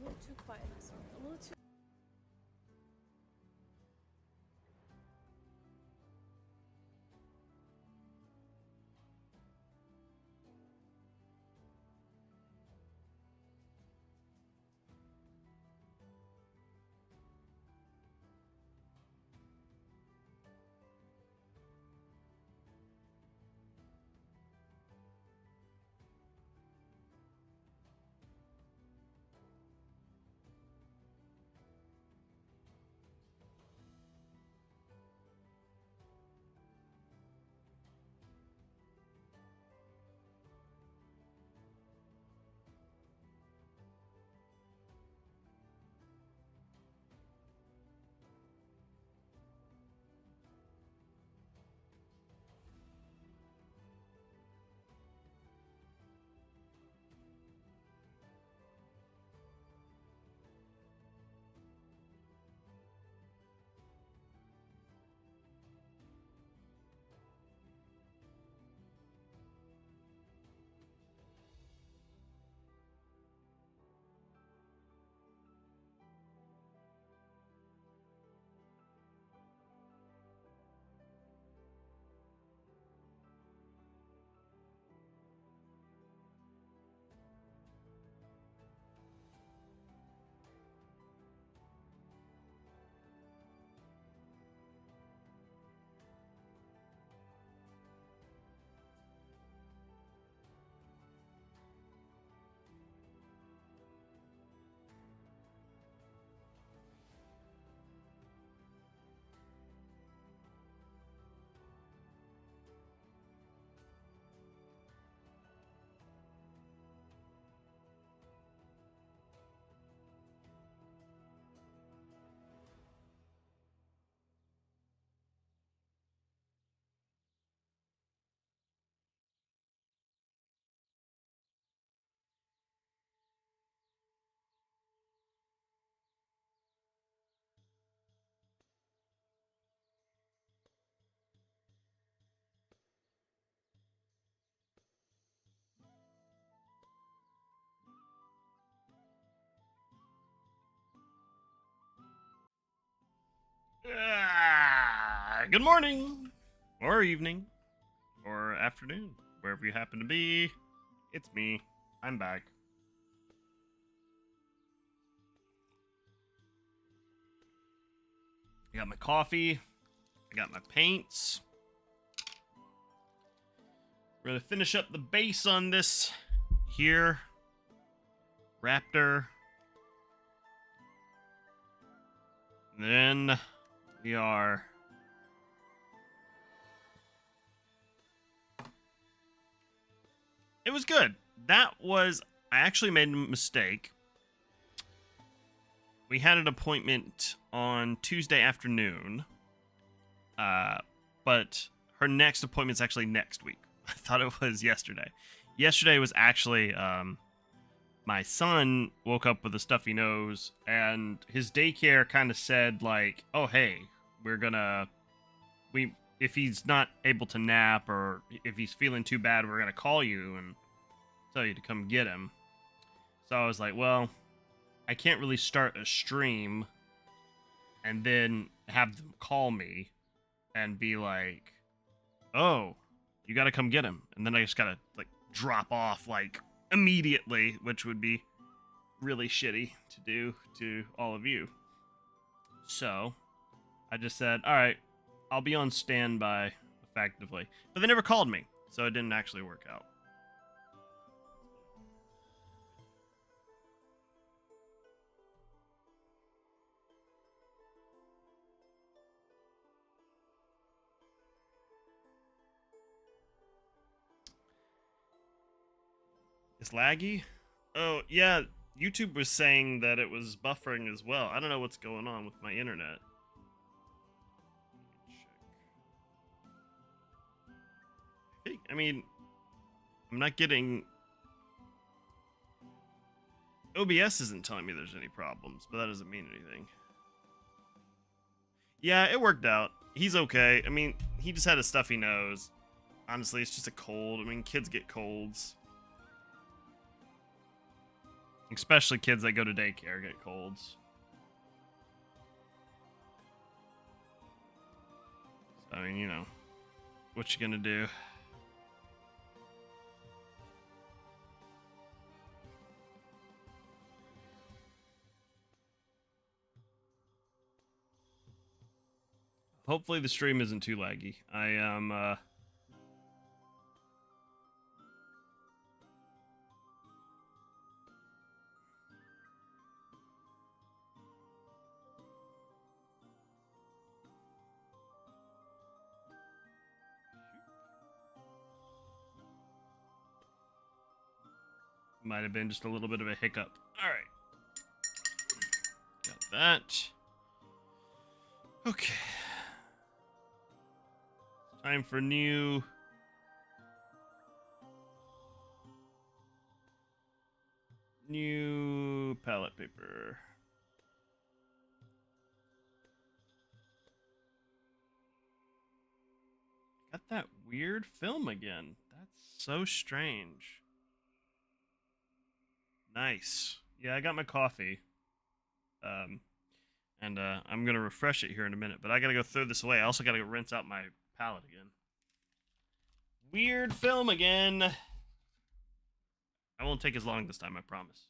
little too quiet this one. A little too. Good morning, or evening, or afternoon, wherever you happen to be. It's me. I'm back. I got my coffee. I got my paints. We're gonna finish up the base on this here. Raptor. And then we are... It was good. That was... I actually made a mistake. We had an appointment on Tuesday afternoon. But her next appointment's actually next week. I thought it was yesterday. Yesterday was actually... my son woke up with a stuffy nose, and his daycare kind of said, like, oh, hey, we're gonna... If he's not able to nap, or if he's feeling too bad, we're gonna call you and tell you to come get him. So I was like, well, I can't really start a stream and then have them call me and be like, oh, you gotta come get him. And then I just gotta, like, drop off, like, immediately, which would be really shitty to do to all of you. So I just said, all right, I'll be on standby effectively. But they never called me, so it didn't actually work out. It's laggy? Oh, yeah, YouTube was saying that it was buffering as well. I don't know what's going on with my internet. I mean, I'm not getting... OBS isn't telling me there's any problems, but that doesn't mean anything. Yeah, it worked out. He's okay. I mean, he just had a stuffy nose. Honestly, it's just a cold. I mean, kids get colds. Especially kids that go to daycare get colds. So, I mean, you know, what you gonna do? Hopefully the stream isn't too laggy. I am, might have been just a little bit of a hiccup. Alright. Got that. Okay. Time for new palette paper. Got that weird film again. That's so strange. Nice. Yeah, I got my coffee. And I'm gonna refresh it here in a minute, but I gotta go throw this away. I also gotta go rinse out my palette again. Weird film again. I won't take as long this time, I promise.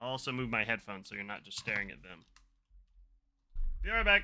I'll also move my headphones so you're not just staring at them. Be right back.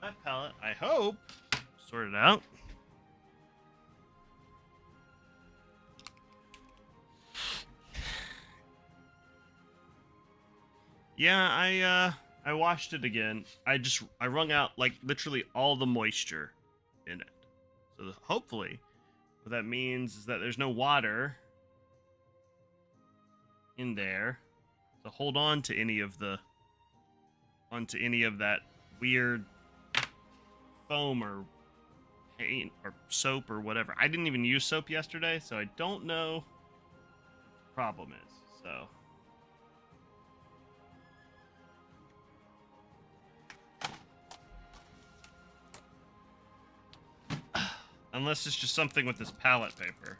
That palette, I hope, sorted out. Yeah, I washed it again. I wrung out like literally all the moisture in it. So hopefully, what that means is that there's no water in there to hold on to any of that weird foam or paint or soap or whatever. I didn't even use soap yesterday, so I don't know what the problem is. So unless it's just something with this palette paper.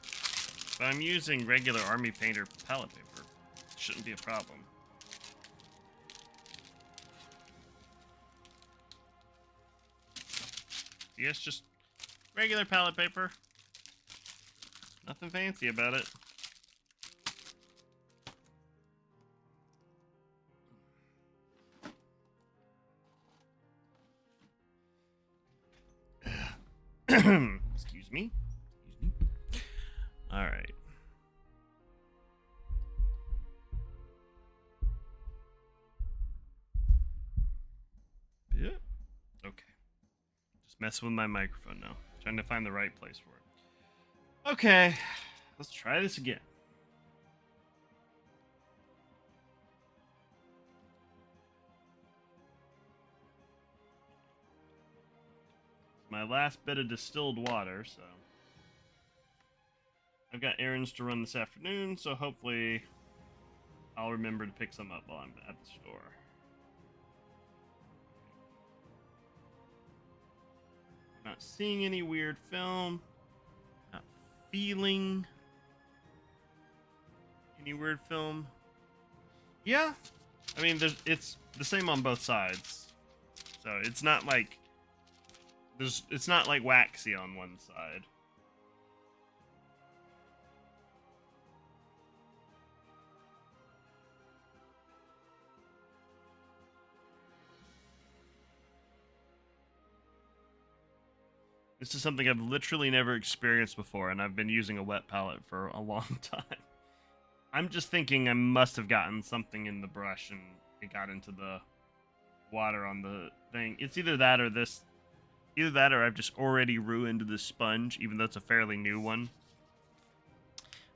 If I'm using regular Army Painter palette paper, it shouldn't be a problem. Yes, just regular palette paper. Nothing fancy about it. Excuse me. All right. Yeah. Okay. Just messing with my microphone now. Trying to find the right place for it. Okay. Let's try this again. My last bit of distilled water, so I've got errands to run this afternoon, so hopefully I'll remember to pick some up while I'm at the store. Not seeing any weird film. Not feeling any weird film. Yeah, I mean, it's the same on both sides, so it's not like it's not like waxy on one side. This is something I've literally never experienced before, and I've been using a wet palette for a long time. I'm just thinking I must have gotten something in the brush and it got into the water on the thing. It's either that or this. Either that or I've just already ruined the sponge, even though it's a fairly new one.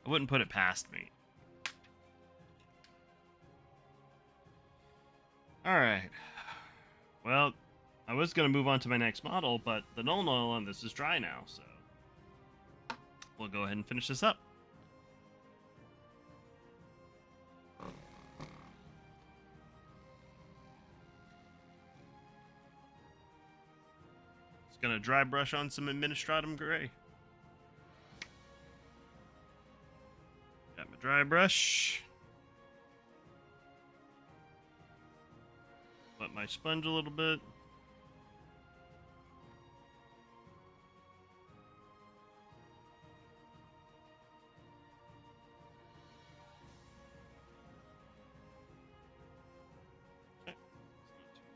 I wouldn't put it past me. Alright. Well, I was going to move on to my next model, but the null oil on this is dry now, so we'll go ahead and finish this up. Just going to dry brush on some Administratum Gray. Got my dry brush. Wet my sponge a little bit.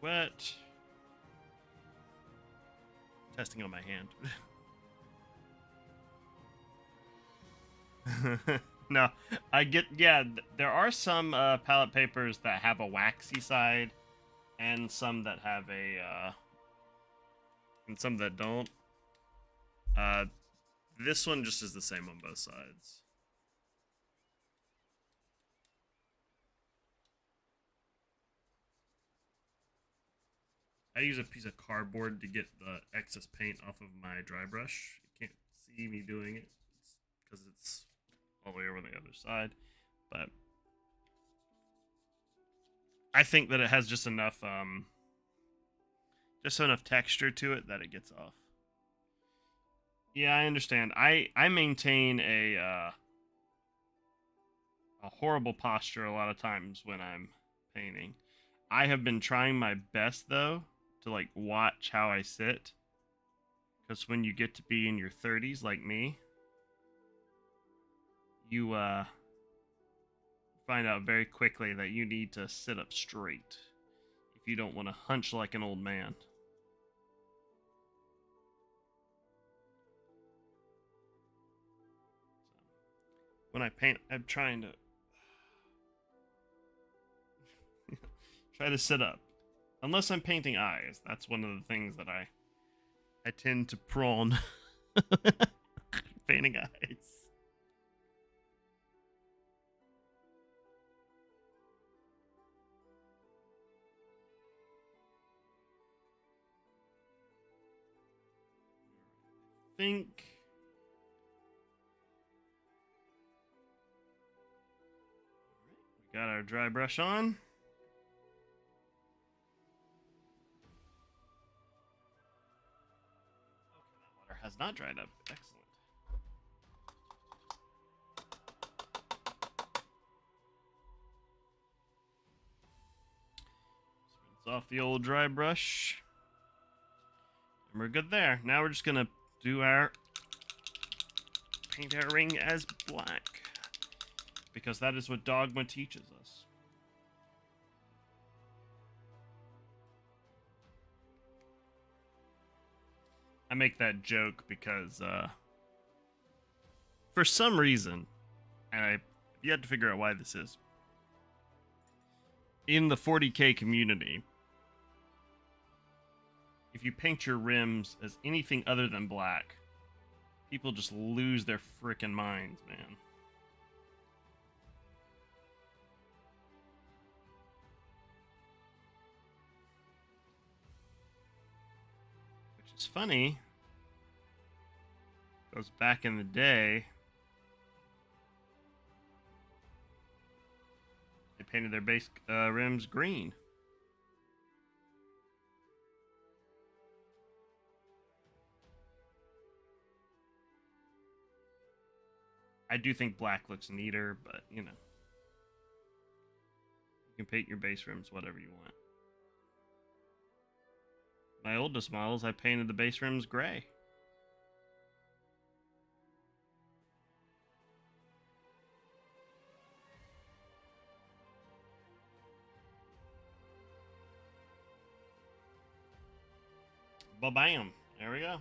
Wet. Testing on my hand. No, I get, yeah, there are some palette papers that have a waxy side and some that have a and some that don't. This one just is the same on both sides. I use a piece of cardboard to get the excess paint off of my dry brush. You can't see me doing it because it's all the way over on the other side. But I think that it has just enough texture to it that it gets off. Yeah, I understand. I maintain a horrible posture a lot of times when I'm painting. I have been trying my best though to like watch how I sit, because when you get to be in your 30s like me, you find out very quickly that you need to sit up straight. you don't want to hunch like an old man. When I paint, I'm trying to try to sit up. Unless I'm painting eyes. That's one of the things that I tend to prawn. Painting eyes. Think we got our dry brush on. Okay, that water has not dried up. Excellent. Rinse off the old dry brush. And we're good there. Now we're just gonna do our paint our ring as black, because that is what Dogma teaches us. I make that joke because for some reason, and I've yet to figure out why this is, in the 40K community, if you paint your rims as anything other than black, people just lose their frickin' minds, man. Which is funny, because back in the day, they painted their base rims green. I do think black looks neater, but, you know. You can paint your base rims whatever you want. My oldest models, I painted the base rims gray. Ba-bam! There we go.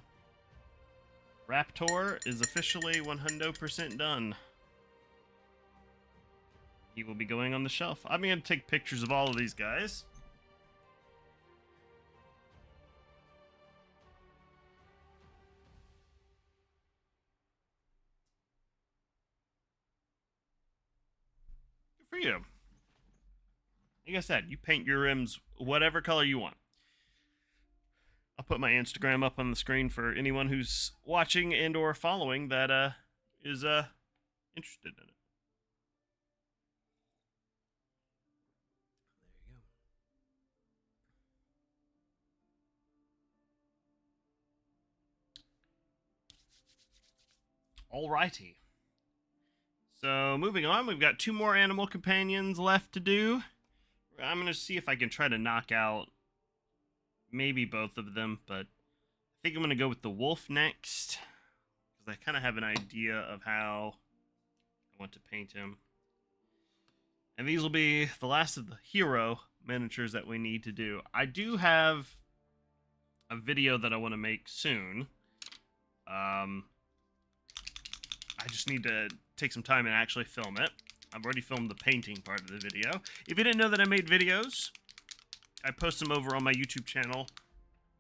Raptor is officially 100% done. He will be going on the shelf. I'm going to take pictures of all of these guys. Good for you. Like I said, you paint your rims whatever color you want. I'll put my Instagram up on the screen for anyone who's watching and or following that is interested in it. There you go. Alrighty. So moving on, we've got 2 more animal companions left to do. I'm going to see if I can try to knock out maybe both of them, but I think I'm going to go with the wolf next, because I kind of have an idea of how I want to paint him. And these will be the last of the hero miniatures that we need to do. I do have a video that I want to make soon. I just need to take some time and actually film it. I've already filmed the painting part of the video. If you didn't know that I made videos, I post them over on my YouTube channel,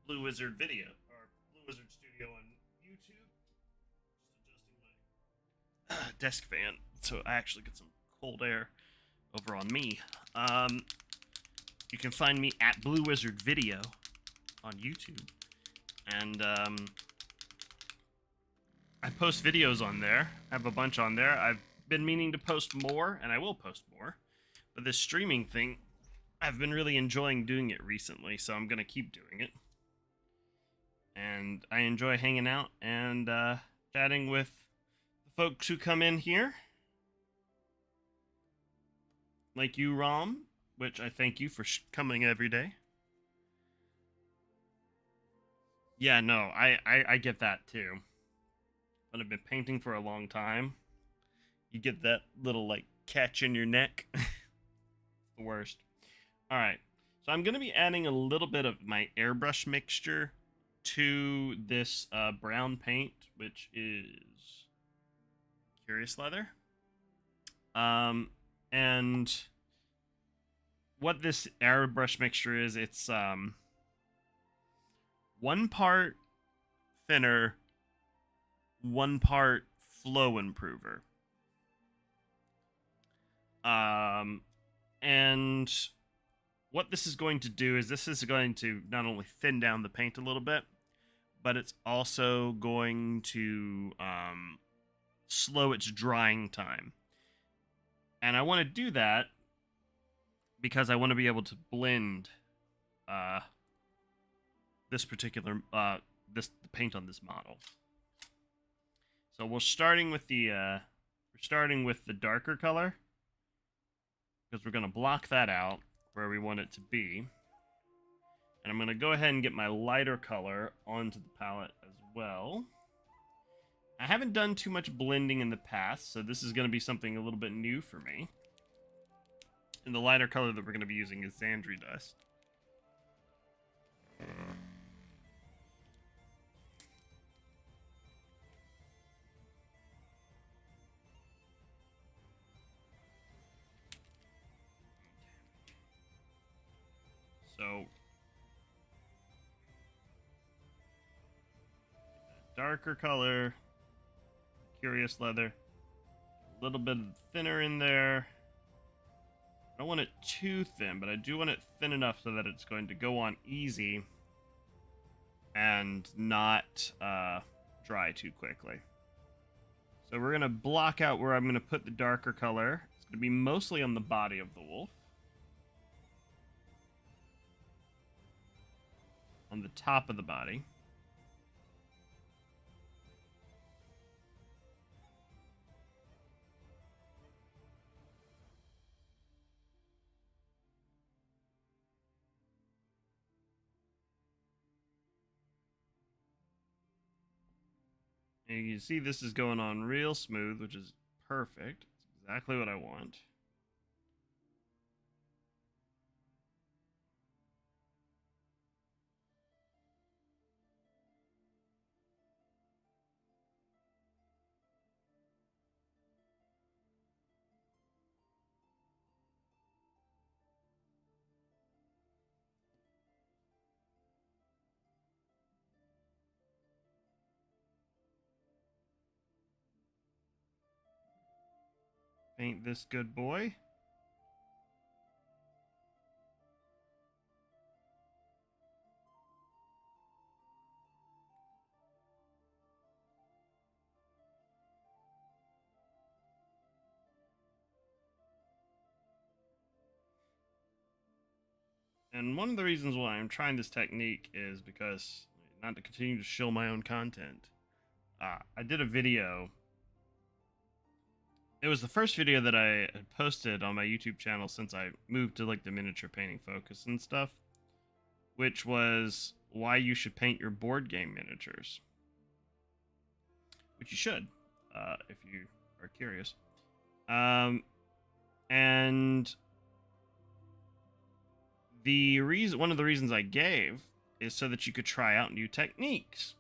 Blue Wizard Video, or Blue Wizard Studio on YouTube. Just adjusting my desk fan so I actually get some cold air over on me. You can find me at Blue Wizard Video on YouTube, and I post videos on there. I have a bunch on there. I've been meaning to post more, and I will post more, but this streaming thing, I've been really enjoying doing it recently, so I'm going to keep doing it. And I enjoy hanging out and chatting with the folks who come in here. Like you, Rom, which I thank you for coming every day. Yeah, no, I get that too. But I've been painting for a long time. You get that little, like, catch in your neck. The worst. Alright, So I'm going to be adding a little bit of my airbrush mixture to this brown paint, which is Curious Leather. And what this airbrush mixture is, it's 1 part thinner, 1 part flow improver. And what this is going to do is this is going to not only thin down the paint a little bit, but it's also going to slow its drying time. And I want to do that because I want to be able to blend this particular the paint on this model. So we're starting with the darker color because we're going to block that out where we want it to be. And I'm going to go ahead and get my lighter color onto the palette as well. I haven't done too much blending in the past, so this is going to be something a little bit new for me. And the lighter color that we're going to be using is Xandri Dust. So, darker color, Curious Leather, a little bit thinner in there. I don't want it too thin, but I do want it thin enough so that it's going to go on easy and not dry too quickly. So we're going to block out where I'm going to put the darker color. It's going to be mostly on the body of the wolf. On the top of the body. And you can see this is going on real smooth, which is perfect. It's exactly what I want. Paint this good boy. And one of the reasons why I'm trying this technique is because, not to continue to shill my own content, I did a video. It was the first video that I had posted on my YouTube channel since I moved to like the miniature painting focus and stuff, which was why you should paint your board game miniatures, which you should if you are curious. And one of the reasons I gave is so that you could try out new techniques.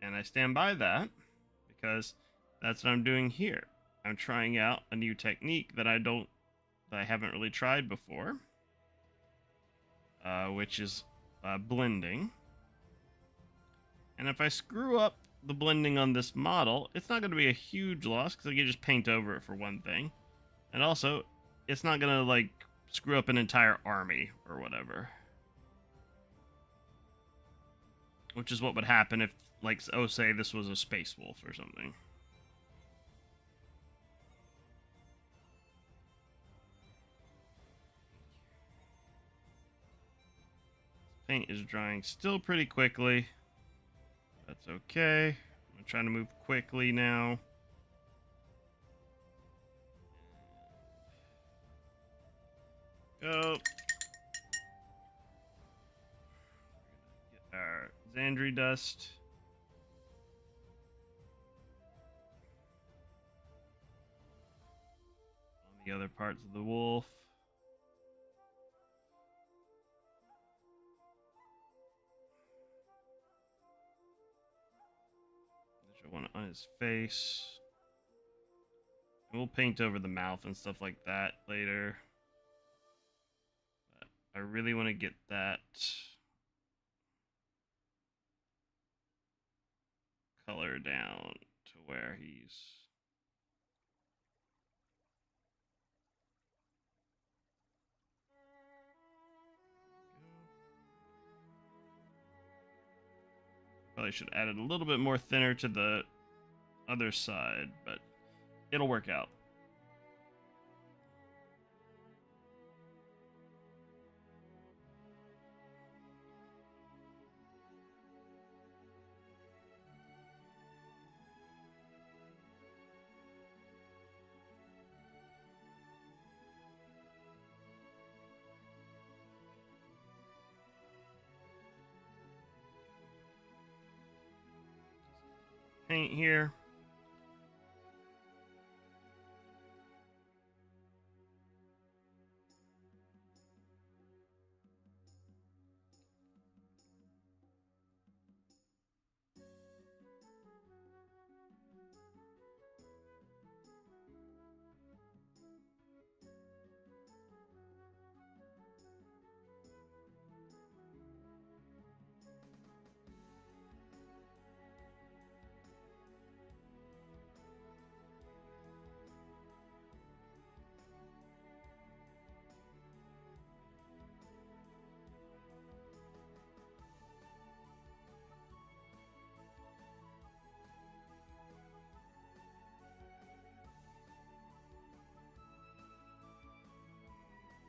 And I stand by that because that's what I'm doing here. I'm trying out a new technique that I haven't really tried before, which is blending. And if I screw up the blending on this model, it's not going to be a huge loss because I can just paint over it for one thing. And also, it's not going to like screw up an entire army or whatever. Which is what would happen if, like, oh, say this was a space wolf or something. Paint is drying still pretty quickly. That's okay. I'm trying to move quickly now. Go. Get our Xandri Dust. On the other parts of the wolf. his face. We'll paint over the mouth and stuff like that later. But I really want to get that color down to where he's... Probably should add it a little bit more thinner to the other side, but it'll work out. Paint here.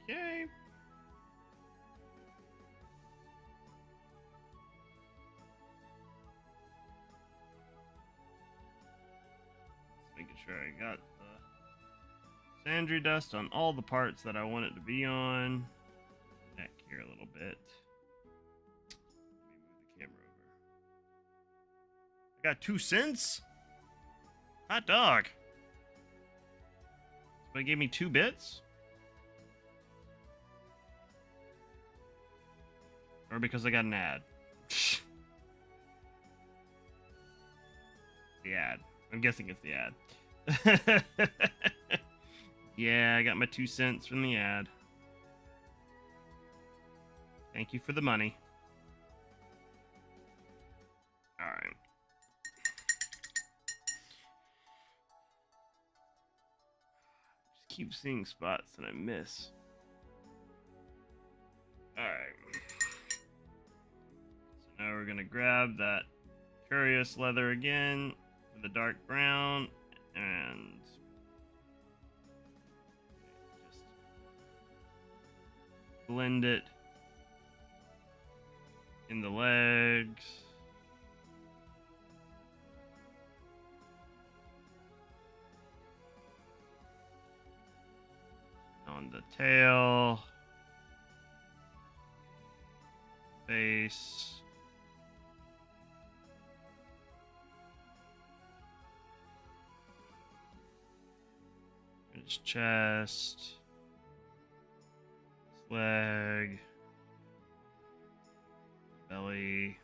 Okay. Just making sure I got the sandry dust on all the parts that I want it to be on. Back here a little bit. Let me move the camera over. I got 2 cents? Hot dog. Somebody gave me 2 bits? Or because I got an ad? The ad. I'm guessing it's the ad. Yeah, I got my 2 cents from the ad. Thank you for the money. Alright. Just keep seeing spots that I miss. Alright. So now we're gonna grab that curious leather again for the dark brown and just blend it in the legs. On the tail. Face. His chest. His leg. Belly.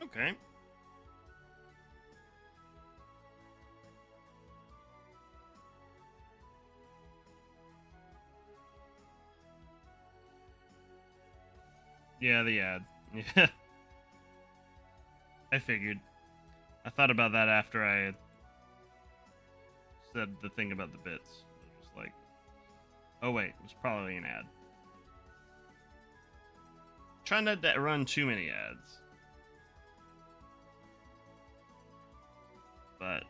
Okay. Yeah, the ad. Yeah. I figured. I thought about that after I had said the thing about the bits. It was like, oh wait, it was probably an ad. Try not to run too many ads. But,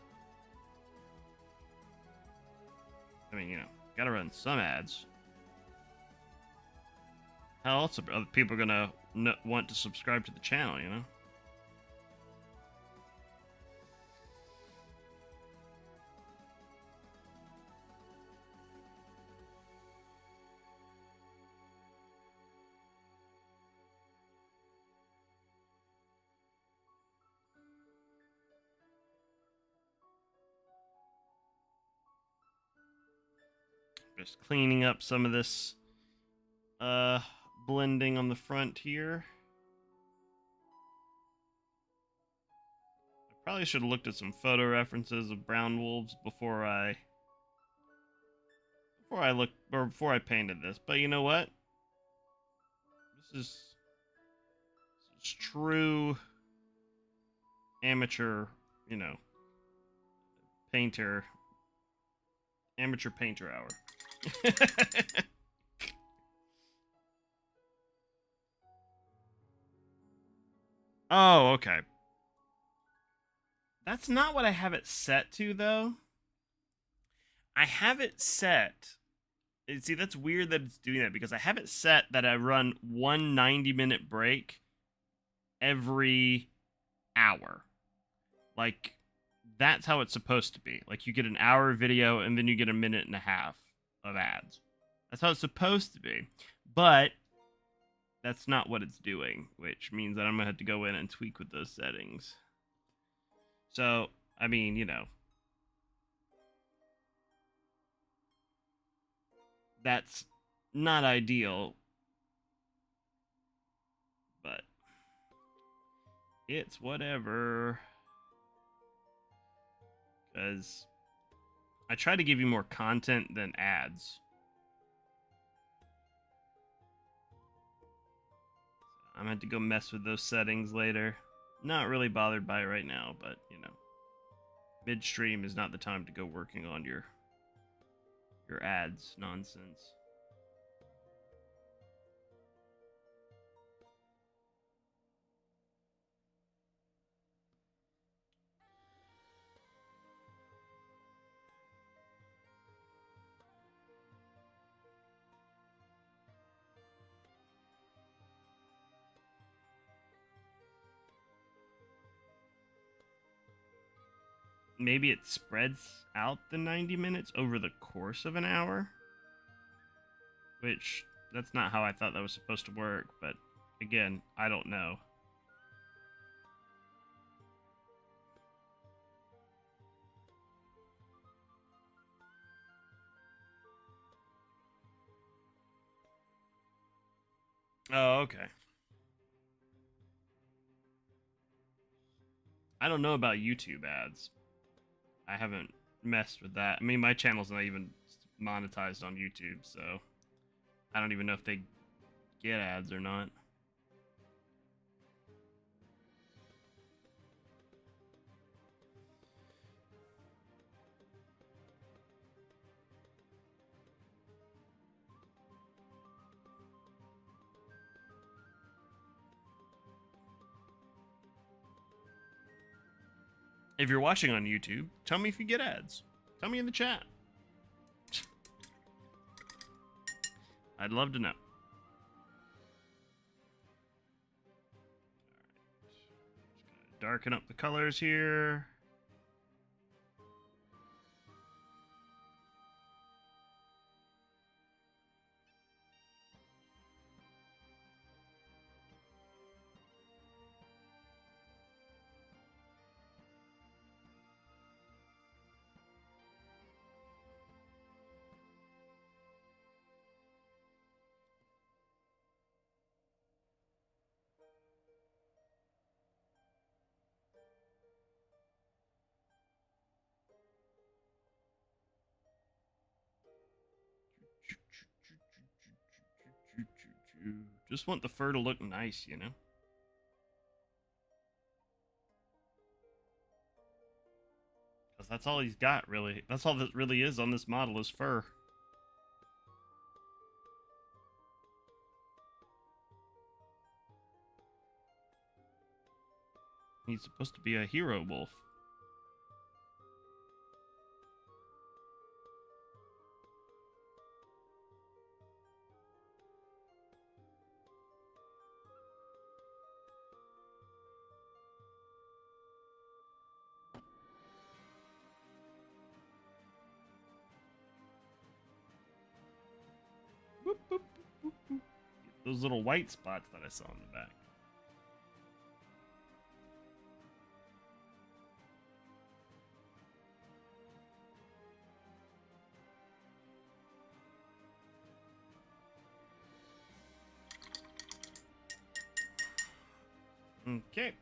I mean, you know, gotta run some ads. How else are other people gonna want to subscribe to the channel, you know? Just cleaning up some of this blending on the front here. I probably should have looked at some photo references of brown wolves before I before I painted this. But you know what? This is true amateur, you know, painter, amateur painter hour. Oh, okay. That's not what I have it set to, though. I have it set. See, that's weird that it's doing that because I have it set that I run one 90-minute break every hour. Like, that's how it's supposed to be. Like, you get an hour video and then you get a minute and a half of ads. That's how it's supposed to be. But that's not what it's doing, which means that I'm going to have to go in and tweak with those settings. So, I mean, you know, that's not ideal, but it's whatever. Because I try to give you more content than ads. I'm going to have to go mess with those settings later. Not really bothered by it right now, but, you know, midstream is not the time to go working on your ads nonsense. Maybe it spreads out the 90 minutes over the course of an hour, which that's not how I thought that was supposed to work, but again, I don't know. Oh, okay. I don't know about YouTube ads. I haven't messed with that. I mean, my channel's not even monetized on YouTube, so I don't even know if they get ads or not. If you're watching on YouTube, tell me if you get ads. Tell me in the chat. I'd love to know. Darken up the colors here. Just want the fur to look nice, you know? Because that's all he's got, really. That's all that really is on this model is fur. He's supposed to be a hero wolf. Boop, boop, boop, boop. Those little white spots that I saw in the back. Okay.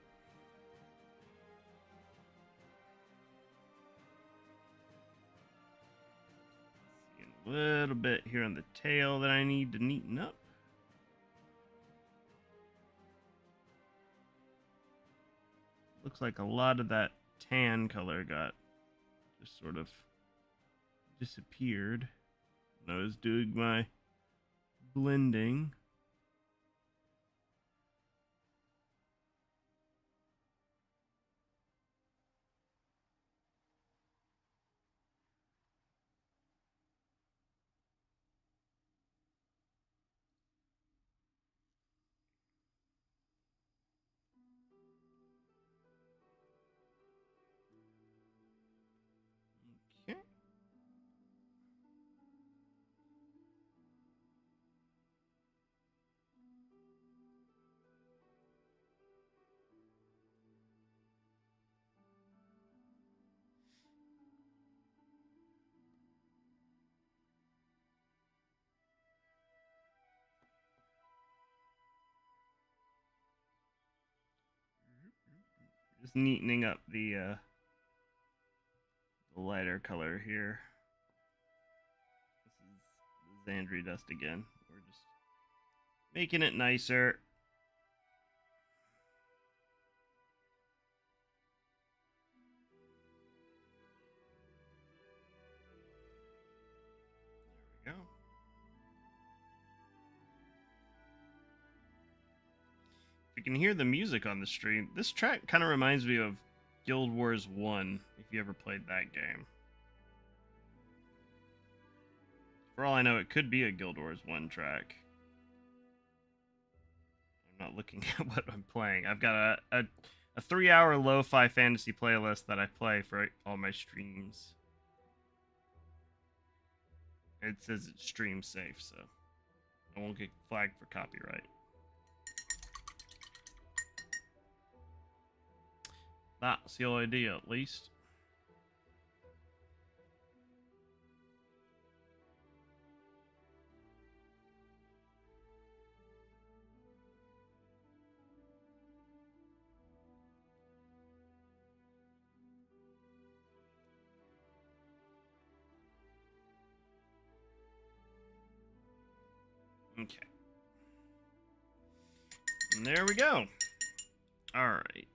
See a little bit here on the tail that I need to neaten up. Looks like a lot of that tan color got just sort of disappeared when I was doing my blending. Okay. Just neatening up the lighter color here. This is the Xandri dust again. We're just making it nicer. There we go. You can hear the music on the stream. This track kind of reminds me of Guild Wars 1, if you ever played that game. For all I know, it could be a Guild Wars 1 track. I'm not looking at what I'm playing. I've got a 3-hour lo-fi fantasy playlist that I play for all my streams. It says it's stream safe, so I won't get flagged for copyright. That's the idea, at least. Okay. And there we go. All right.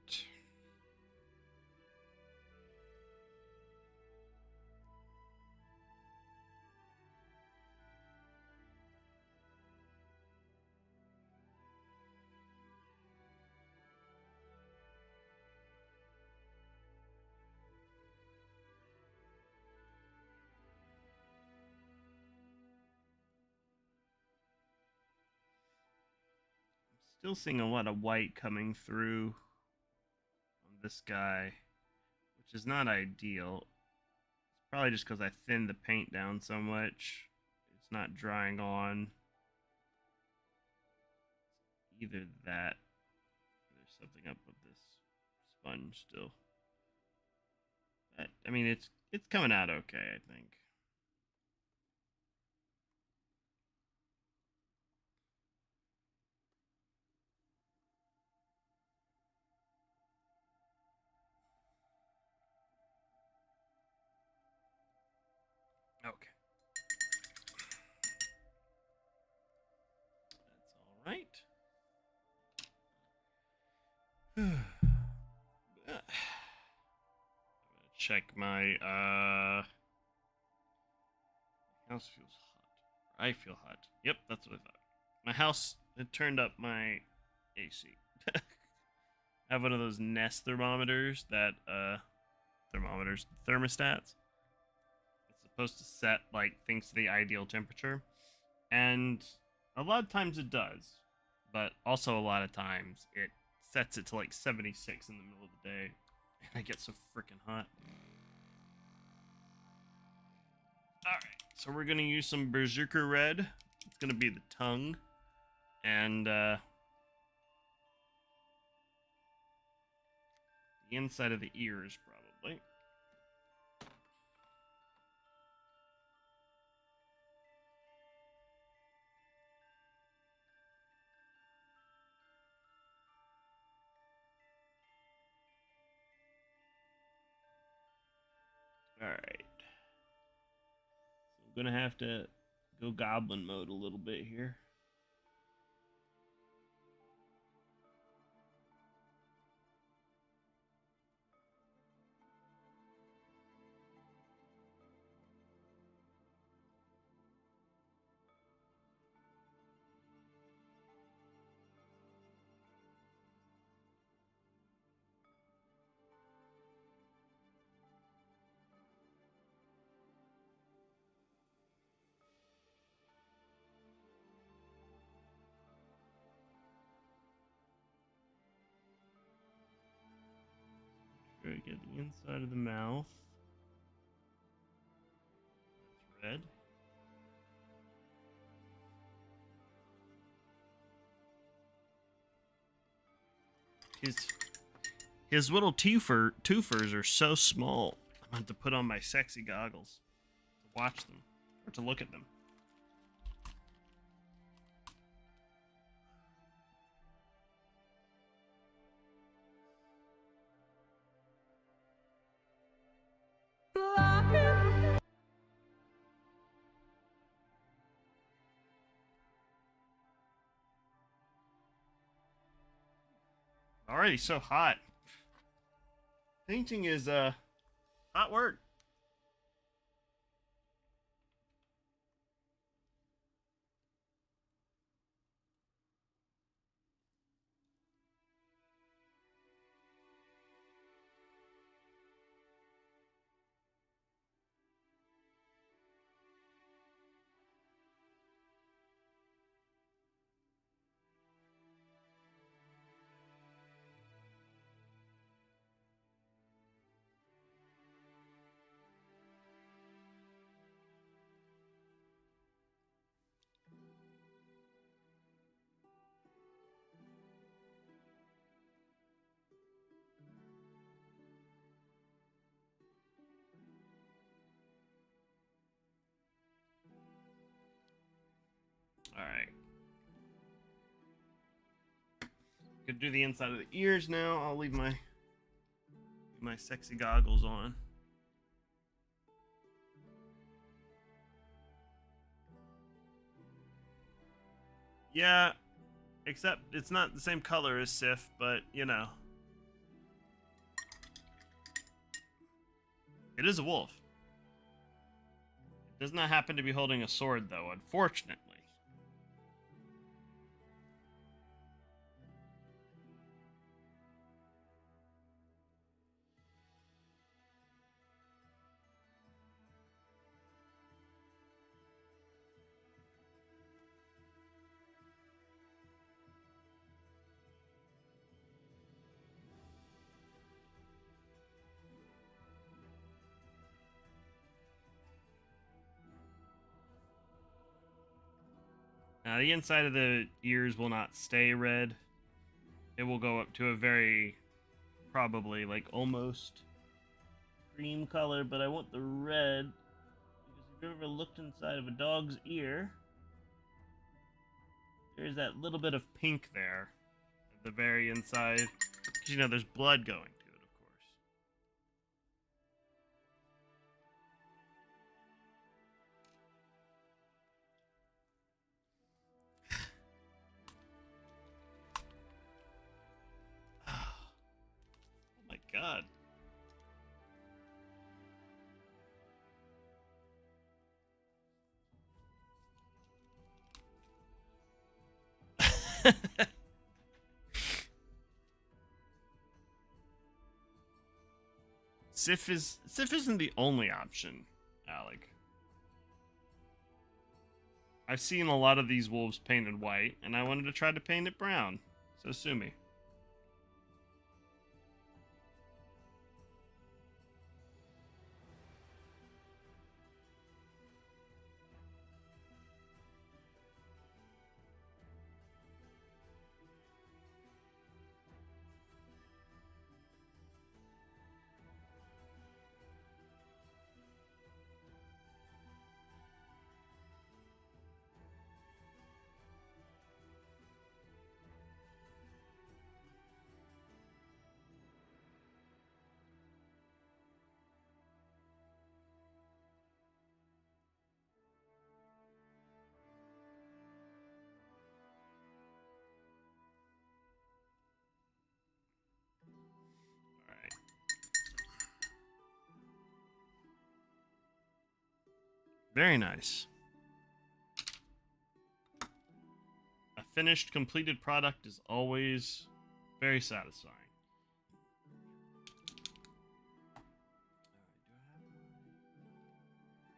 Still seeing a lot of white coming through on this guy, which is not ideal. It's probably just because I thinned the paint down so much. It's not drying on. Either that, there's something up with this sponge still. I mean, it's coming out okay, I think. Okay. That's all right. Check my house feels hot. I feel hot. Yep, that's what I thought. My house it turned up my AC. I have one of those Nest thermometers that thermostats. It's supposed to set like things to the ideal temperature. And a lot of times it does. But also a lot of times it sets it to like 76 in the middle of the day. And I get so freaking hot. Alright, so we're going to use some Berserker Red. It's going to be the tongue. And, the inside of the ears, probably. Alright. So I'm going to have to go goblin mode a little bit here. Try to get the inside of the mouth. That's red. His little twofers are so small. I'm going to have to put on my sexy goggles to watch them or to look at them. Already so hot. Painting is hot work. Alright. Gonna do the inside of the ears now. I'll leave my sexy goggles on. Yeah, except it's not the same color as Sif, but you know. It is a wolf. It does not happen to be holding a sword, though, unfortunately. Now, the inside of the ears will not stay red. It will go up to a very, probably, like, almost cream color, but I want the red, because if you've ever looked inside of a dog's ear, there's that little bit of pink there at the very inside, because, you know, there's blood going to it, of course. god. Sif isn't the only option, Alec. I've seen a lot of these wolves painted white, and I wanted to try to paint it brown. So sue me. Alright. Very nice. A finished, completed product is always very satisfying.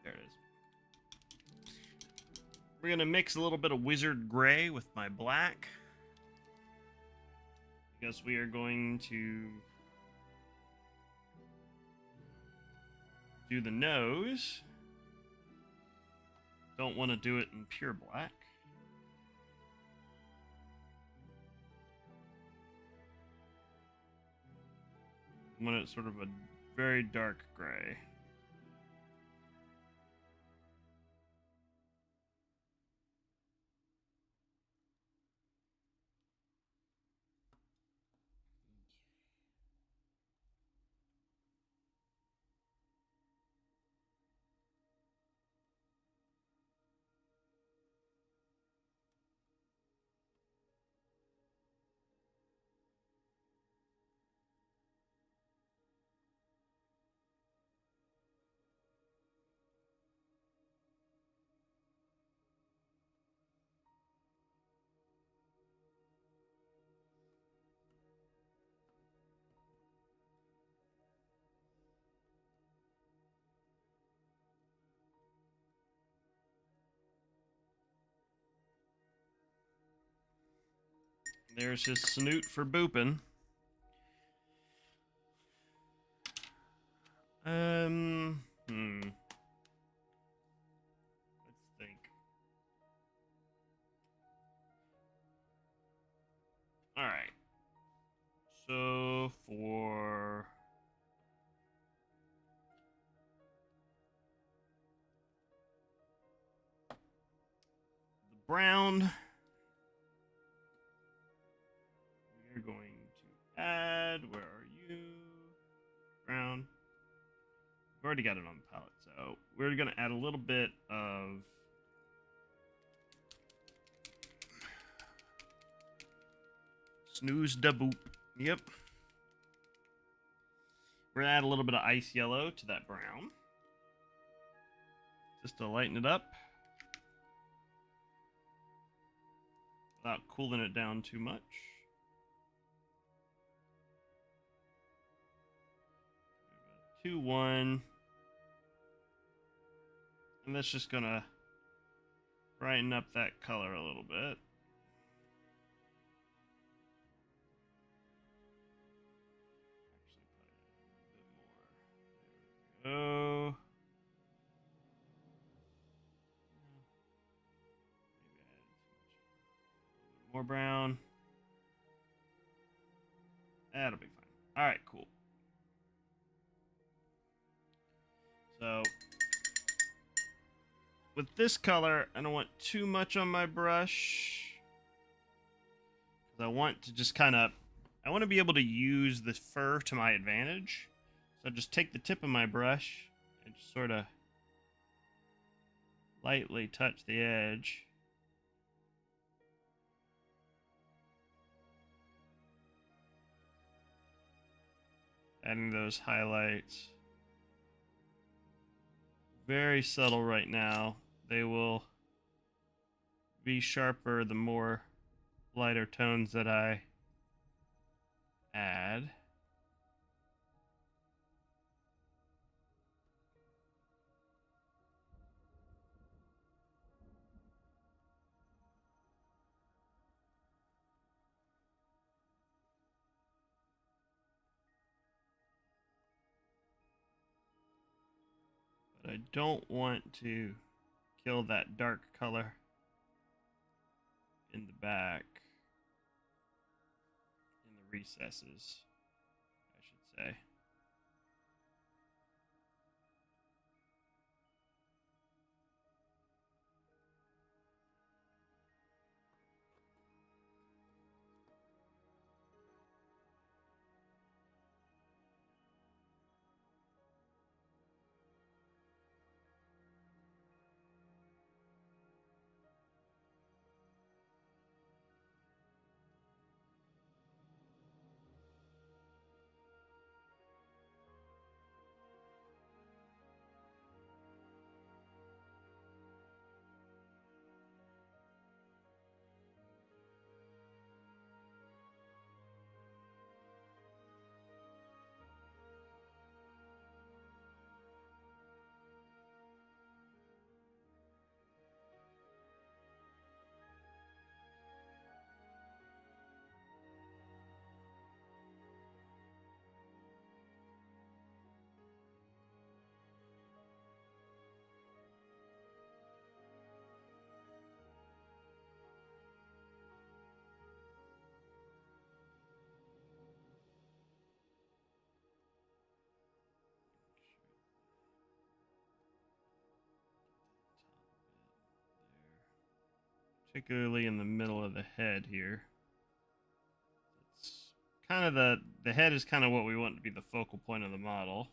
There it is. We're going to mix a little bit of wizard gray with my black. Because we are going to do the nose. Don't want to do it in pure black. I want it sort of a very dark gray. There's his snoot for booping. Let's think. Alright. So for the brown, we're going to add, where are you? Brown. We've already got it on the palette, so we're going to add a little bit of snooze da boop. Yep. We're going to add a little bit of ice yellow to that brown, just to lighten it up without cooling it down too much. 2-1. And that's just gonna brighten up that color a little bit. Actually, put it a bit more. There we go. Maybe I added too much. A little bit more brown. That'll be fine. All right, cool. So with this color, I don't want too much on my brush. I want to just kind of, I want to be able to use the fur to my advantage. So just take the tip of my brush and just sort of lightly touch the edge. Adding those highlights. Very subtle right now. They will be sharper the more lighter tones that I add. But I don't want to kill that dark color in the back, in the recesses, I should say. Particularly in the middle of the head here. It's kind of the head is kind of what we want to be the focal point of the model.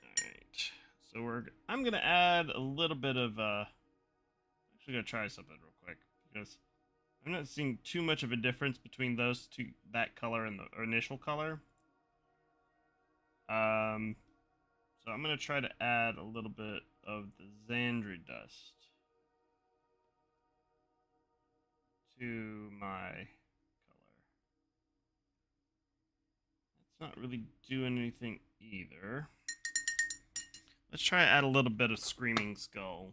Alright. So I'm gonna add a little bit of actually gonna try something real quick because I'm not seeing too much of a difference between those two, that color and the initial color. So I'm going to try to add a little bit of the Xandri dust to my color. That's not really doing anything either. Let's try to add a little bit of Screaming Skull.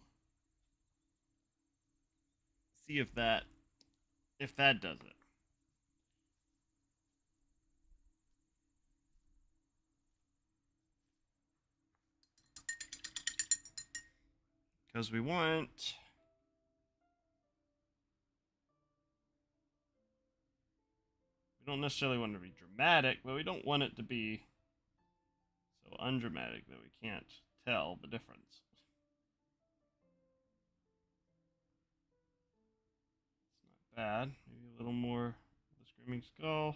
See if that does it. Because we don't necessarily want it to be dramatic, but we don't want it to be so undramatic that we can't tell the difference. It's not bad. Maybe a little more of the Screaming Skull.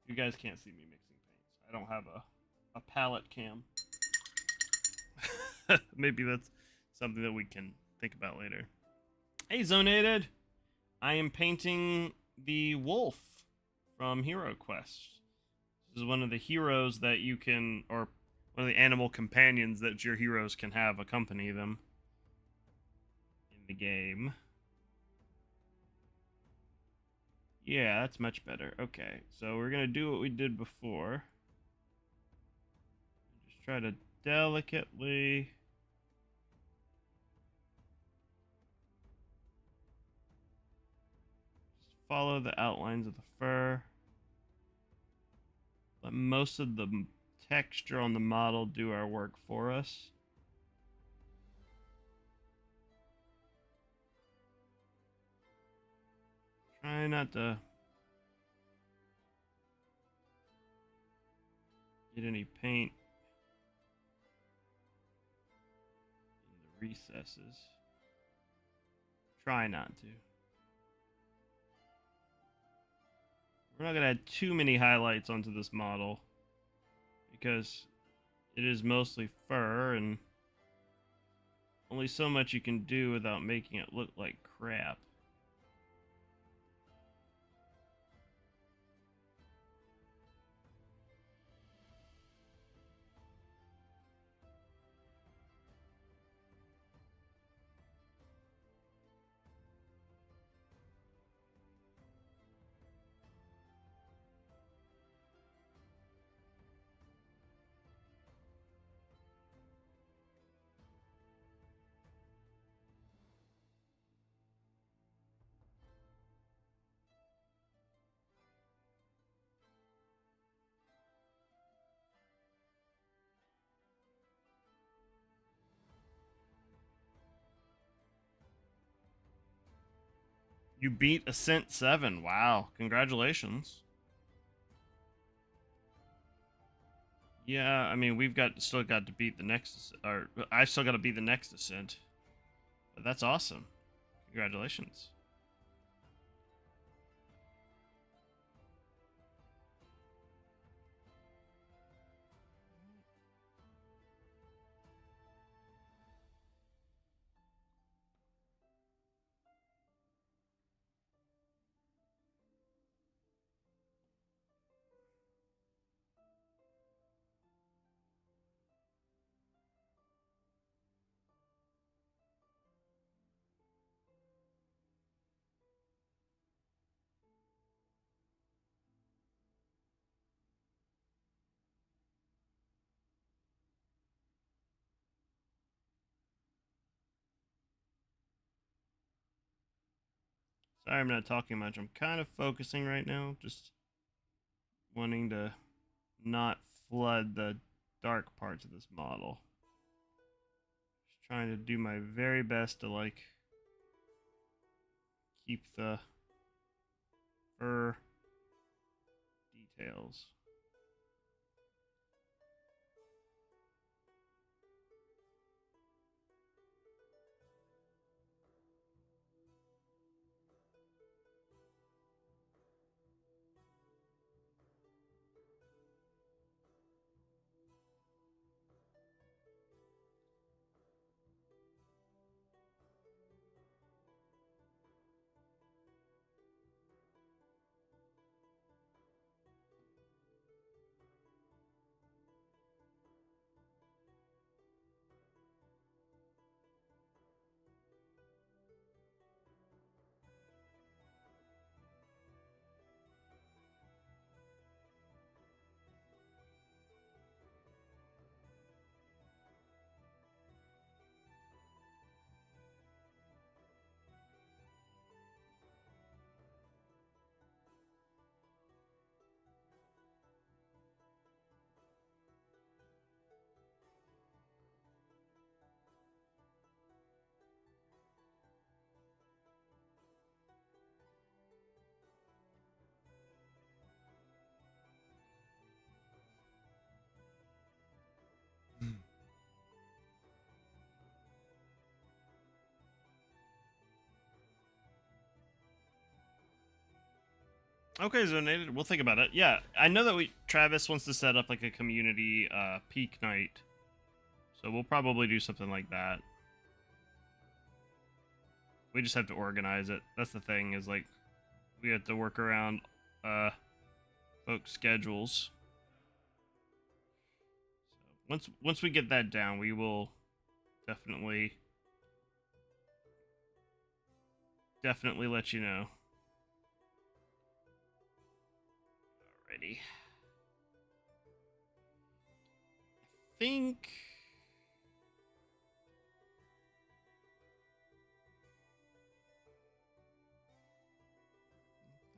You guys can't see me mixing paints. I don't have a palette cam. Maybe that's something that we can think about later. Hey, Zonated! I am painting the wolf from HeroQuest. This is one of the heroes that you can, or one of the animal companions that your heroes can have accompany them in the game. Yeah, that's much better. Okay, so we're gonna do what we did before. Just try to delicately just follow the outlines of the fur. Let most of the texture on the model do our work for us. Try not to get any paint in the recesses. Try not to. We're not going to add too many highlights onto this model because it is mostly fur, and only so much you can do without making it look like crap. You beat Ascent 7. Wow, congratulations. Yeah, I mean, we've still got to beat the next, or I've still got to beat the next Ascent. But that's awesome. Congratulations. Sorry I'm not talking much. I'm kind of focusing right now. Just wanting to not flood the dark parts of this model. Just trying to do my very best to, like, keep the fur details. Okay, Zonated, we'll think about it. Yeah, I know that Travis wants to set up like a community peak night. So we'll probably do something like that. We just have to organize it. That's the thing, is like we have to work around folks' schedules. So once we get that down, we will definitely let you know. Alrighty. I think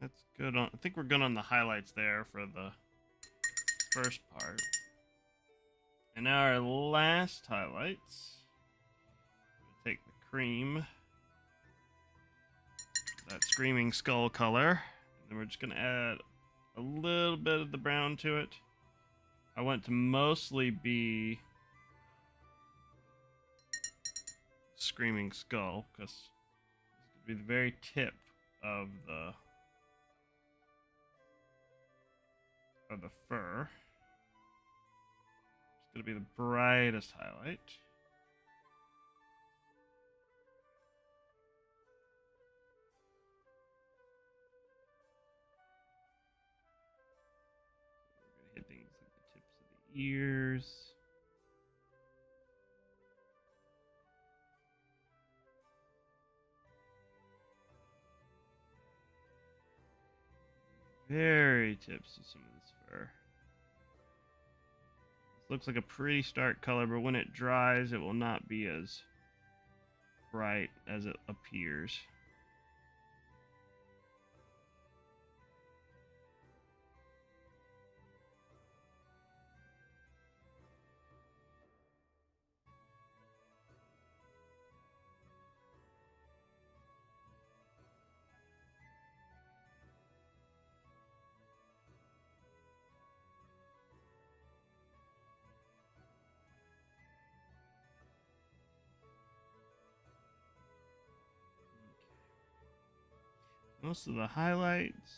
that's good on. I think we're good on the highlights there for the first part. And now our last highlights. Take the cream, that screaming skull color, and then we're just gonna add a little bit of the brown to it. I want it to mostly be screaming skull because it's gonna be the very tip of the fur. It's gonna be the brightest highlight. ears. Very tipsy, some of this fur. This looks like a pretty stark color, but when it dries, it will not be as bright as it appears. Most of the highlights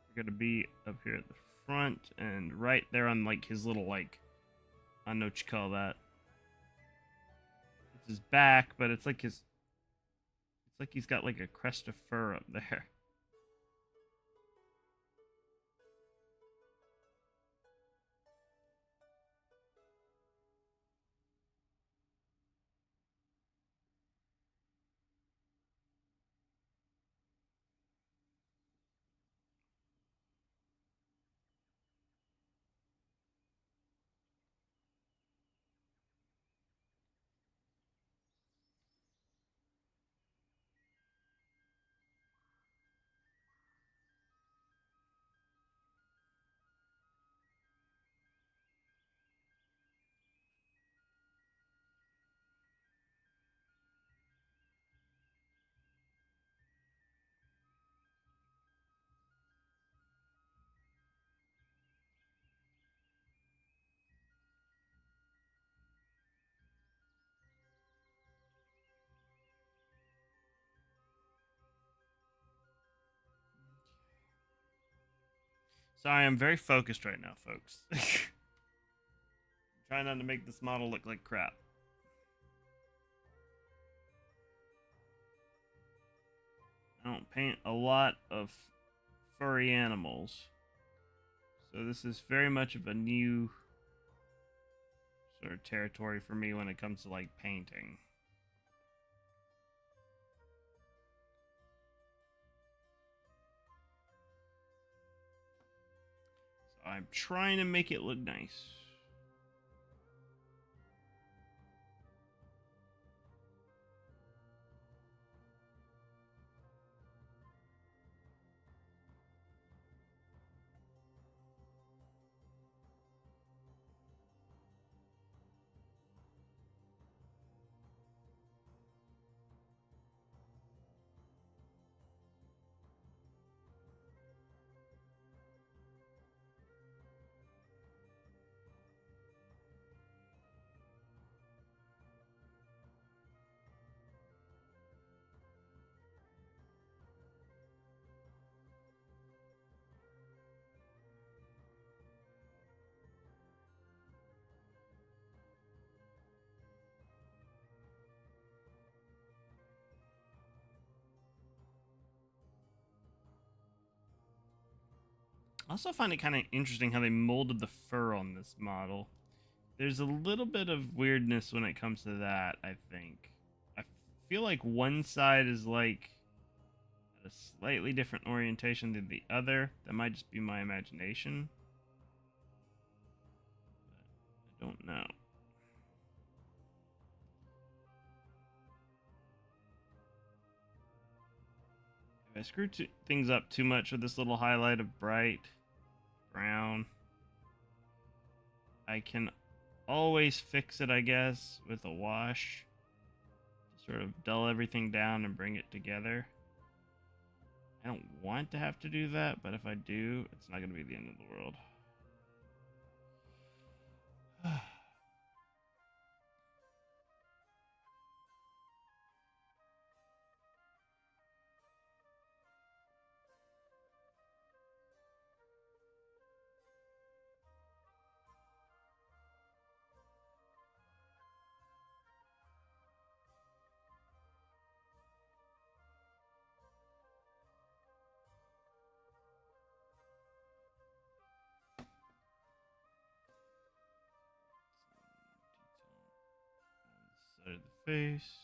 are going to be up here at the front and right there on like his little like, I don't know what you call that. It's his back, but it's like he's got like a crest of fur up there. Sorry, I'm very focused right now, folks. Trying not to make this model look like crap. I don't paint a lot of furry animals. So this is very much of a new sort of territory for me when it comes to like painting. So I'm trying to make it look nice. I also find it kind of interesting how they molded the fur on this model. There's a little bit of weirdness when it comes to that, I think. I feel like one side is like a slightly different orientation than the other. That might just be my imagination. But I don't know. If I screw things up too much with this little highlight of bright brown, I can always fix it, I guess, with a wash. Sort of dull everything down and bring it together. I don't want to have to do that, but if I do, it's not going to be the end of the world. side of the face.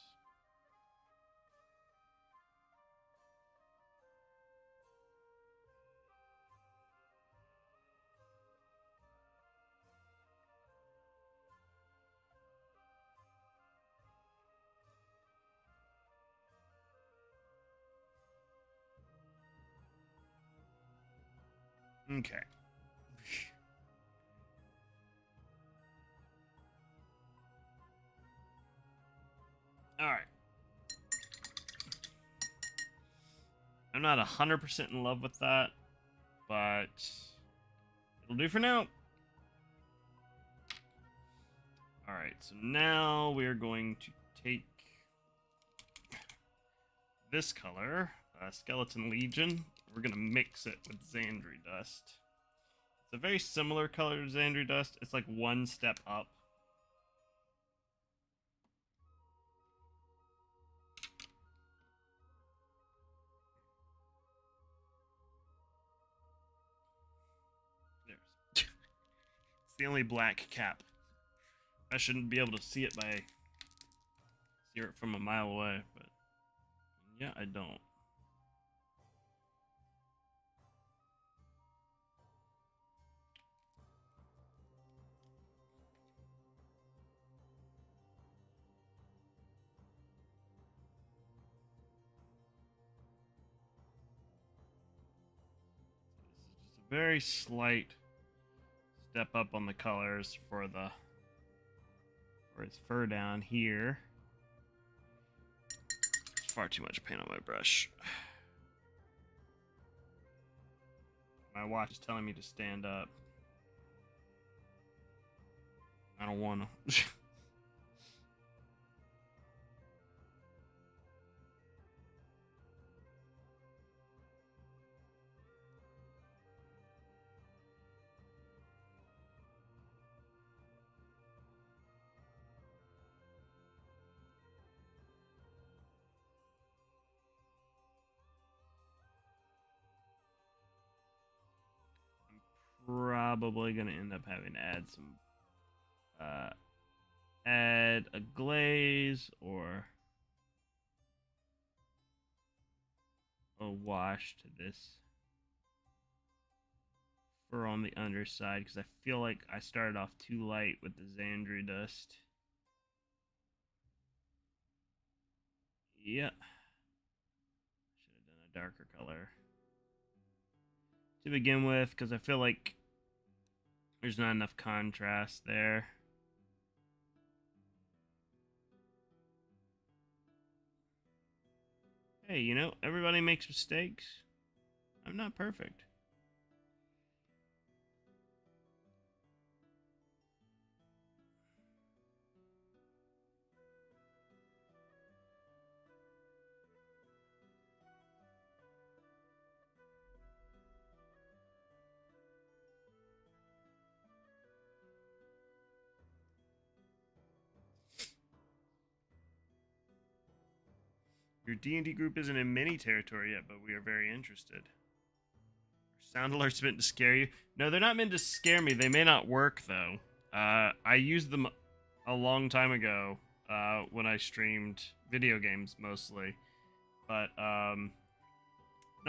Okay. All right. I'm not 100% in love with that, but it'll do for now. All right, so now we are going to take this color, Skeleton Legion. We're going to mix it with Xandri Dust. It's a very similar color to Xandri Dust. It's like one step up. There's. It's the only black cap. I shouldn't be able to see it from a mile away, but yeah, I don't. Very slight step up on the colors for its fur down here. There's far too much paint on my brush. My watch is telling me to stand up. I don't want to. Probably gonna end up having to add add a glaze or a wash to this fur on the underside, because I feel like I started off too light with the Xandri Dust. Yeah, should have done a darker color to begin with, because I feel like there's not enough contrast there. Hey, you know, everybody makes mistakes. I'm not perfect. Your D&D group isn't in mini territory yet, but we are very interested. Sound alerts meant to scare you? No, they're not meant to scare me. They may not work, though. I used them a long time ago when I streamed video games, mostly. But, not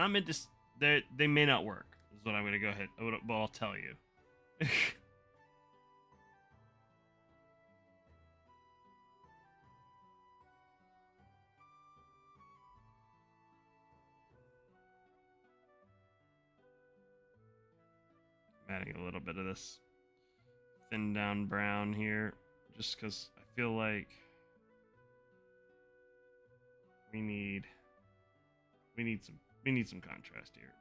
meant to... They may not work, is what I'm going to go ahead... Well, I'll tell you. I'm adding a little bit of this thin down brown here, just because I feel like we need some contrast here.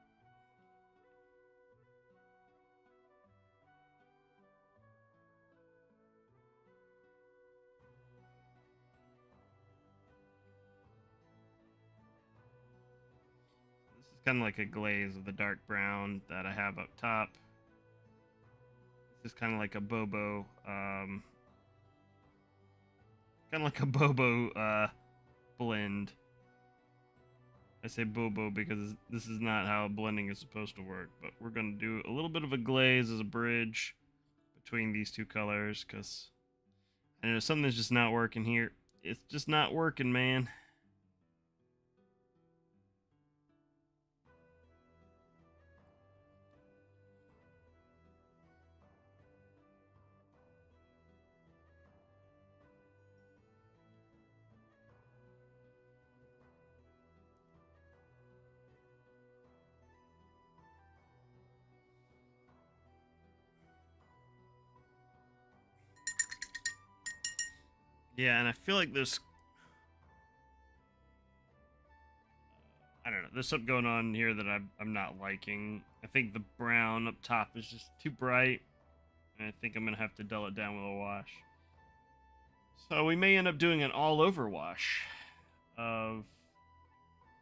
This is kind of like a glaze of the dark brown that I have up top. This is kind of like a Bobo, blend. I say Bobo because this is not how blending is supposed to work, but we're going to do a little bit of a glaze as a bridge between these two colors, because I know something's just not working here. it's just not working, man. Yeah, and I feel like there's, I don't know, there's something going on here that I'm not liking. I think the brown up top is just too bright, and I think I'm gonna have to dull it down with a wash. So we may end up doing an all-over wash of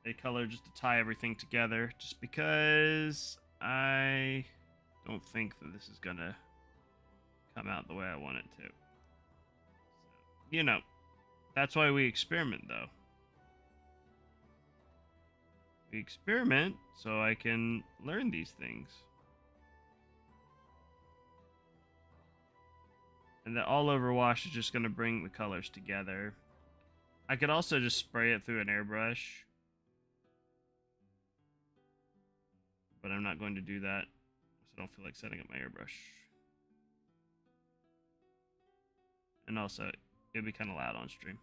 a color just to tie everything together, just because I don't think that this is gonna come out the way I want it to. So, you know, that's why we experiment, though. We experiment so I can learn these things. And the all-over wash is just going to bring the colors together. I could also just spray it through an airbrush, but I'm not going to do that, so I don't feel like setting up my airbrush. And also, it'd be kind of loud on stream.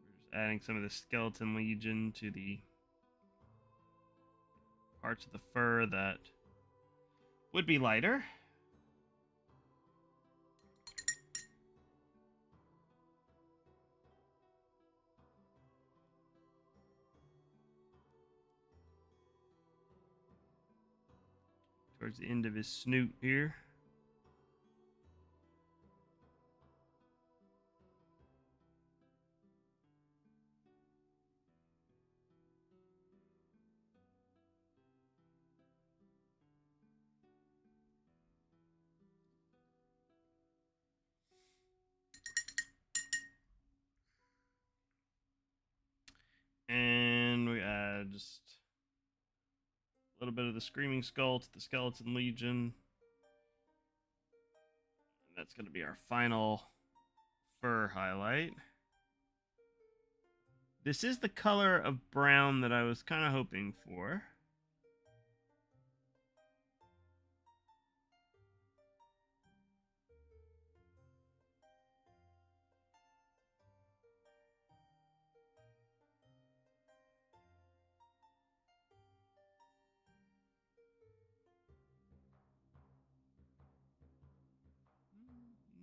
We're just adding some of the skeleton legion to the parts of the fur that would be lighter. Towards the end of his snoot here. And we add just a little bit of the Screaming Skull to the Skeleton Legion. And that's going to be our final fur highlight. This is the color of brown that I was kind of hoping for.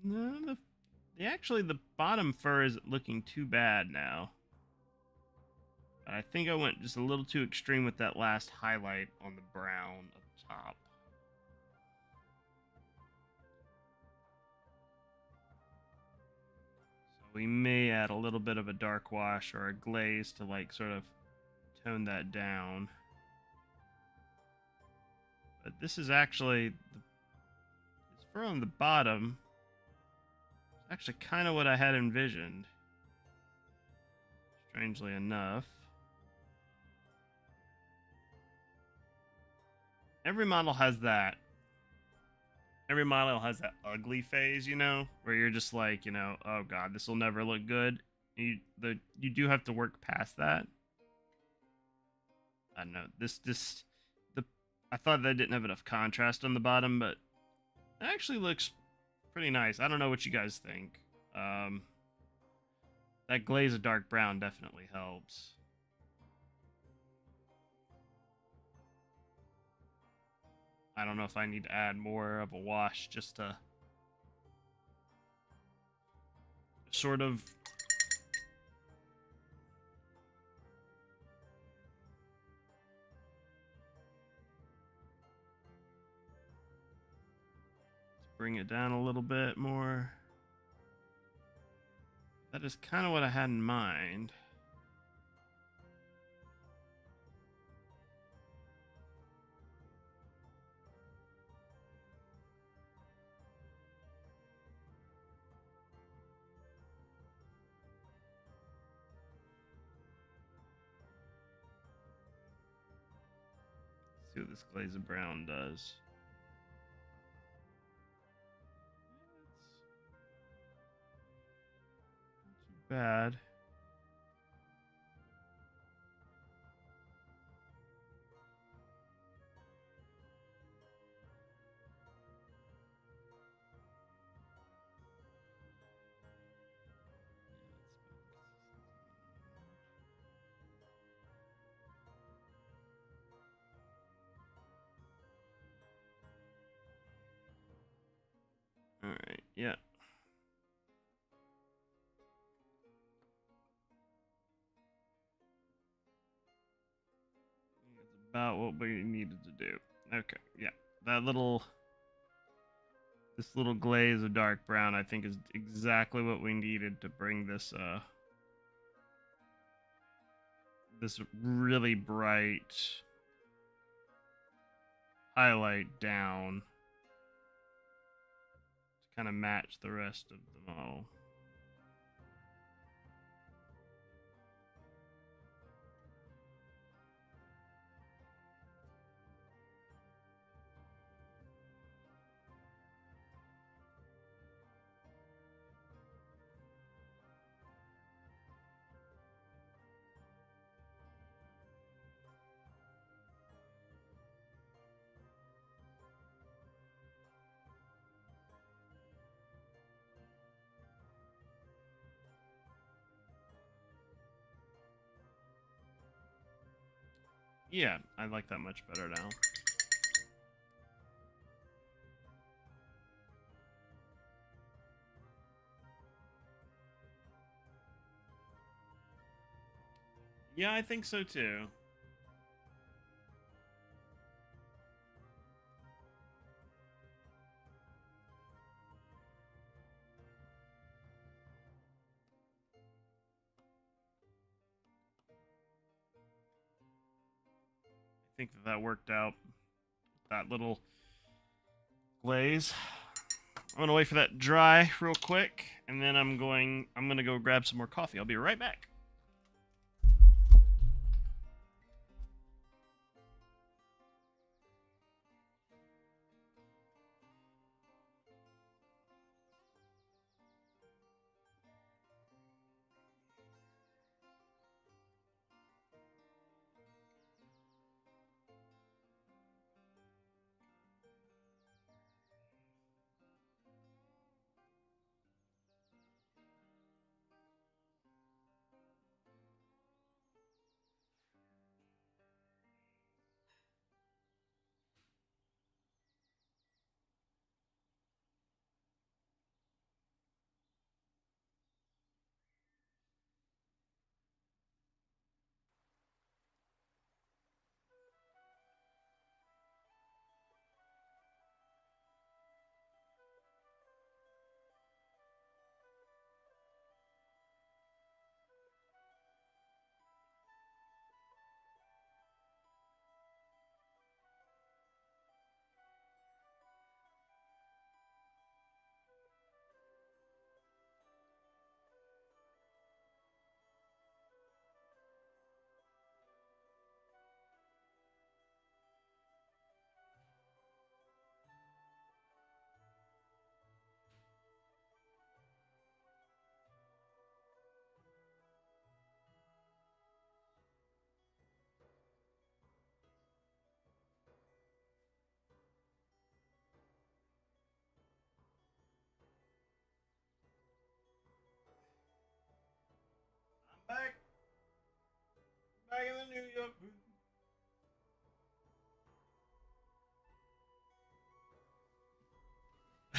No, actually the bottom fur isn't looking too bad now. I think I went just a little too extreme with that last highlight on the brown up top. So we may add a little bit of a dark wash or a glaze to like sort of tone that down. But this is actually, this fur on the bottom is actually kind of what I had envisioned. Strangely enough. Every model has that. Every model has that ugly phase, you know, where you're just like, you know, oh god, this will never look good. You do have to work past that. I don't know. I thought that didn't have enough contrast on the bottom, but it actually looks pretty nice. I don't know what you guys think. That glaze of dark brown definitely helps. I don't know if I need to add more of a wash just to sort of bring it down a little bit more. That is kind of what I had in mind. See what this glaze of brown does. bad. All right, yeah. It's about what we needed to do. Okay, yeah. This little glaze of dark brown, I think, is exactly what we needed to bring this really bright highlight down to kind of match the rest of the model. Yeah, I like that much better now. Yeah, I think so too. I think that worked out. That little glaze. I'm gonna wait for that dry real quick, and then I'm gonna go grab some more coffee. I'll be right back. I'm back in the New York booth.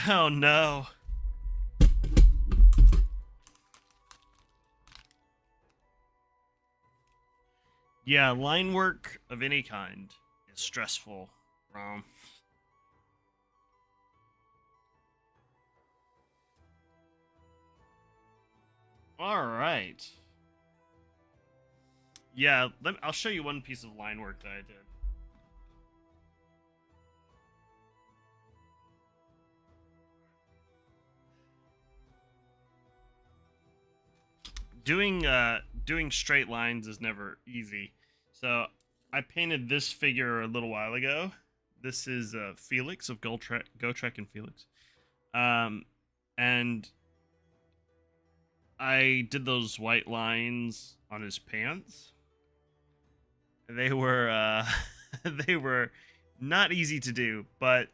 Oh no. Yeah, line work of any kind is stressful. Um, all right. Yeah, I'll show you one piece of line work that I did. Doing straight lines is never easy. So I painted this figure a little while ago. This is Felix of Go Trek and Felix. Um, and I did those white lines on his pants. They were they were not easy to do, but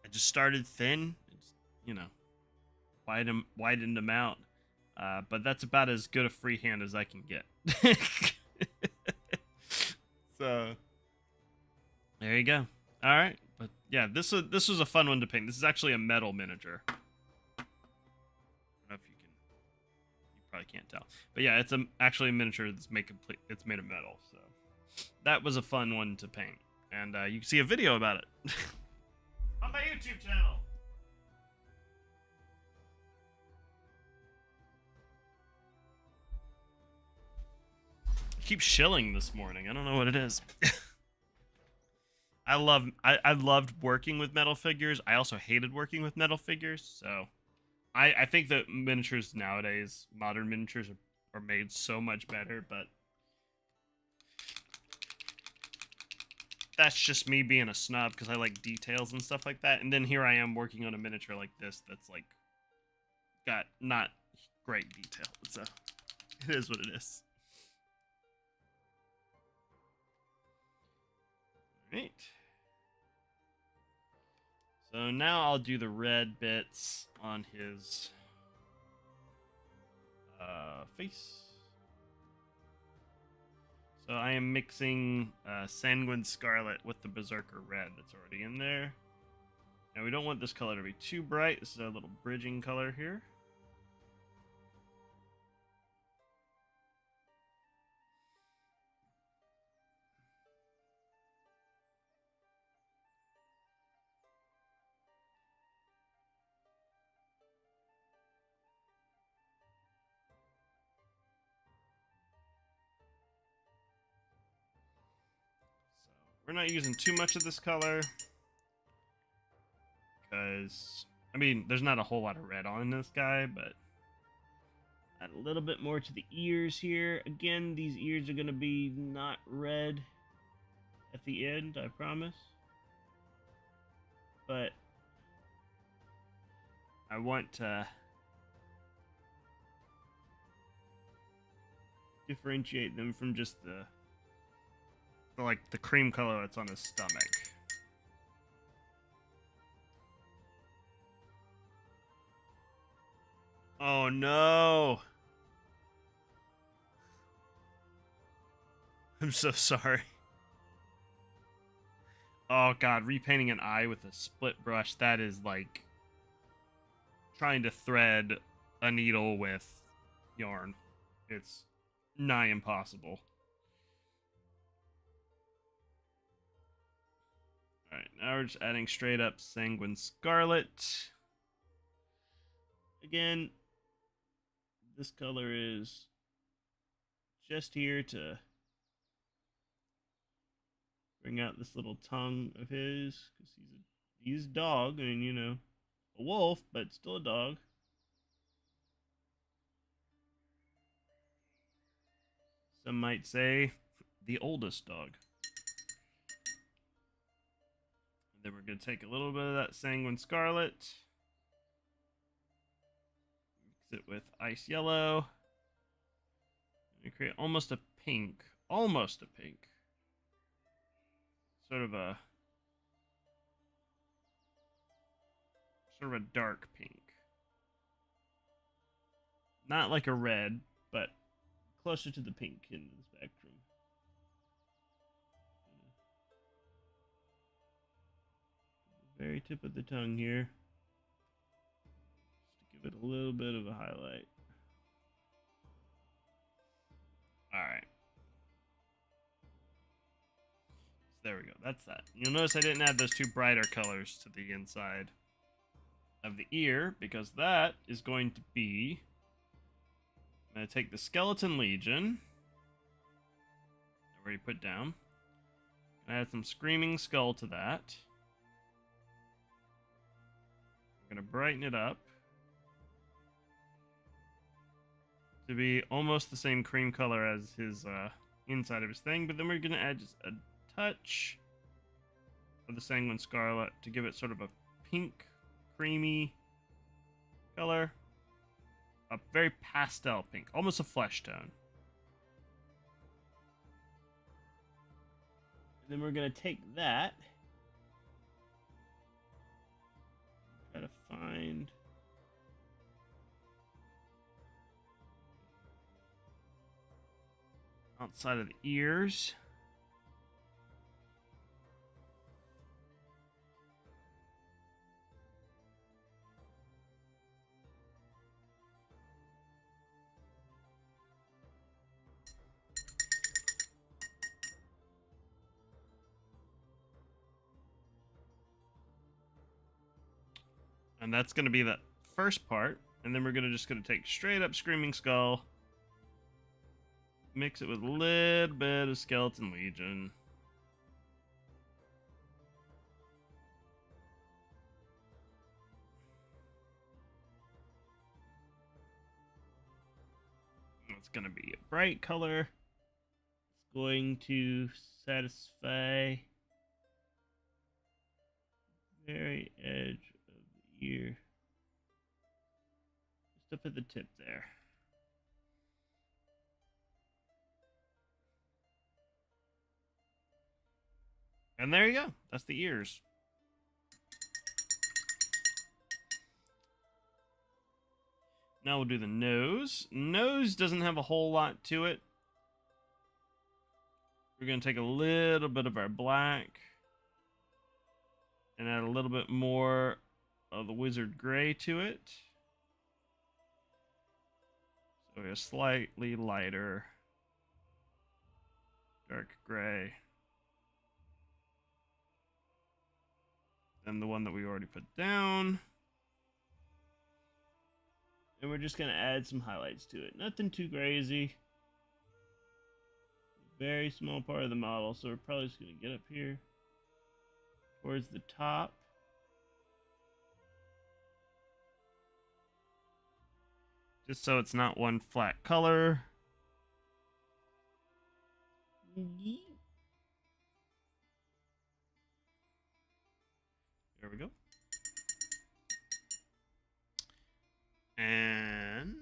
I just started thin, just, you know, widened them out. But that's about as good a freehand as I can get. So there you go. All right, but yeah, this was a fun one to paint. This is actually a metal miniature. I don't know if you can, you probably can't tell, but yeah, it's actually a miniature that's it's made of metal. So that was a fun one to paint, and you can see a video about it on my YouTube channel. I keep shilling this morning. I don't know what it is. I loved working with metal figures. I also hated working with metal figures. So I think that miniatures nowadays, modern miniatures are made so much better, but that's just me being a snob because I like details and stuff like that. And then here I am working on a miniature like this that's like got not great detail. So it is what it is. Right. So now I'll do the red bits on his face. So I am mixing Sanguine Scarlet with the Berserker Red that's already in there. Now we don't want this color to be too bright. This is a little bridging color here. We're not using too much of this color because, I mean, there's not a whole lot of red on this guy, but add a little bit more to the ears here. Again, these ears are going to be not red at the end, I promise. But I want to differentiate them from just the cream color that's on his stomach. Oh no! I'm so sorry. Oh god, repainting an eye with a split brush, that is like trying to thread a needle with yarn. It's nigh impossible. Alright, now we're just adding straight up Sanguine Scarlet. Again, this color is just here to bring out this little tongue of his, because he's a dog, and you know, a wolf, but still a dog. Some might say the oldest dog. And then we're going to take a little bit of that Sanguine Scarlet, mix it with Ice Yellow, and create almost a pink. Almost a pink. Sort of a dark pink. Not like a red, but closer to the pink end of the spectrum. The very tip of the tongue here, just to give it a little bit of a highlight. Alright. So there we go. That's that. You'll notice I didn't add those two brighter colors to the inside of the ear, because that is going to be... I'm going to take the Skeleton Legion I already put down. Add some Screaming Skull to that. I'm going to brighten it up to be almost the same cream color as his inside of his thing, but then we're going to add just a touch of the Sanguine Scarlet to give it sort of a pink, creamy color. a very pastel pink, almost a flesh tone. And then we're going to take that, try to find outside of the ears. And that's going to be the first part. And then we're just going to take straight up Screaming Skull. Mix it with a little bit of Skeleton Legion. It's going to be a bright color. It's going to satisfy the very edge of the ear. Just up at the tip there. And there you go. That's the ears. Now we'll do the nose. Nose doesn't have a whole lot to it. We're going to take a little bit of our black and add a little bit more of the wizard gray to it. So we have slightly lighter dark gray than the one that we already put down. And we're just going to add some highlights to it. Nothing too crazy. Very small part of the model, so we're probably just going to get up here towards the top. Just so it's not one flat color. There we go. And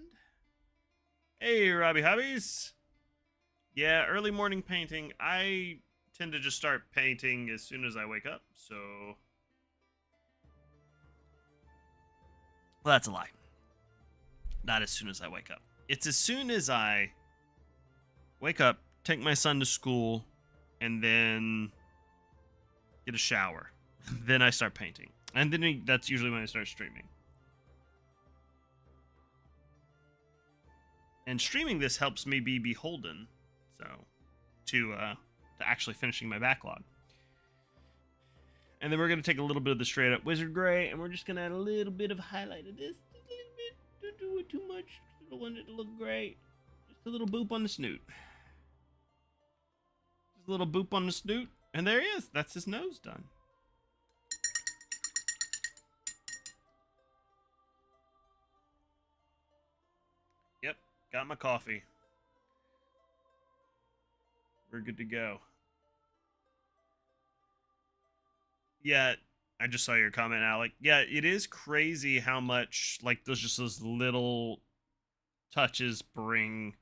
hey, Robbie Hobbies. Yeah, early morning painting. I tend to just start painting as soon as I wake up, so well, that's a lie. Not as soon as I wake up. It's as soon as I wake up, take my son to school, and then get a shower. Then I start painting. And then that's usually when I start streaming. And streaming this helps me be beholden, so to actually finishing my backlog. And then we're going to take a little bit of the straight up wizard gray, and we're just going to add a little bit of highlight of this. Just a little bit. Don't do it too much. I don't want it to look great. Just a little boop on the snoot. Just a little boop on the snoot, and there he is. That's his nose done. Yep, got my coffee. We're good to go. Yeah, I just saw your comment, Alec. Yeah, it is crazy how much, like, those little touches bring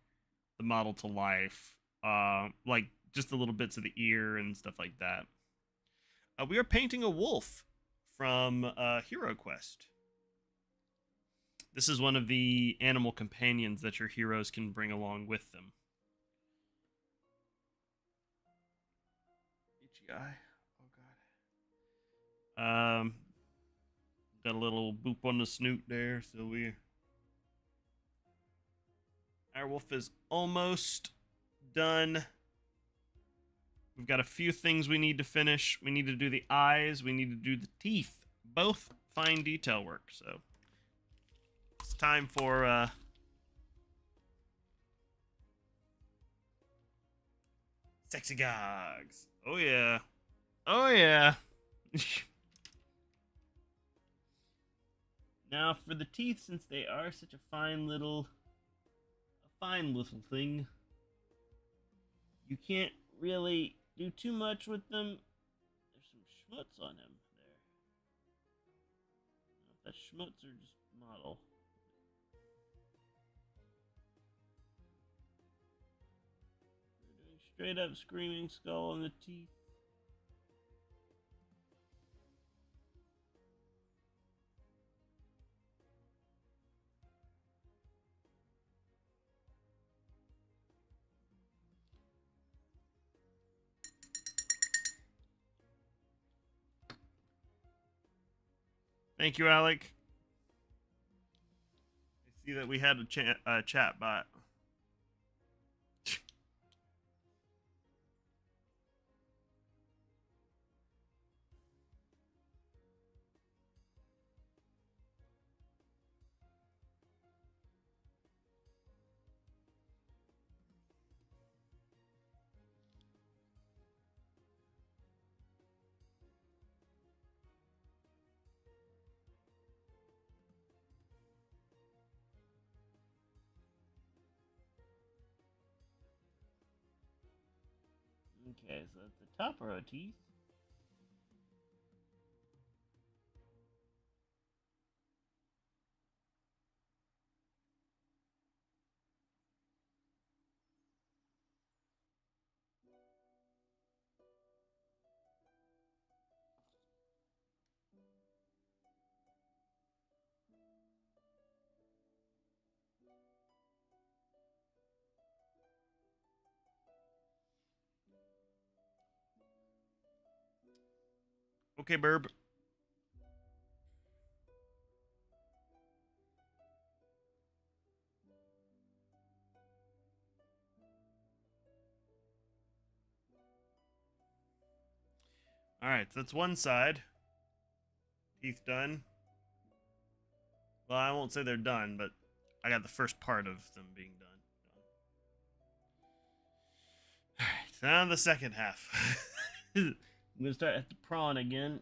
the model to life. Like, just the little bits of the ear and stuff like that. We are painting a wolf from HeroQuest. This is one of the animal companions that your heroes can bring along with them. Itchy eye. Oh god. Got a little boop on the snoot there, so our wolf is almost done. We've got a few things we need to finish. We need to do the eyes. We need to do the teeth. Both fine detail work, so it's time for sexy gogs. Oh yeah. Oh yeah. Now for the teeth, since they are such a fine little thing, you can't really do too much with them. There's some schmutz on him there. I don't know if that's schmutz or just model. Straight up screaming skull in the teeth. Thank you, Alec. I see that we had a chat bot. Okay, so at the top row of teeth. Okay, Burb. Alright, so that's one side. Teeth done. Well, I won't say they're done, but I got the first part of them being done. Alright, so now the second half. I'm going to start at the prawn again.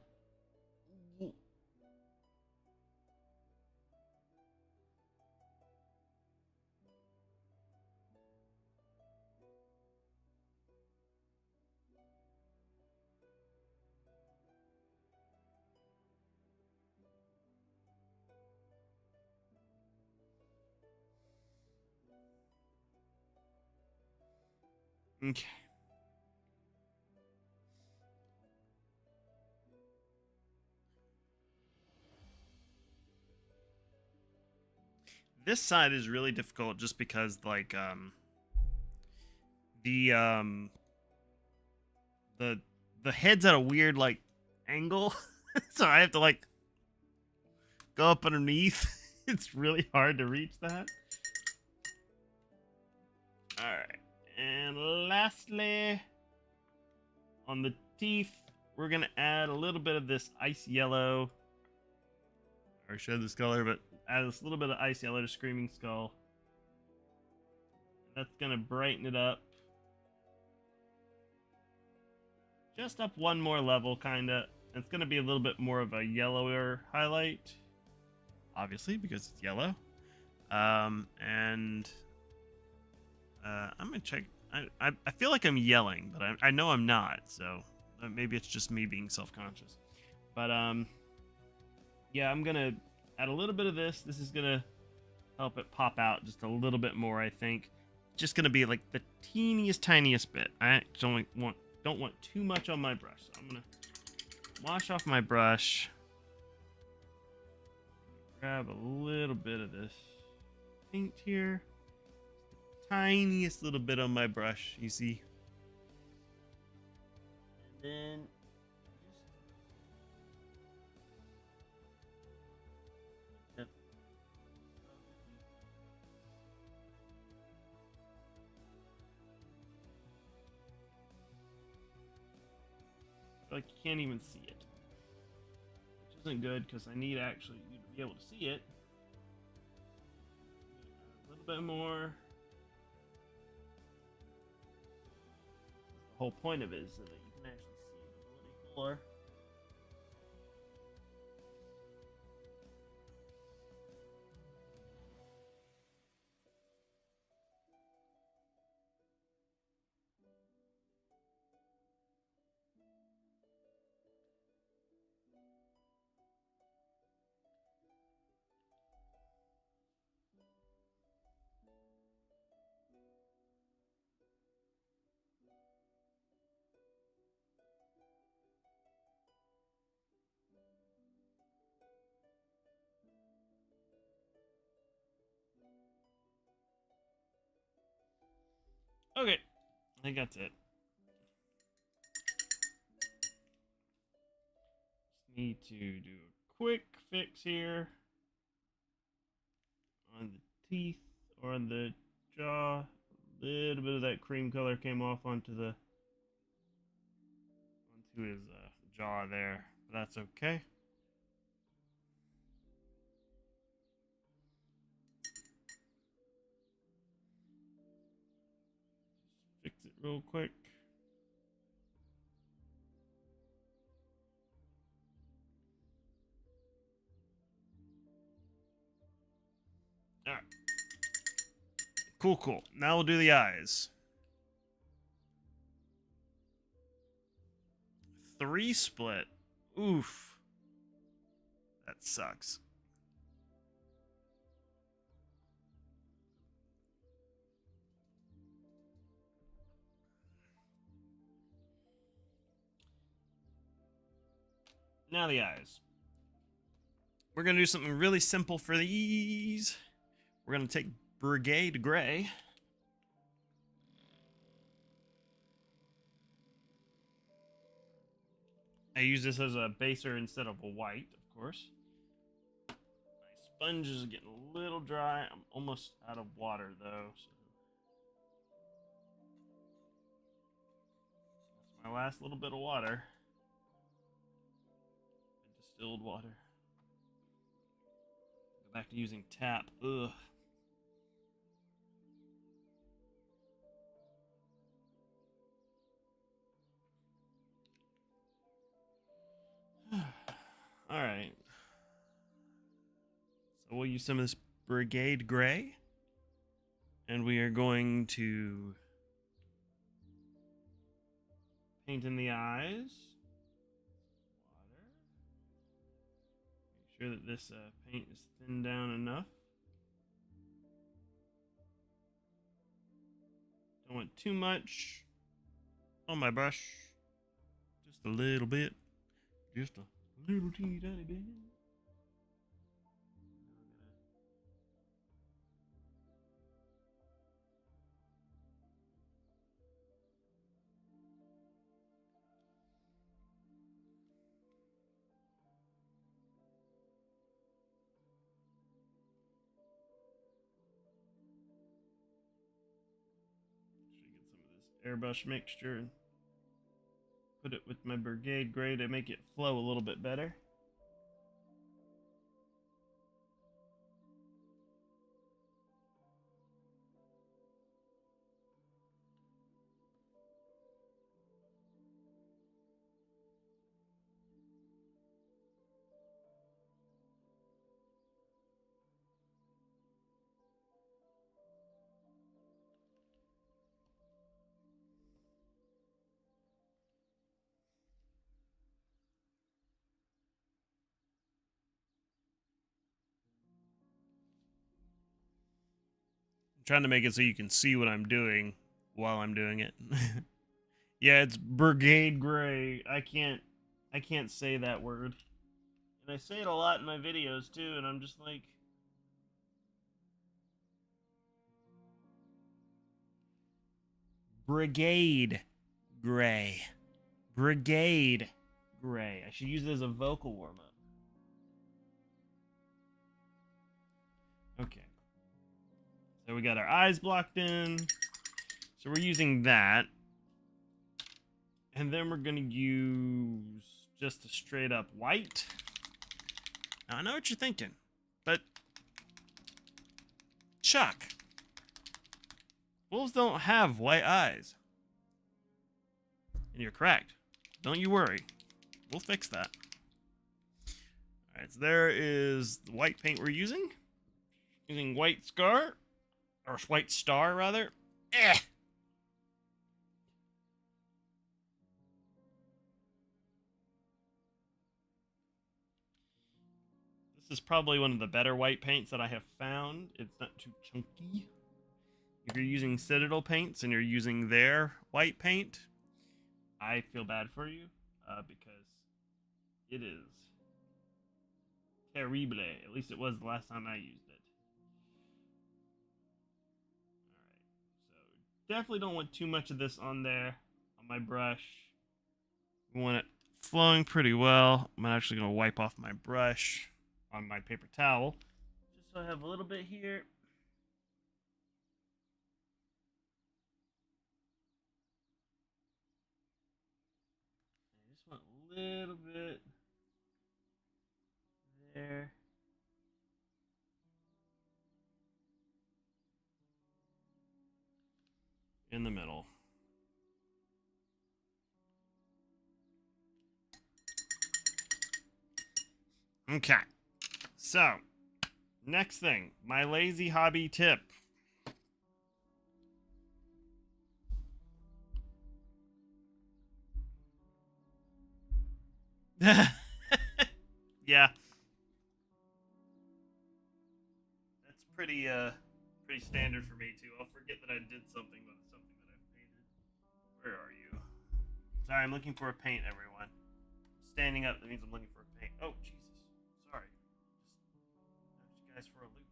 Okay. This side is really difficult just because like the the head's at a weird like angle. So I have to like go up underneath. It's really hard to reach that. Alright. And lastly, on the teeth, we're going to add a little bit of this ice yellow. Or show this color, but add this little bit of ice yellow to Screaming Skull. That's going to brighten it up. Just up one more level, kind of. It's going to be a little bit more of a yellower highlight. Obviously, because it's yellow. I'm going to check. I feel like I'm yelling, but I know I'm not, so maybe it's just me being self-conscious. But, yeah, I'm going to add a little bit of this. This is going to help it pop out just a little bit more, I think. Just going to be like the teeniest, tiniest bit. I don't want too much on my brush. So I'm going to wash off my brush. Grab a little bit of this paint here. Tiniest little bit on my brush, you see. And then just like you can't even see it, which isn't good because I need actually you to be able to see it. A little bit more. The whole point of it is so that you can actually see the bloody color. Okay, I think that's it. Just need to do a quick fix here on the teeth or on the jaw. A little bit of that cream color came off onto his jaw there, but that's okay. Fix it real quick. All right. Cool. Now we'll do the eyes. 3 split. Oof. That sucks. Now the eyes. We're going to do something really simple for these. We're going to take Brigade Gray. I use this as a baser instead of a white, of course. My sponge is getting a little dry. I'm almost out of water, though. So that's my last little bit of water. Distilled water. Go back to using tap. Ugh. All right. So we'll use some of this Brigade Gray. And we are going to paint in the eyes. Water. Make sure that this paint is thinned down enough. Don't want too much on my brush. Just a little bit. Just a little teeny tiny bit. Airbrush mixture and put it with my Brigade Gray to make it flow a little bit better. Trying to make it so you can see what I'm doing while I'm doing it. Yeah, it's Brigade Gray. I can't say that word. And I say it a lot in my videos too, and I'm just like, Brigade Gray. Brigade Gray. I should use it as a vocal warm-up. Okay. So we got our eyes blocked in. So we're using that. And then we're going to use just a straight up white. Now, I know what you're thinking, but Chuck, wolves don't have white eyes. And you're correct. Don't you worry. We'll fix that. Alright, so there is the white paint we're using. Using white scar. Or white star, rather. Eh! This is probably one of the better white paints that I have found. It's not too chunky. If you're using Citadel paints and you're using their white paint, I feel bad for you because it is terrible. At least it was the last time I used it. definitely don't want too much of this on there on my brush. We want it flowing pretty well. I'm actually going to wipe off my brush on my paper towel just so I have a little bit here. I just want a little bit there. In the middle. Okay. So, next thing, my lazy hobby tip. Yeah. That's pretty standard for me too. I'll forget that I did something with something that I've painted. Where are you? Sorry, I'm looking for a paint, everyone. I'm standing up, that means I'm looking for a paint. Oh, Jesus. Sorry. Just you guys for a loop.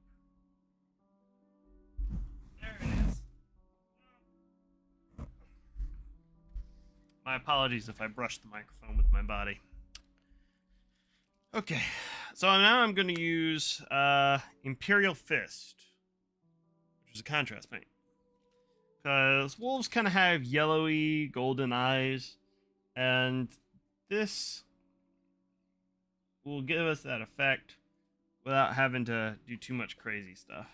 There it is. My apologies if I brushed the microphone with my body. Okay, so now I'm going to use Imperial Fist, which is a contrast paint. Because wolves kind of have yellowy, golden eyes, and this will give us that effect without having to do too much crazy stuff.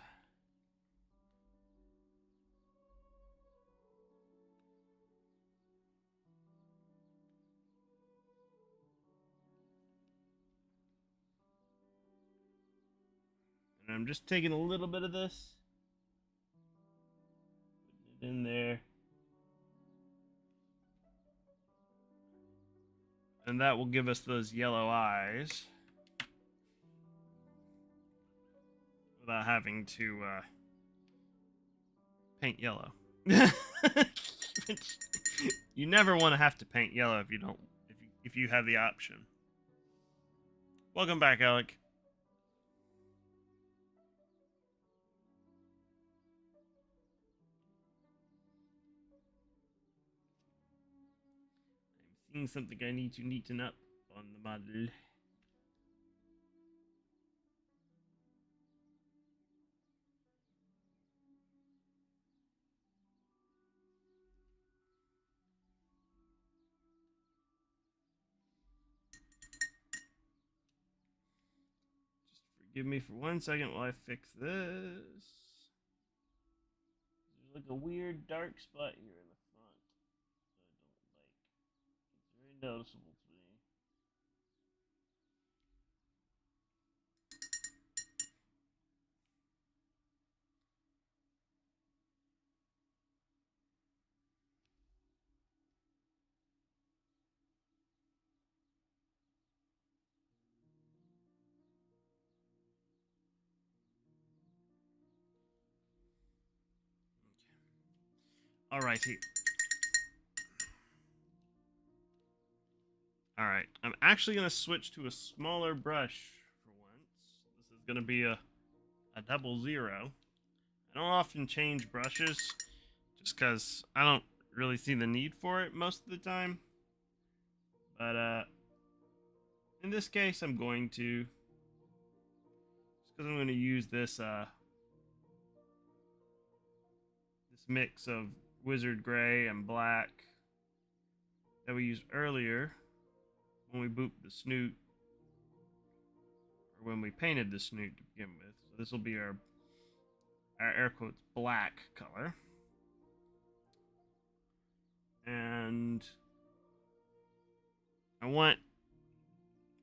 And I'm just taking a little bit of this, putting it in there, and that will give us those yellow eyes without having to paint yellow. You never want to have to paint yellow if you have the option. Welcome back, Alec. I'm seeing something I need to neaten up on the model. Just forgive me for 1 second while I fix this. There's like a weird dark spot here in the front that I don't like. It's very noticeable to me. Alrighty. Alright, I'm actually going to switch to a smaller brush for once. This is going to be a 00. I don't often change brushes just because I don't really see the need for it most of the time. But in this case, I'm going to, just because I'm going to use this this mix of wizard gray and black that we used earlier when we booped the snoot, or when we painted the snoot to begin with. So this will be our air quotes black color. And I want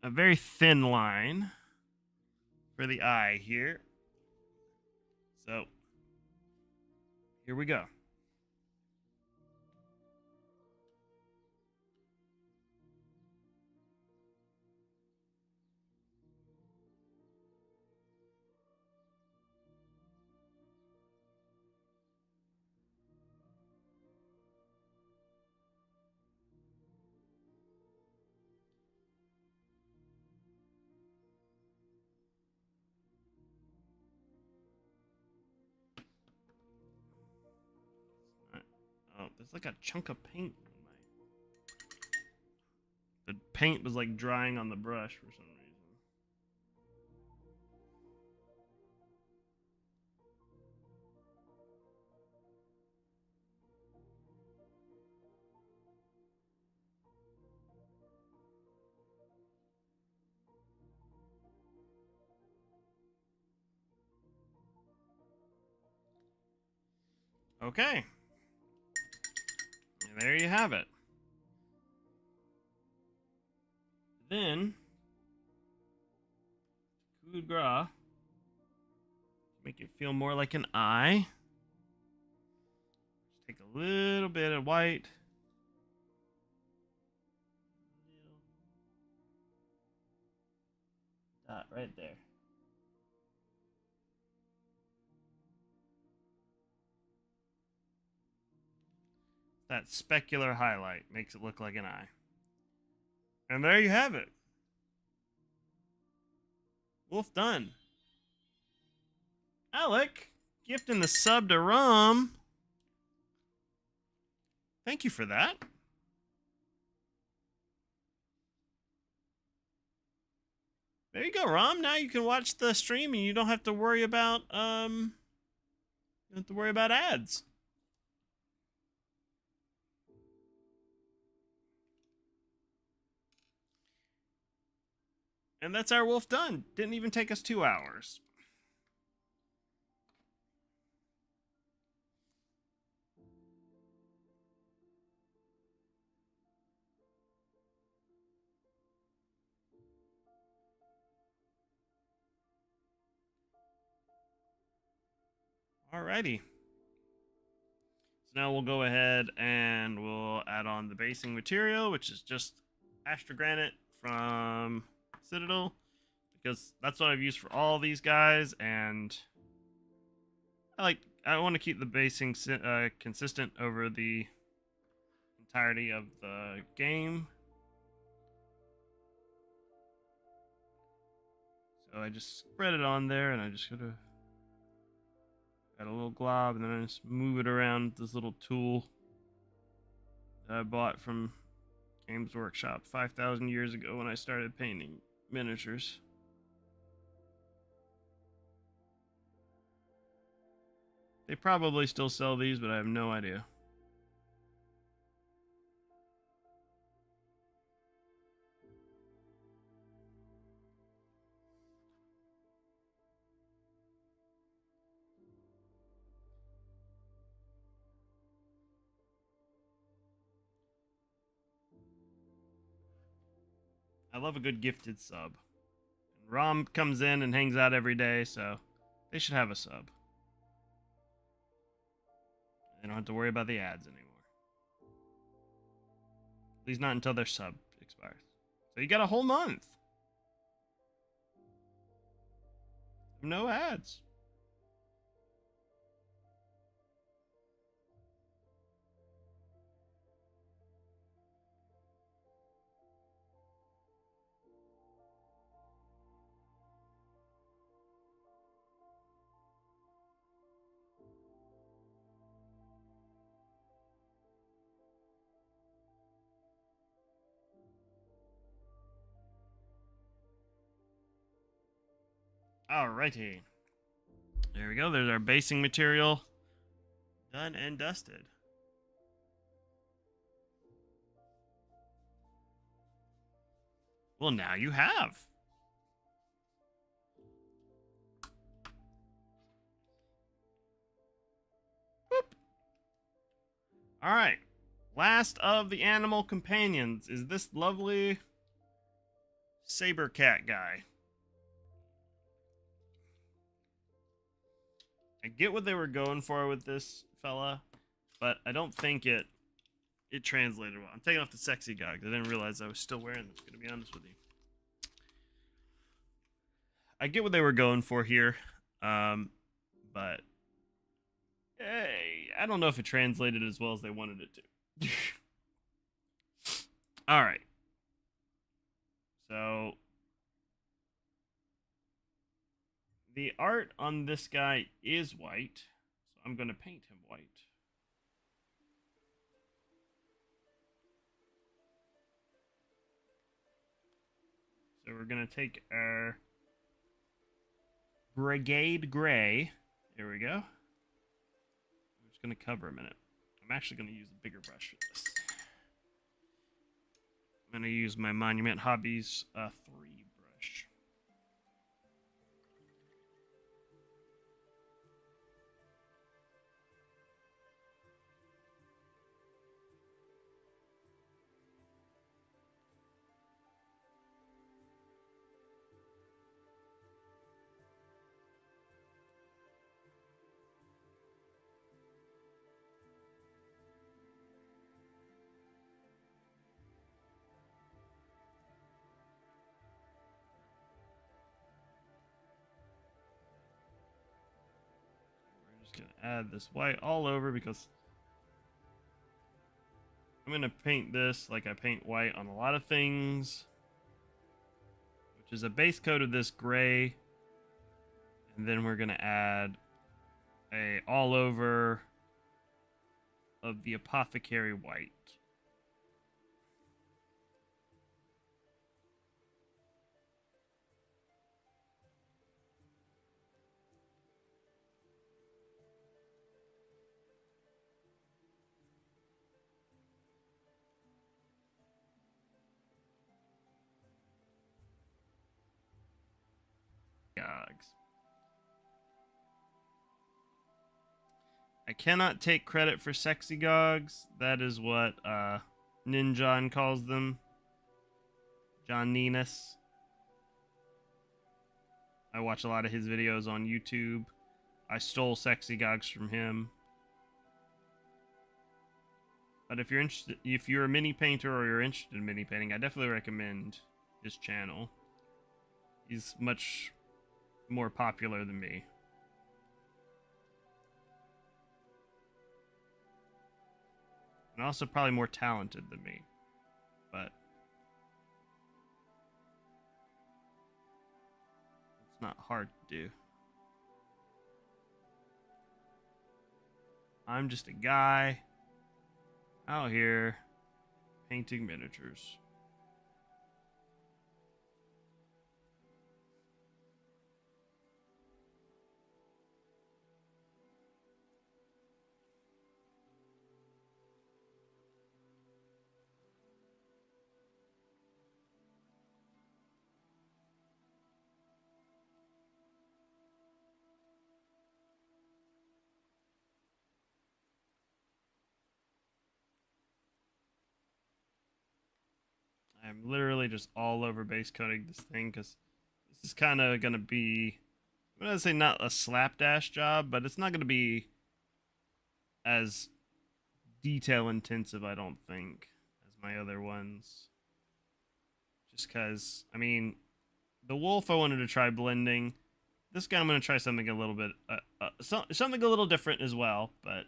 a very thin line for the eye here. So here we go. There's like a chunk of paint on my... The paint was like drying on the brush for some reason. Okay. And there you have it. Then, coup de grace, make it feel more like an eye. Just take a little bit of white. Dot right there. That specular highlight makes it look like an eye. And there you have it. Wolf done. Alec, gifting the sub to Rum. Thank you for that. There you go, Rom. Now you can watch the stream and you don't have to worry about ads. And that's our wolf done. Didn't even take us 2 hours. Alrighty. So now we'll go ahead and we'll add on the basing material, which is just Astra Granite from Citadel, because that's what I've used for all these guys, and I want to keep the basing consistent over the entirety of the game. So I just spread it on there, and I just gotta add a little glob, and then I just move it around with this little tool that I bought from Games Workshop 5,000 years ago when I started painting miniatures. They probably still sell these, but I have no idea. I love a good gifted sub. And Rom comes in and hangs out every day, so they should have a sub. They don't have to worry about the ads anymore. At least not until their sub expires. So you got a whole month. No ads. Alrighty. There we go. There's our basing material. Done and dusted. Well, now you have. Boop. Alright. Last of the animal companions is this lovely saber cat guy. I get what they were going for with this fella, but I don't think it translated well. I'm taking off the sexy guy because I didn't realize I was still wearing this, to be honest with you. I get what they were going for here, but hey, I don't know if it translated as well as they wanted it to. All right. So the art on this guy is white, so I'm going to paint him white. So we're gonna take our Brigade Gray. Here we go. I'm just gonna cover a minute. I'm actually gonna use a bigger brush for this. I'm gonna use my Monument Hobbies 3 brush. We're just gonna add this white all over because I'm gonna paint this like I paint white on a lot of things, which is a base coat of this gray, and then we're gonna add a all over of the Apothecary white. Gogs. I cannot take credit for sexy gogs. That is what Ninjon calls them. John Ninus. I watch a lot of his videos on YouTube. I stole sexy gogs from him. But if you're interested, if you're a mini painter or you're interested in mini painting, I definitely recommend his channel. He's much more popular than me. And also probably more talented than me. But it's not hard to do. I'm just a guy out here painting miniatures. I'm literally just all over base coating this thing because this is kind of going to be, I'm going to say not a slapdash job, but it's not going to be as detail intensive, I don't think, as my other ones. Just because, I mean, the wolf I wanted to try blending. This guy I'm going to try something a little bit, something a little different as well, but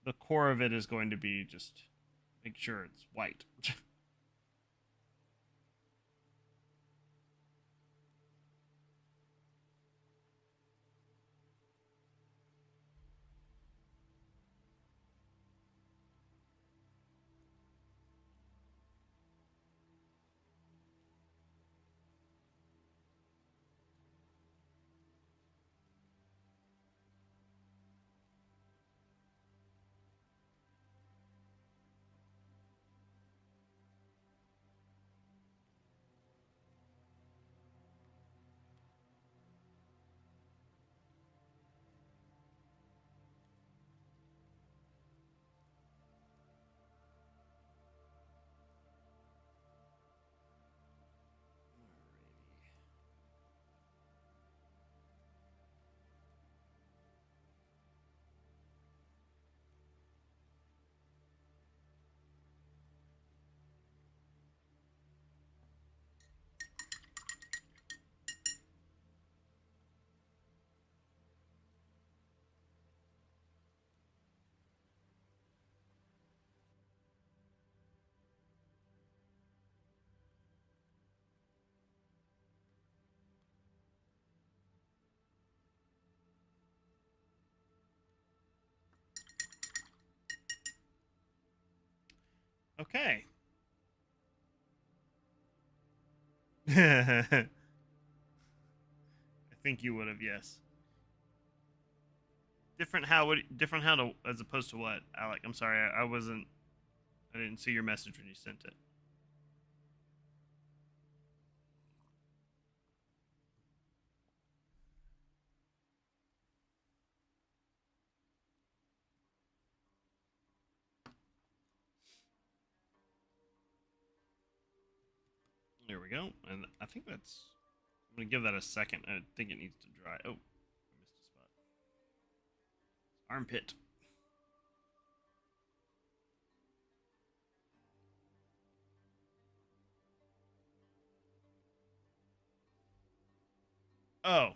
the core of it is going to be just make sure it's white. Okay. I think you would have, yes. Different how to as opposed to what, Alec? I'm sorry, I didn't see your message when you sent it. There we go. And I think that's. I'm gonna give that a second. I think it needs to dry. Oh, I missed a spot. Armpit. Oh,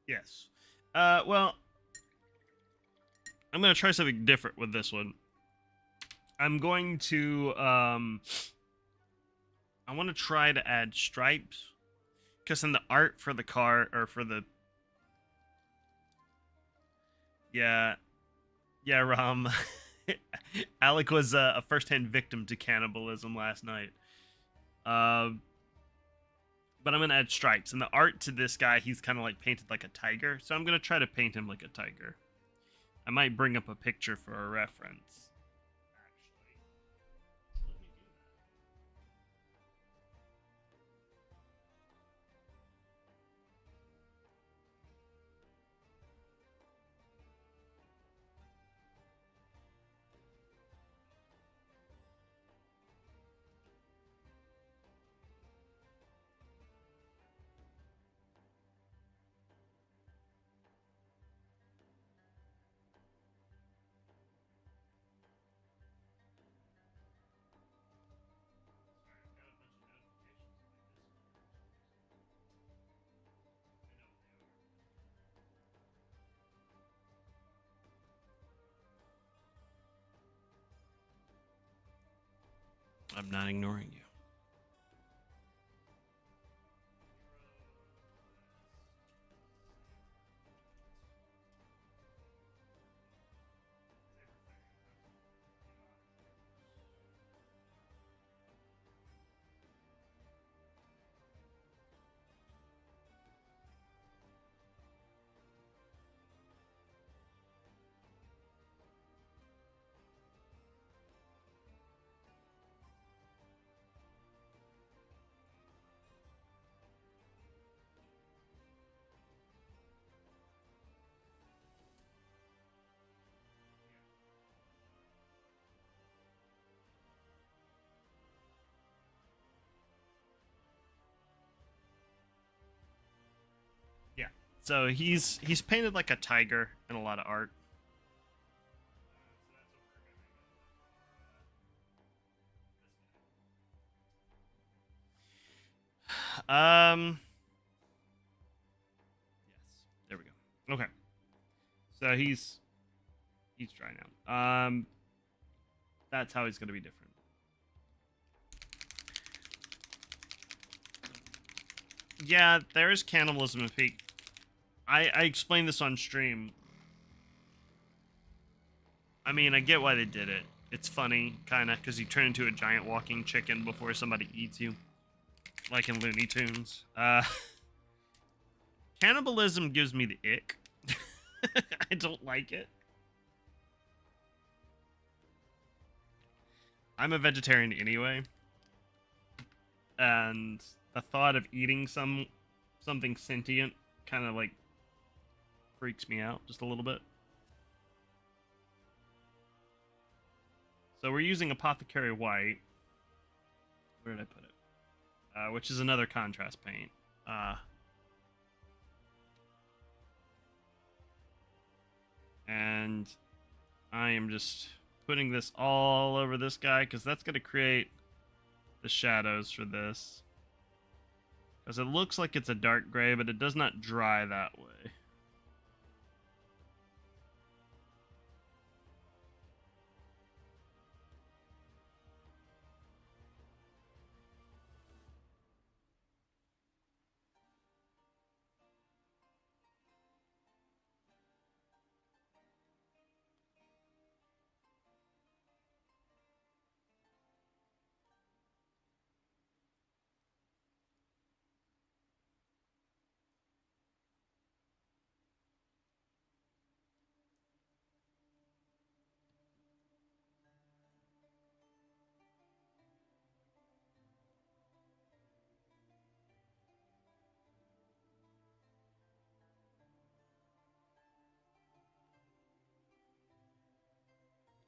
yes. Well, I'm gonna try something different with this one. I'm going to I want to try to add stripes, because in the art for the car or for the yeah Ram. Alec was a first-hand victim to cannibalism last night. But I'm gonna add stripes, and the art to this guy, he's kind of like painted like a tiger, so I'm gonna try to paint him like a tiger. I might bring up a picture for a reference. I'm not ignoring you. Yeah. So he's painted like a tiger in a lot of art. Um. Yes. There we go. Okay. So he's dry now. That's how he's gonna be different. Yeah, there is cannibalism in Peak. I explained this on stream. I mean, I get why they did it. It's funny, kind of, because you turn into a giant walking chicken before somebody eats you. Like in Looney Tunes. Cannibalism gives me the ick. I don't like it. I'm a vegetarian anyway. And the thought of eating something sentient kind of like freaks me out just a little bit. So we're using Apothecary White. Where did I put it? Which is another contrast paint. And I am just putting this all over this guy because that's going to create the shadows for this. Because it looks like it's a dark gray, but it does not dry that way.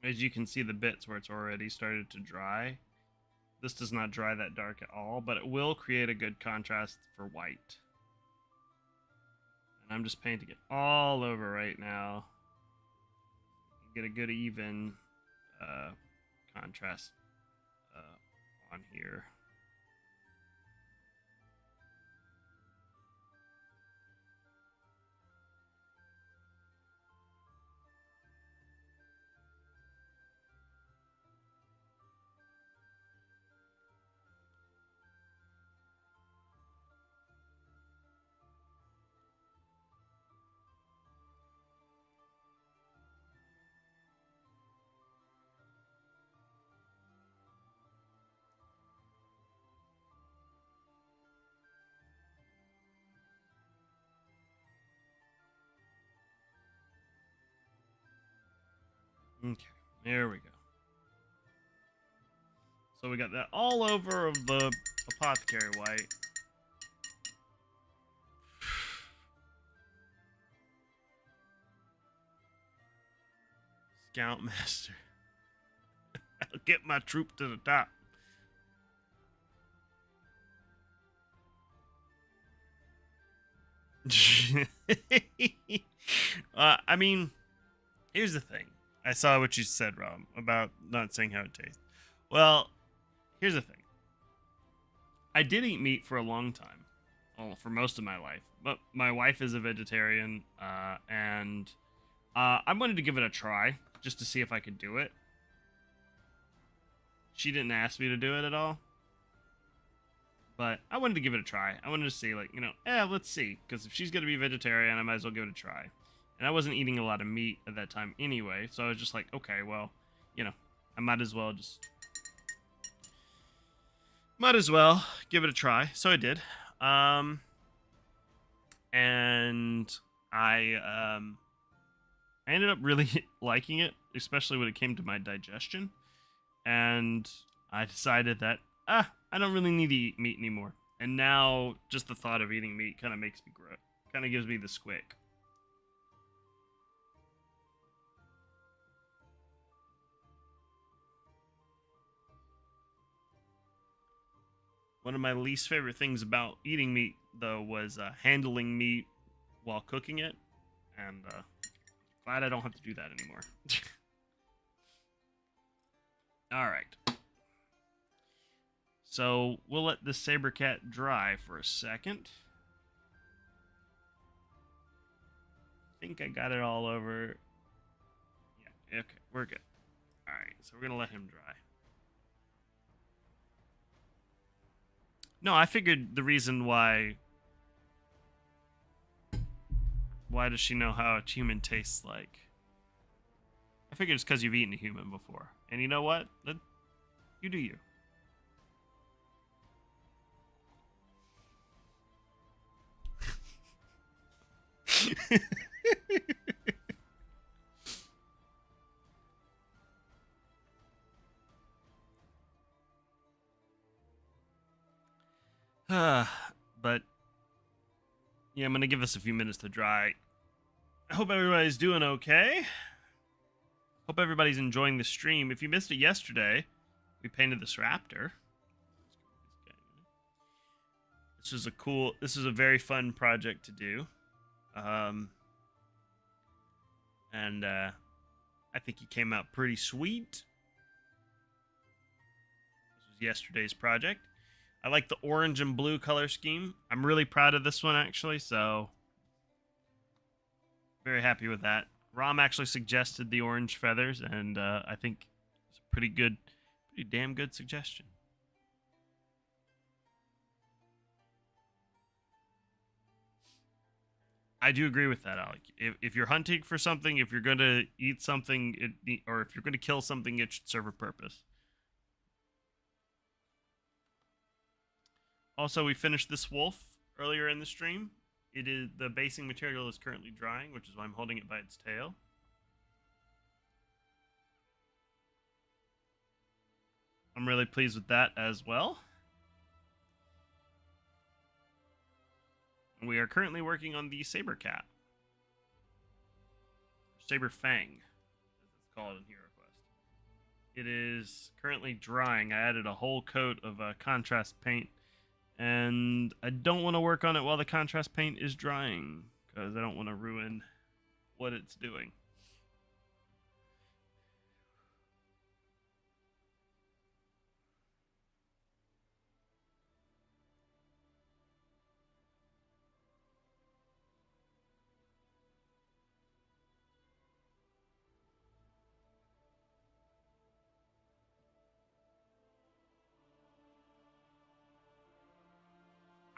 As you can see the bits where it's already started to dry. This does not dry that dark at all, but it will create a good contrast for white. And I'm just painting it all over right now. Get a good even contrast on here. Okay, there we go. So we got that all over of the apothecary white. Scoutmaster. I'll get my troop to the top. I mean, here's the thing. I saw what you said, Rob, about not saying how it tastes. Well, here's the thing. I did eat meat for a long time. Well, for most of my life. But my wife is a vegetarian, and I wanted to give it a try, just to see if I could do it. She didn't ask me to do it at all. But I wanted to give it a try. I wanted to see, like, let's see. Because if she's going to be vegetarian, I might as well give it a try. And I wasn't eating a lot of meat at that time anyway, so I was just like, okay, well, I might as well give it a try. So I did. And I ended up really liking it, especially when it came to my digestion. And I decided that, I don't really need to eat meat anymore. And now, just the thought of eating meat kind of makes me grow. Kind of gives me the squick. One of my least favorite things about eating meat, though, was handling meat while cooking it. And glad I don't have to do that anymore. Alright. So, we'll let this saber cat dry for a second. I think I got it all over. Yeah, okay, we're good. Alright, so we're going to let him dry. No, I figured the reason why... Why does she know how a human tastes like? I figured it's because you've eaten a human before. And you know what? You do you. But yeah, I'm gonna give this a few minutes to dry. I hope everybody's doing okay. Hope everybody's enjoying the stream. If you missed it yesterday, we painted this raptor. This is a very fun project to do. And I think he came out pretty sweet. This was yesterday's project. I like the orange and blue color scheme. I'm really proud of this one, actually, so very happy with that. Rom actually suggested the orange feathers, and I think it's a pretty damn good suggestion. I do agree with that, Alec. If you're hunting for something, if you're going to eat something, or if you're going to kill something, it should serve a purpose. Also, we finished this wolf earlier in the stream. The basing material is currently drying, which is why I'm holding it by its tail. I'm really pleased with that as well. And we are currently working on the saber cat. Saber fang, as it's called in HeroQuest. It is currently drying. I added a whole coat of contrast paint, and I don't want to work on it while the contrast paint is drying because I don't want to ruin what it's doing.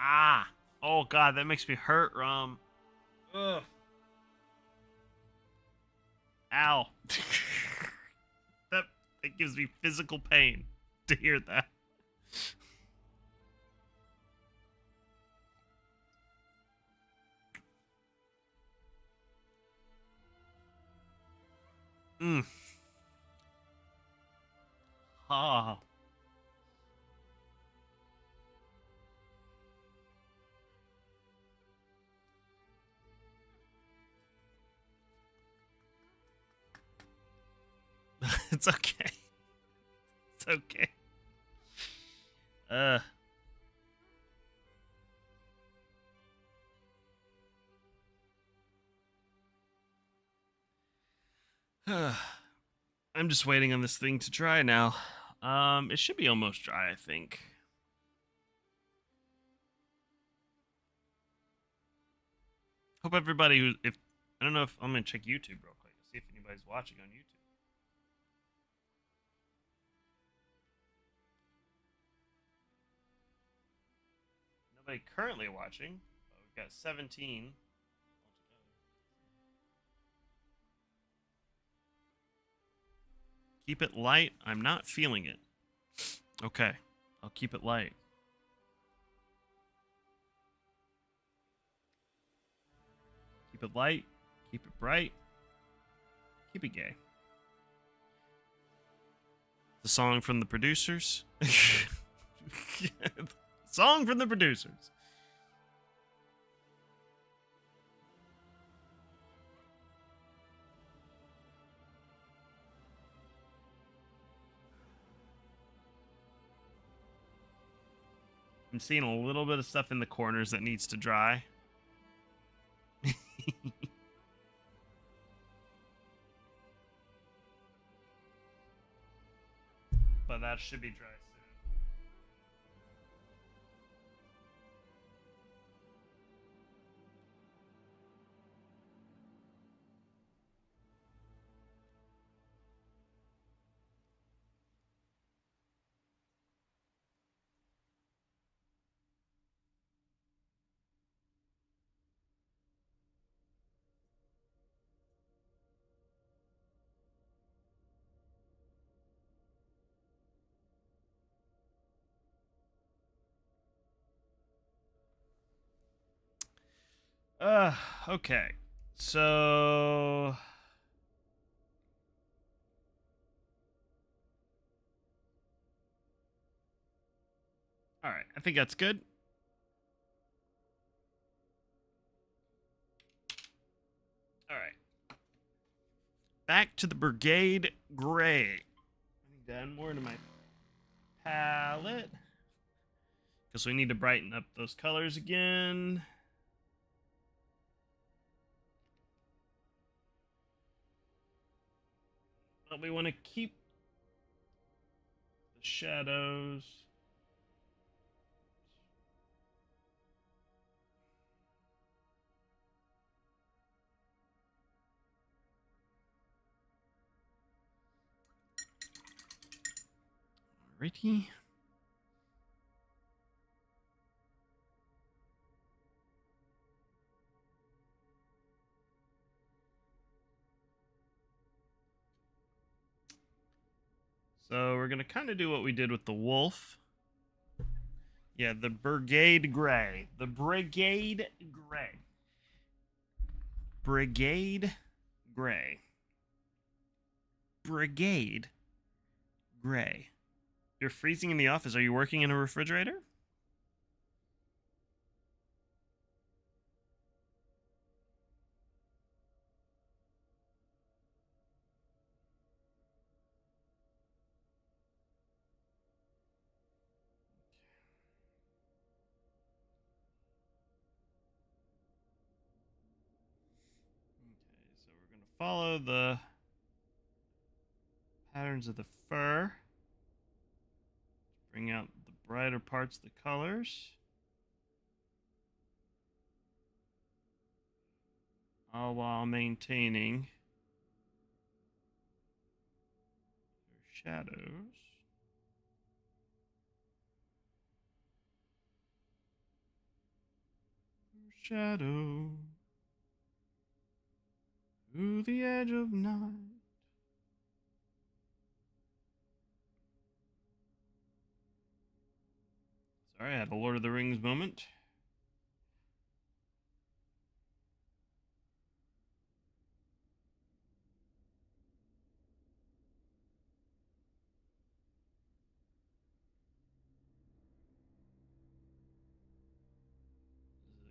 Ah! Oh god, that makes me hurt, Rom. Ugh. Ow. That gives me physical pain to hear that. Mm. Ah. It's okay. It's okay. Uh. I'm just waiting on this thing to dry now. It should be almost dry, I think. Hope everybody who, if I don't know if I'm gonna check YouTube real quick to see if anybody's watching on YouTube. Nobody currently watching. But we've got 17 altogether. Keep it light. I'm not feeling it. Okay, I'll keep it light. Keep it light. Keep it bright. Keep it gay. The song from the producers. Song from the producers. I'm seeing a little bit of stuff in the corners that needs to dry. But that should be dry soon. Okay. So all right, I think that's good. All right. Back to the Brigade Gray. I need to add more into my palette because we need to brighten up those colors again. But we want to keep the shadows. Alrighty. So we're going to kind of do what we did with the wolf. Yeah, the Brigade Gray. The Brigade Gray. Brigade Gray. Brigade Gray. You're freezing in the office. Are you working in a refrigerator? follow the patterns of the fur. Bring out the brighter parts of the colors. All while maintaining their shadows. Shadow through the edge of night. Sorry, I had a Lord of the Rings moment.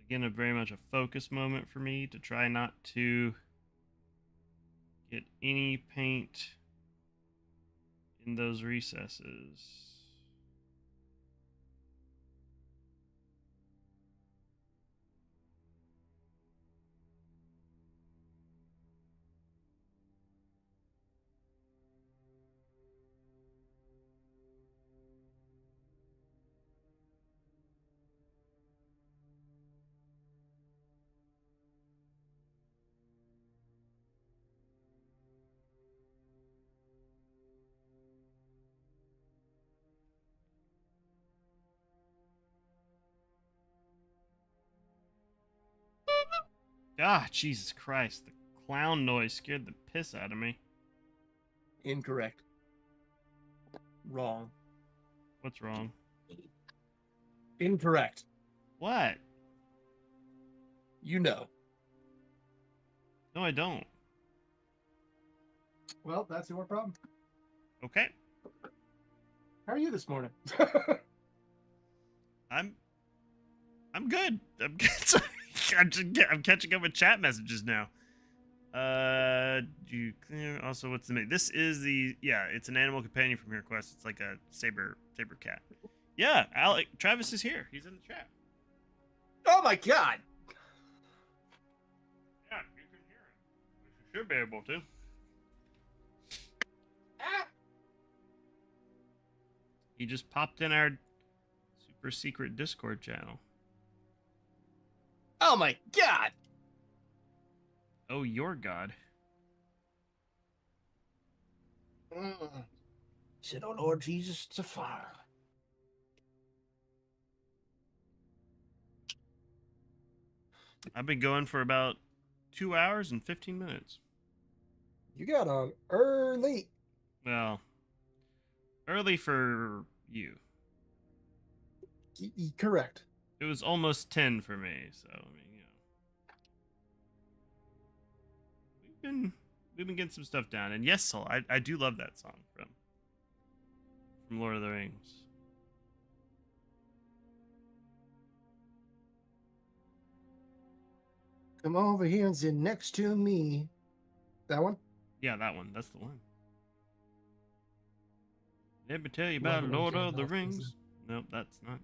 Again, a very much a focus moment for me to try not to get any paint in those recesses. Ah, Jesus Christ. The clown noise scared the piss out of me. Incorrect. Wrong. What's wrong? Incorrect. What? You know. No, I don't. Well, that's your problem. Okay. How are you this morning? I'm good. I'm good. Sorry. I'm catching up with chat messages now. Do you clear? Also, what's the name? This is the it's an animal companion from HeroQuest. It's like a saber cat. Yeah, Travis is here. He's in the chat. Oh my god! Yeah, you can hear him. You should be able to. Ah! He just popped in our super secret Discord channel. Oh my god! Oh, your god. Said, oh Lord Jesus, it's a fire. I've been going for about 2 hours and 15 minutes. You got on early. Well, early for you. Correct. It was almost 10 for me, so I mean, we've been getting some stuff down. And yes, Soul, I do love that song from Lord of the Rings. Come over here and sit next to me. That one? Yeah, that one. That's the one. Let me tell you about Lord of the Rings. Nope, that's not.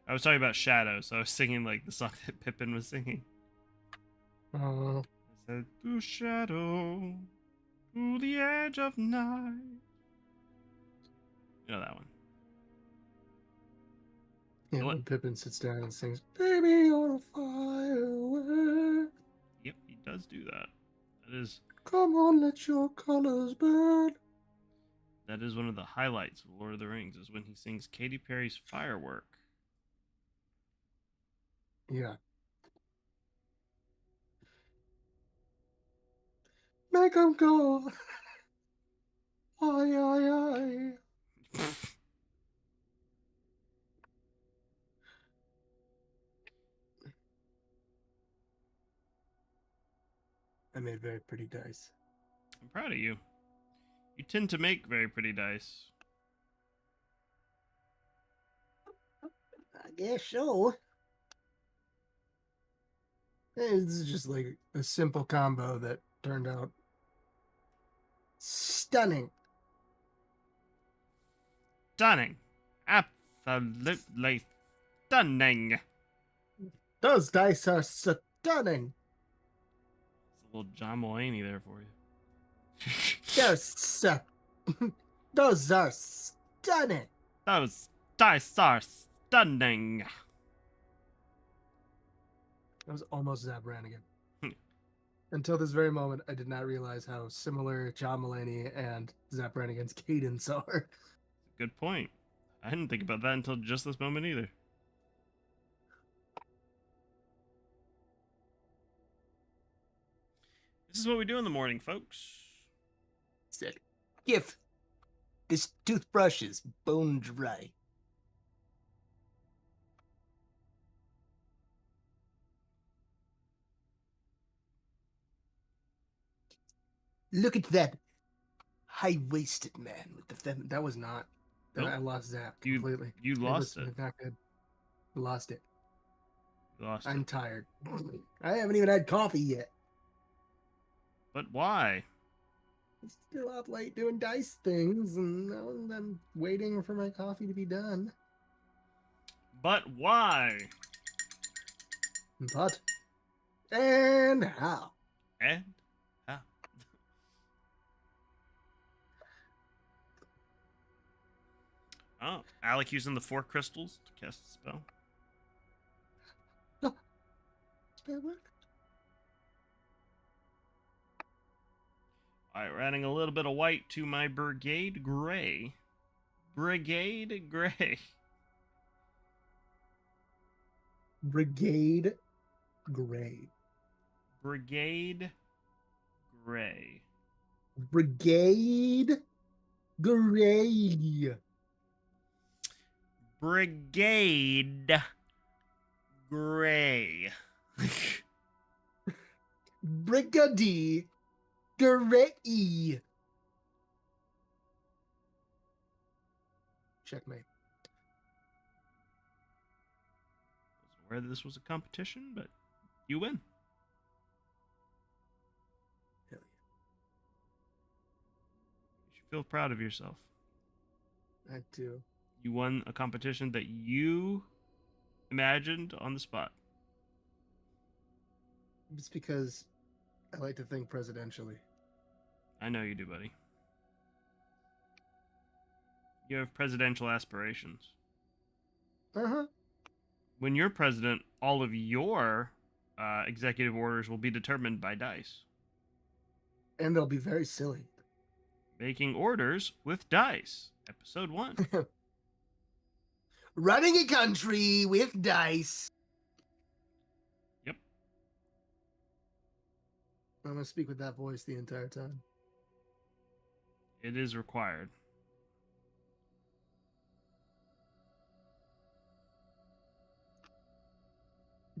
I was talking about Shadow, so I was singing like the song that Pippin was singing. I said, through shadow, to the edge of night. You know that one. Yeah, when Pippin sits down and sings, "Baby on a firework." Yep, he does do that. That is. Come on, let your colors burn. That is one of the highlights of Lord of the Rings, is when he sings Katy Perry's Firework. Yeah. Make 'em go. Aye, aye, aye. I made very pretty dice. I'm proud of you. You tend to make very pretty dice. I guess so. This is just like a simple combo that turned out stunning. Stunning. Absolutely stunning. Those dice are stunning. little John Mulaney there for you. Yes, those are stunning. Those dice are stunning. That was almost Zap Brannigan. Until this very moment, I did not realize how similar John Mulaney and Zap Brannigan's cadence are. Good point. I didn't think about that until just this moment either. This is what we do in the morning, folks. Said, "Gif, this toothbrush is bone dry." Look at that high-waisted man with the fem. That was not. Nope. I lost Zap completely. You lost it. Not good. Lost it. You lost I'm it. tired. I haven't even had coffee yet. But why? I'm still up late doing dice things, and I'm waiting for my coffee to be done. But why? But and how? And how? Oh, Alec using the 4 crystals to cast a spell. Spell work? Alright, we're adding a little bit of white to my Brigade Gray. Brigade Gray. Brigade Gray. Brigade Gray. Brigade Gray. Brigade Gray. Brigadier Gray. Checkmate. Wasn't aware that this was a competition, but you win. Hell You should feel proud of yourself. yeah. I do. You won a competition that you imagined on the spot. It's because I like to think presidentially. I know you do, buddy. You have presidential aspirations. Uh-huh. When you're president, all of your executive orders will be determined by dice. And they'll be very silly. Making orders with dice. Episode 1. Running a country with dice. Yep. I'm going to speak with that voice the entire time. It is required.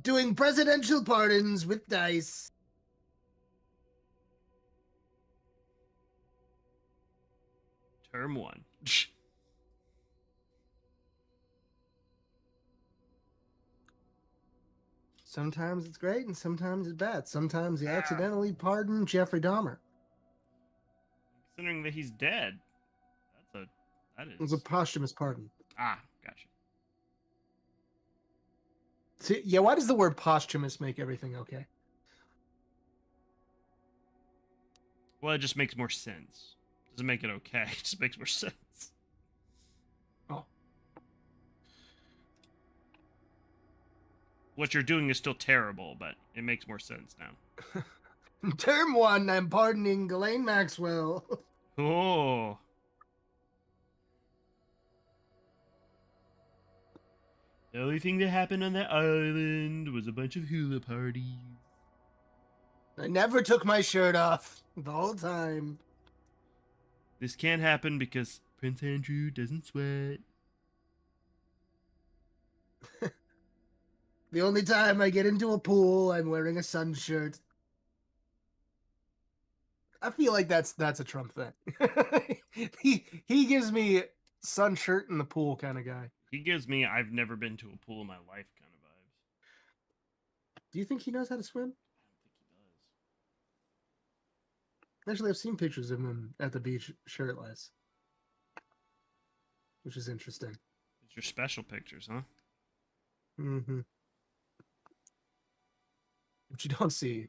Doing presidential pardons with dice. Term 1. Sometimes it's great and sometimes it's bad. Sometimes you accidentally pardon Jeffrey Dahmer. Considering that he's dead. That It was is. a posthumous pardon. Ah, gotcha. See, yeah, why does the word posthumous make everything okay? Well, it just makes more sense. Doesn't make it okay. It just makes more sense. Oh. What you're doing is still terrible, but it makes more sense now. Term 1, I'm pardoning Ghislaine Maxwell. Oh. The only thing that happened on that island was a bunch of hula parties. I never took my shirt off the whole time. This can't happen because Prince Andrew doesn't sweat. The only time I get into a pool, I'm wearing a sun shirt. I feel like that's a Trump thing. he gives me sun shirt in the pool kind of guy. He gives me I've never been to a pool in my life kind of vibes. Do you think he knows how to swim? I don't think he does. Actually, I've seen pictures of him at the beach shirtless, which is interesting. It's your special pictures, huh? Mm-hmm. But you don't see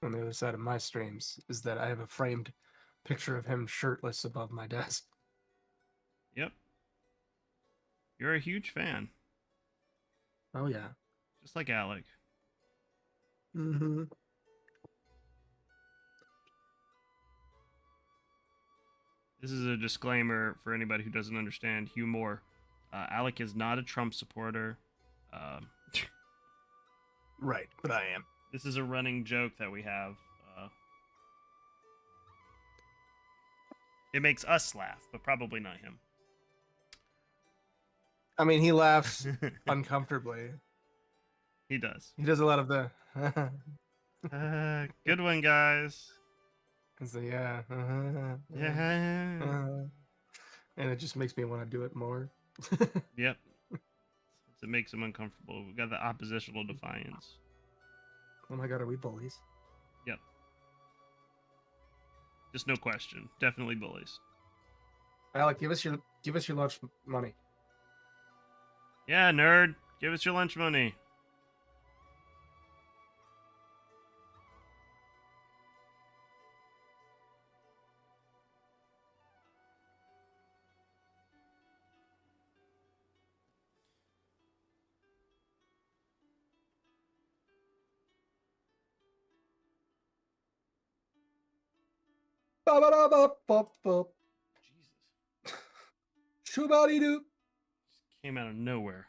on the other side of my streams is that I have a framed picture of him shirtless above my desk. Yep. You're a huge fan. Oh yeah. Just like Alec. Mm-hmm. This is a disclaimer for anybody who doesn't understand humor. Alec is not a Trump supporter. Um, Right, but I am. this is a running joke that we have. It makes us laugh, but probably not him. I mean, he laughs uncomfortably. He does. He does a lot of the. Good one, guys. So yeah. Yeah. And it just makes me want to do it more. Yep. It makes him uncomfortable. We got the oppositional defiance. Oh my god, are we bullies? Yep. Just no question. Definitely bullies. Alec, give us your lunch money. Yeah, nerd. Give us your lunch money. Ba-ba-da-ba-ba-ba. Jesus. Shoo-ba-dee-doo. Came out of nowhere.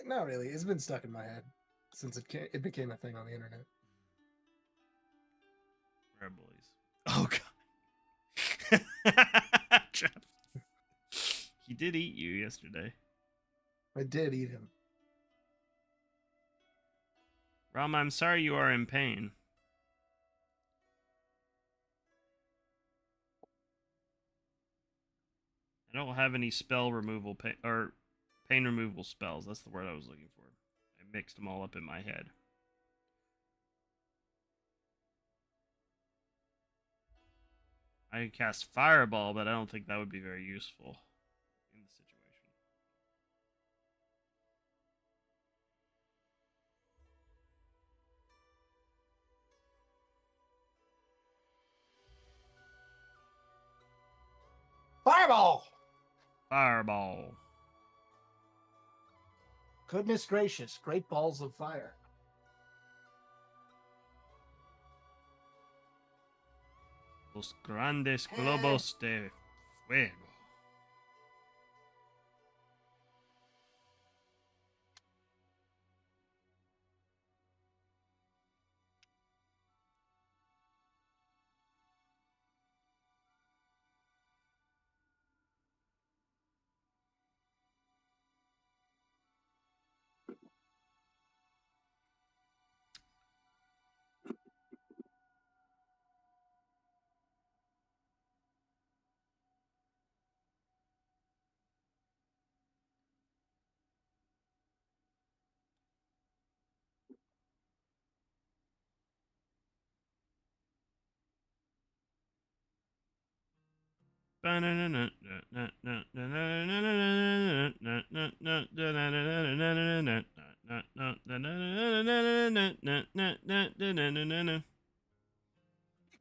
Not really. It's been stuck in my head since it became a thing on the internet. Rare bullies. Oh god. Jeff. He did eat you yesterday. I did eat him. Ram, I'm sorry you are in pain. I don't have any spell removal or pain removal spells. That's the word I was looking for. I mixed them all up in my head. I could cast Fireball, but I don't think that would be very useful in the situation. Fireball! Fireball. Goodness gracious, great balls of fire. Los grandes globos de fuego. Take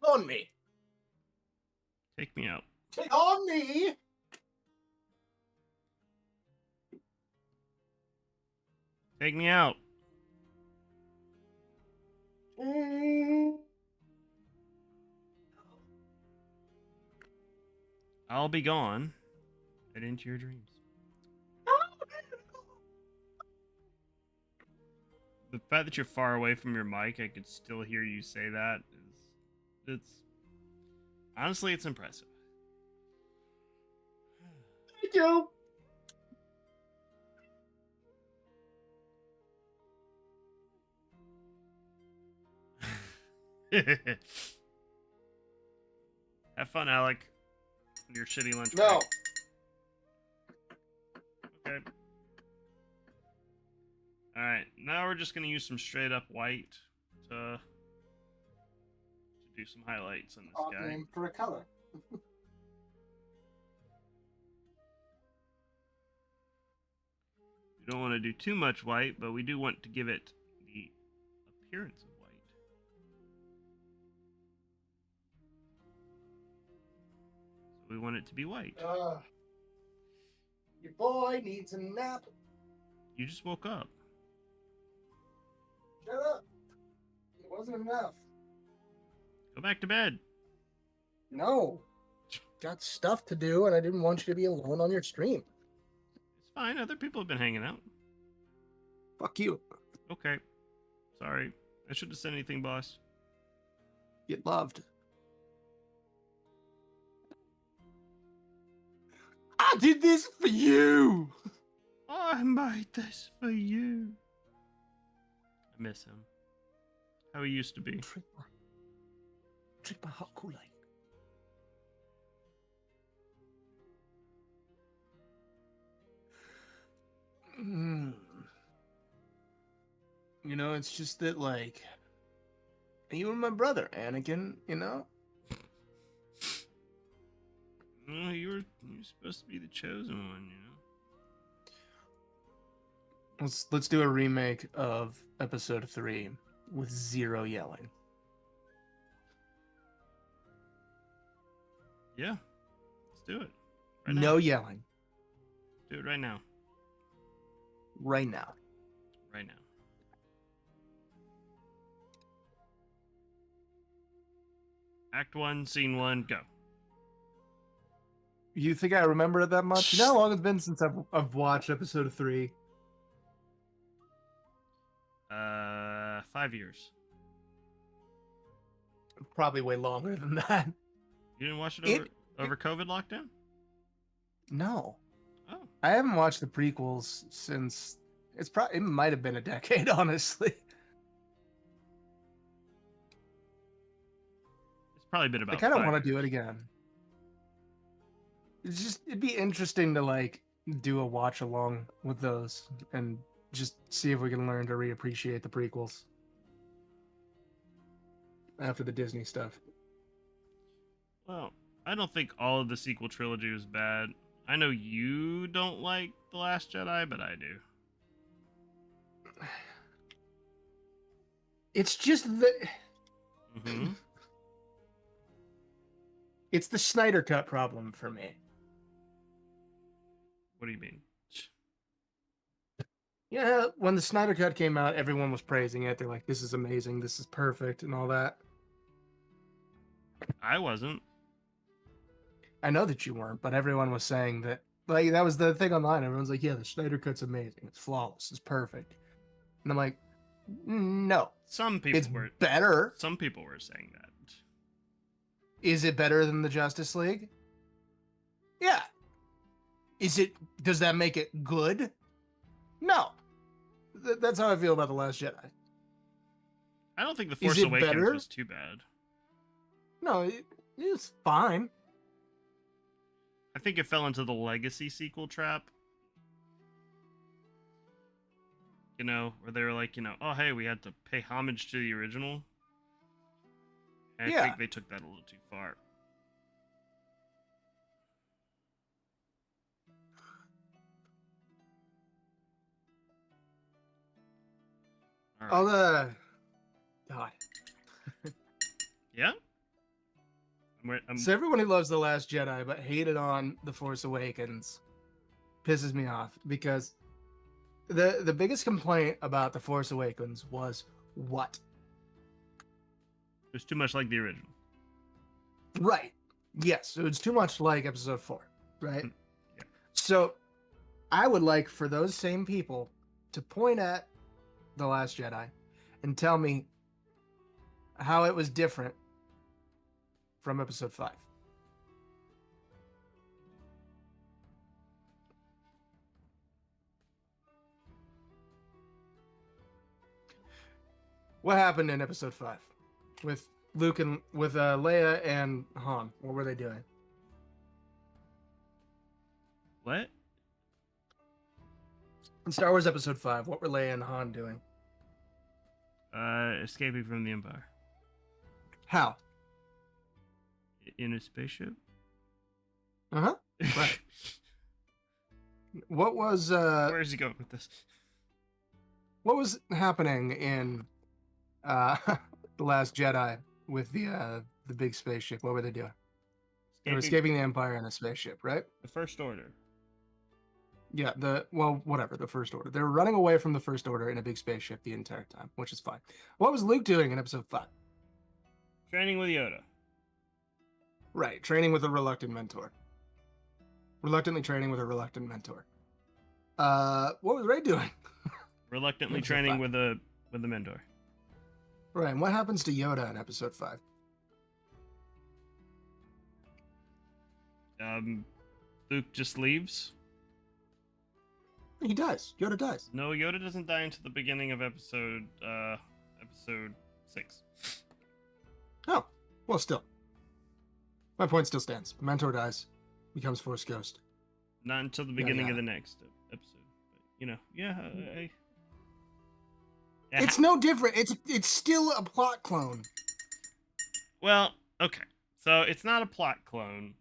on me. Take me out. Take on me. Take me out. I'll be gone and into your dreams. The fact that you're far away from your mic, I could still hear you say that. It's honestly, it's impressive. Thank you. Have fun, Alec. Your shitty lunch No. break. Okay. Alright, now we're just gonna use some straight up white to do some highlights on this Odd guy. name for a color. We don't want to do too much white, but we do want to give it the appearance of white. So we want it to be white. Your boy needs a nap. You just woke up. Shut up. It wasn't enough. Go back to bed. No. Got stuff to do, and I didn't want you to be alone on your stream. It's fine. Other people have been hanging out. Fuck you. Okay. Sorry. I shouldn't have said anything, boss. Get loved. I did this for you. I made this for you. I miss him. How he used to be. Drink my hot Kool-Aid. You know, it's just that, like, you were my brother, Anakin, you know? No, you're supposed to be the chosen one, you know? Let's do a remake of episode 3 with 0 yelling. Yeah. Let's do it. Right No now. yelling. Do it right now. Right now. Right now. Act 1, Scene 1, go. You think I remember it that much? You know how long it's been since I've watched episode 3? 5 years. Probably way longer than that. You didn't watch it over COVID lockdown? No. Oh. I haven't watched the prequels since it might have been a decade, honestly. It's probably been about I kind of 5 want to do years. it again. It'd be interesting to like do a watch along with those and just see if we can learn to reappreciate the prequels after the Disney stuff. Well, I don't think all of the sequel trilogy was bad. I know you don't like The Last Jedi, but I do. It's just the Mm-hmm. it's the Snyder Cut problem for me. What do you mean? Yeah, when the Snyder Cut came out, everyone was praising it. They're like, "This is amazing. This is perfect," and all that. I wasn't. I know that you weren't, but everyone was saying that. Like that was the thing online. Everyone's like, "Yeah, the Snyder Cut's amazing. It's flawless. It's perfect." And I'm like, "No, Some people it's were. better. Some people were saying that. Is it better than the Justice League? Yeah. Is it? Does that make it good? No. That's how I feel about The Last Jedi. I don't think The Is Force it Awakens better? was too bad. No, it's fine. I think it fell into the legacy sequel trap. You know, where they were like, oh, hey, we had to pay homage to the original. And I Yeah. think they took that a little too far. All right. God. Yeah? So everyone who loves The Last Jedi but hated on The Force Awakens pisses me off because the biggest complaint about The Force Awakens was what? It was too much like the original. Right. Yes, so it's too much like episode 4, right? Yeah. So I would like for those same people to point at The Last Jedi and tell me how it was different from episode 5. What happened in episode 5 with Luke and with Leia and Han? What were they doing? What? In Star Wars episode 5, what were Leia and Han doing? Escaping from the Empire. How? In a spaceship? Uh-huh. Right. What was Where is he going with this? what was happening in The Last Jedi with the big spaceship. What were they doing? They were Escaping escaping the Empire in a spaceship, right? the First Order. Yeah, whatever, the First Order. They were running away from the First Order in a big spaceship the entire time, which is fine. What was Luke doing in episode 5? Training with Yoda. Right, training with a reluctant mentor. Reluctantly training with a reluctant mentor. What was Rey doing? Reluctantly Episode training 5. with the mentor. Right, and what happens to Yoda in episode 5? Luke just leaves. He dies. Yoda dies. No, Yoda doesn't die until the beginning of episode 6. Oh, well, still. My point still stands. Mentor dies, becomes Force Ghost. Not until the beginning yeah. of the next episode. But, yeah. It's no different. It's still a plot clone. Well, okay. So it's not a plot clone.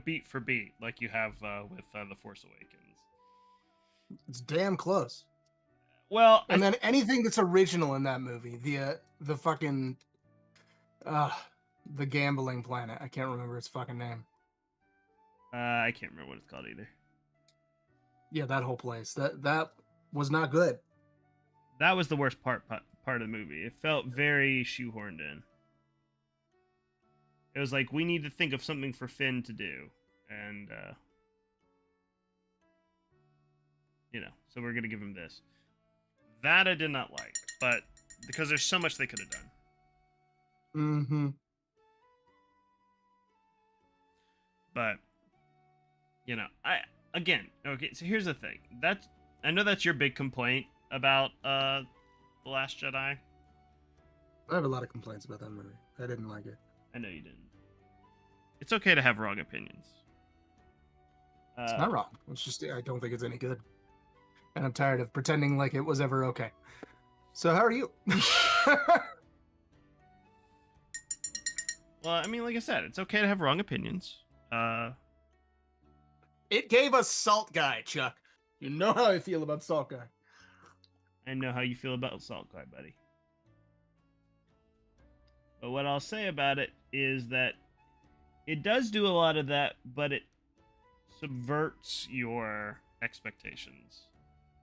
Beat for beat, like you have with The Force Awakens. It's damn close. Well, and then anything that's original in that movie, the fucking the gambling planet. I can't remember its fucking name. I can't remember what it's called either. Yeah, that whole place. That was not good. That was the worst part of the movie. It felt very shoehorned in. It was like, we need to think of something for Finn to do, and so we're gonna give him this. That I did not like, but because there's so much they could have done. Mm-hmm. But okay. So here's the thing. I know that's your big complaint about The Last Jedi. I have a lot of complaints about that movie. I didn't like it. I know you didn't. It's okay to have wrong opinions. It's not wrong. It's just I don't think it's any good. And I'm tired of pretending like it was ever okay. So how are you? Well, I mean, like I said, it's okay to have wrong opinions. It gave us Salt Guy, Chuck. You know how I feel about Salt Guy. I know how you feel about Salt Guy, buddy. But what I'll say about it is that it does do a lot of that, but it subverts your expectations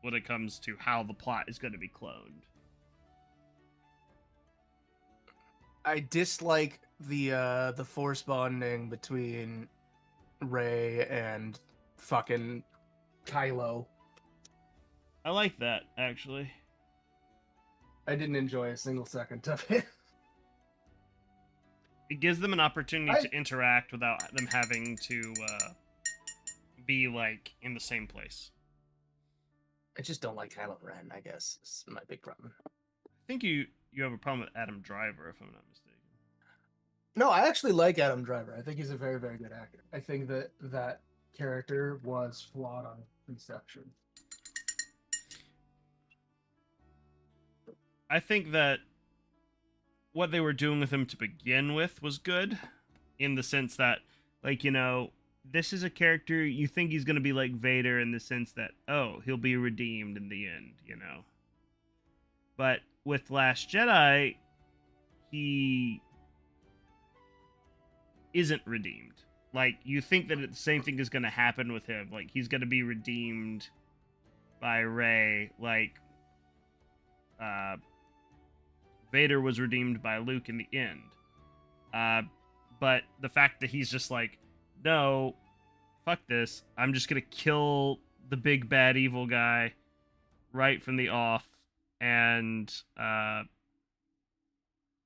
when it comes to how the plot is going to be cloned. I dislike the force bonding between Rey and fucking Kylo. I like that, actually. I didn't enjoy a single second of it. It gives them an opportunity to interact without them having to be, like, in the same place. I just don't like Kylo Ren, I guess. It's my big problem. I think you have a problem with Adam Driver, if I'm not mistaken. No, I actually like Adam Driver. I think he's a very, very good actor. I think that character was flawed on conception. I think that what they were doing with him to begin with was good, in the sense that, like, this is a character you think he's going to be like Vader in the sense that, oh, he'll be redeemed in the end, But with Last Jedi, he isn't redeemed. Like, you think that the same thing is going to happen with him. Like, he's going to be redeemed by Rey, like Vader was redeemed by Luke in the end. But the fact that he's just like, no, fuck this. I'm just going to kill the big bad evil guy right from the off. And how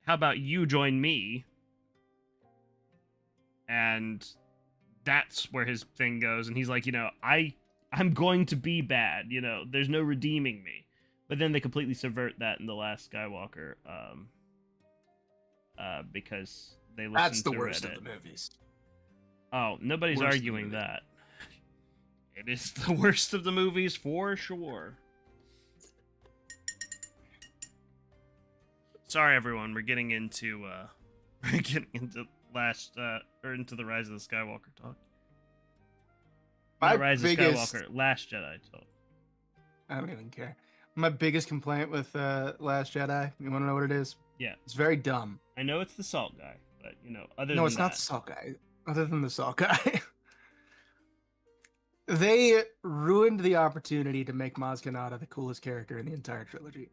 about you join me? And that's where his thing goes. And he's like, I'm going to be bad. There's no redeeming me. But then they completely subvert that in The Last Skywalker, because they listen to Reddit. That's the worst of the movies. Oh, nobody's arguing that. It is the worst of the movies for sure. Sorry, everyone. We're getting into into the Rise of the Skywalker talk. Not Rise of Skywalker, Last Jedi talk. I don't even care. My biggest complaint with Last Jedi, you want to know what it is? Yeah. It's very dumb. I know it's the salt guy, but, you know, other No, than it's that... not the Salt guy. Other than the Salt guy. They ruined the opportunity to make Maz Kanata the coolest character in the entire trilogy.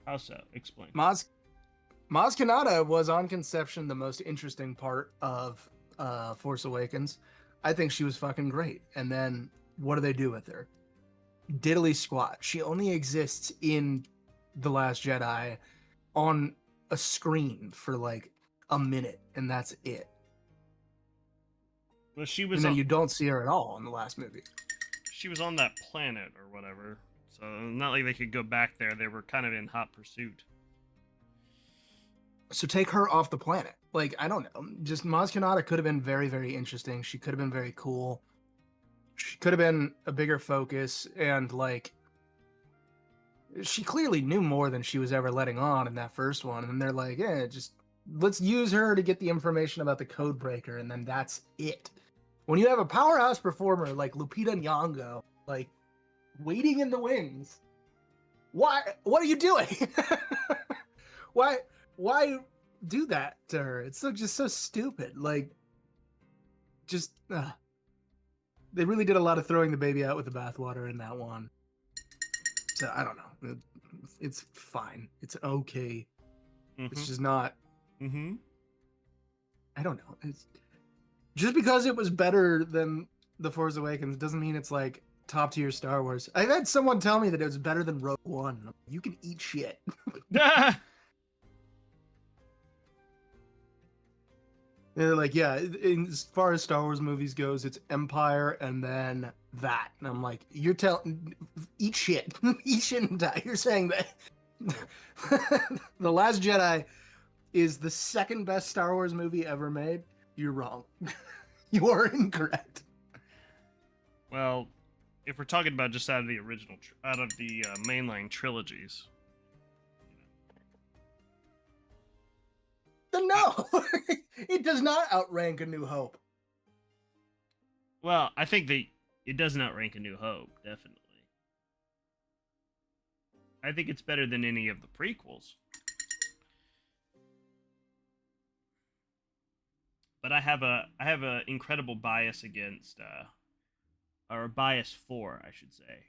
How so? Explain. Maz Kanata was on conception the most interesting part of Force Awakens. I think she was fucking great. And then what do they do with her? Diddly squat. She only exists in The Last Jedi on a screen for like a minute, and that's it. Well, she was and then you don't see her at all in the last movie. She was on that planet or whatever. So not like they could go back there. They were kind of in hot pursuit. So take her off the planet. Like, I don't know. Just Maz Kanata could have been very, very interesting. She could have been very cool. She could have been a bigger focus, and like she clearly knew more than she was ever letting on in that first one. And they're like, yeah, just let's use her to get the information about the code breaker, and then that's it. When you have a powerhouse performer like Lupita Nyong'o, like waiting in the wings, what are you doing? Why do that to her? It's just so stupid. Like, just they really did a lot of throwing the baby out with the bathwater in that one. So I don't know. It's fine. It's okay. Mm-hmm. It's just not. Mm-hmm. I don't know. It's just because it was better than The Force Awakens doesn't mean it's like top tier Star Wars. I've had someone tell me that it was better than Rogue One. You can eat shit. They're like, yeah, as far as Star Wars movies goes, it's Empire and then that. And I'm like, you're telling, eat shit. Eat shit and die. You're saying that The Last Jedi is the second best Star Wars movie ever made. You're wrong. You are incorrect. Well, if we're talking about just out of the original, out of the mainline trilogies. Then no, it does not outrank A New Hope. Well, I think that it doesn't outrank A New Hope, definitely. I think it's better than any of the prequels. But I have a incredible bias against, or a bias for, I should say,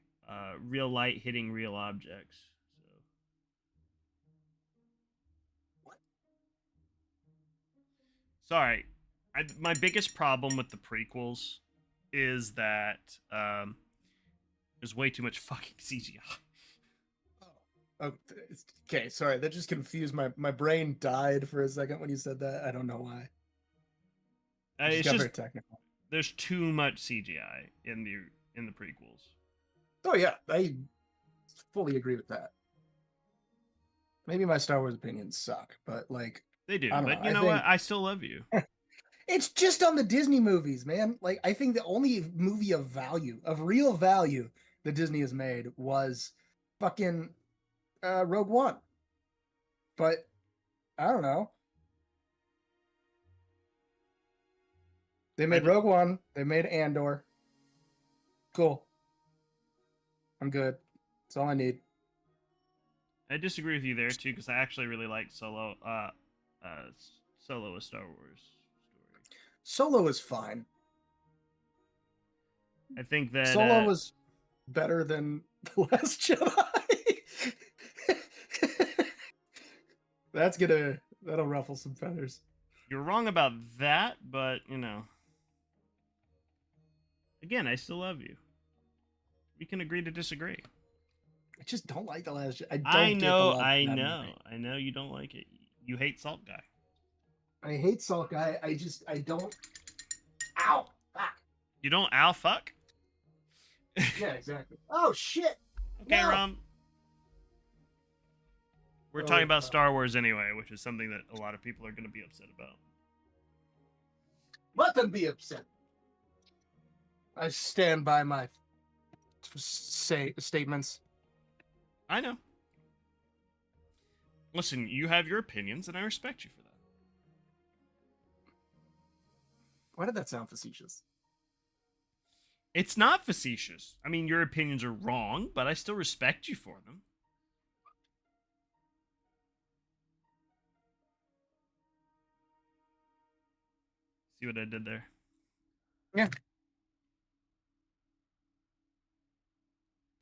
real light hitting real objects. Sorry, my biggest problem with the prequels is that there's way too much fucking CGI. Oh, okay, sorry, that just confused my brain died for a second when you said that. I don't know why. It's just very technical. There's too much CGI in the prequels. Oh yeah, I fully agree with that. Maybe my Star Wars opinions suck, but like. They do, but you know what? I still love you. It's just on the Disney movies, man. Like, I think the only movie of value, of real value, that Disney has made was fucking Rogue One. But I don't know. They made Rogue One. They made Andor. Cool. I'm good. That's all I need. I disagree with you there too, because I actually really like Solo. Solo, a Star Wars story. Solo is fine. I think that Solo was better than The Last Jedi. That'll ruffle some feathers. You're wrong about that, but you know. Again, I still love you. We can agree to disagree. I just don't like The Last Jedi. I know you don't like it. You hate Salt Guy. I hate Salt Guy. I don't. Ow! Fuck. You don't ow fuck? Yeah, exactly. Oh, shit! Okay, no. Rom. We're talking about Star Wars anyway, which is something that a lot of people are going to be upset about. Let them be upset. I stand by my statements. I know. Listen, you have your opinions, and I respect you for that. Why did that sound facetious? It's not facetious. I mean, your opinions are wrong, but I still respect you for them. See what I did there? Yeah.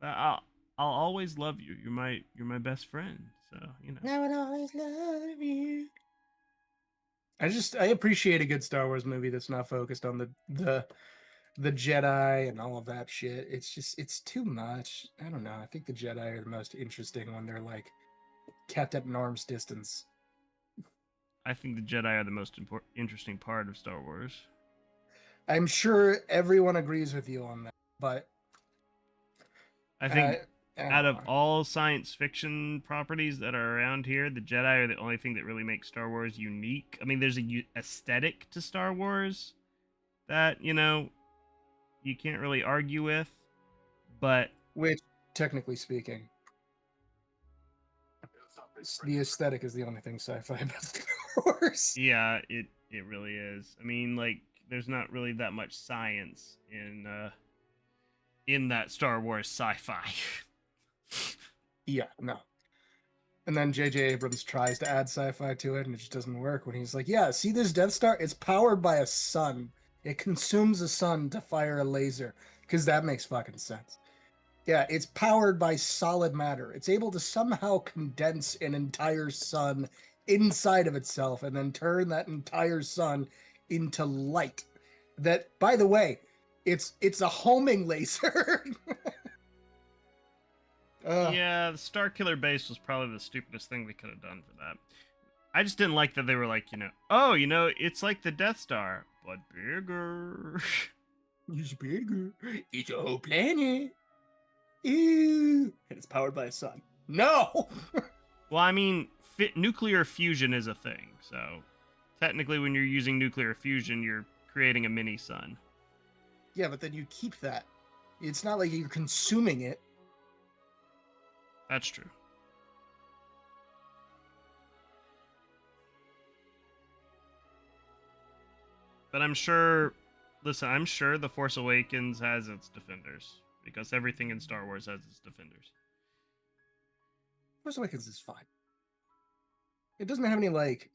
I'll always love you. You're my best friend. So, you know. I would always love you. I appreciate a good Star Wars movie that's not focused on the Jedi and all of that shit. It's too much. I don't know. I think the Jedi are the most interesting when they're like kept at an arm's distance. I think the Jedi are the most interesting part of Star Wars. I'm sure everyone agrees with you on that, but I think out of all science fiction properties that are around here, the Jedi are the only thing that really makes Star Wars unique. I mean, there's a aesthetic to Star Wars that, you know, you can't really argue with, but which, technically speaking, the aesthetic is the only thing sci-fi about Star Wars. Yeah, it really is. I mean, like, there's not really that much science in that Star Wars sci-fi. Yeah, no. And then J.J. Abrams tries to add sci-fi to it, and it just doesn't work. When he's like, "Yeah, see this Death Star? It's powered by a sun. It consumes a sun to fire a laser." Because that makes fucking sense. Yeah, it's powered by solid matter. It's able to somehow condense an entire sun inside of itself and then turn that entire sun into light. That, by the way, it's a homing laser. Yeah, the Starkiller base was probably the stupidest thing they could have done for that. I just didn't like that they were like, you know, oh, you know, it's like the Death Star, but bigger. It's bigger. It's a whole planet. Ew. And it's powered by a sun. No! Well, I mean, nuclear fusion is a thing, so technically when you're using nuclear fusion, you're creating a mini sun. Yeah, but then you keep that. It's not like you're consuming it. That's true. But I'm sure, listen, I'm sure The Force Awakens has its defenders, because everything in Star Wars has its defenders. Force Awakens is fine. It doesn't have any, like...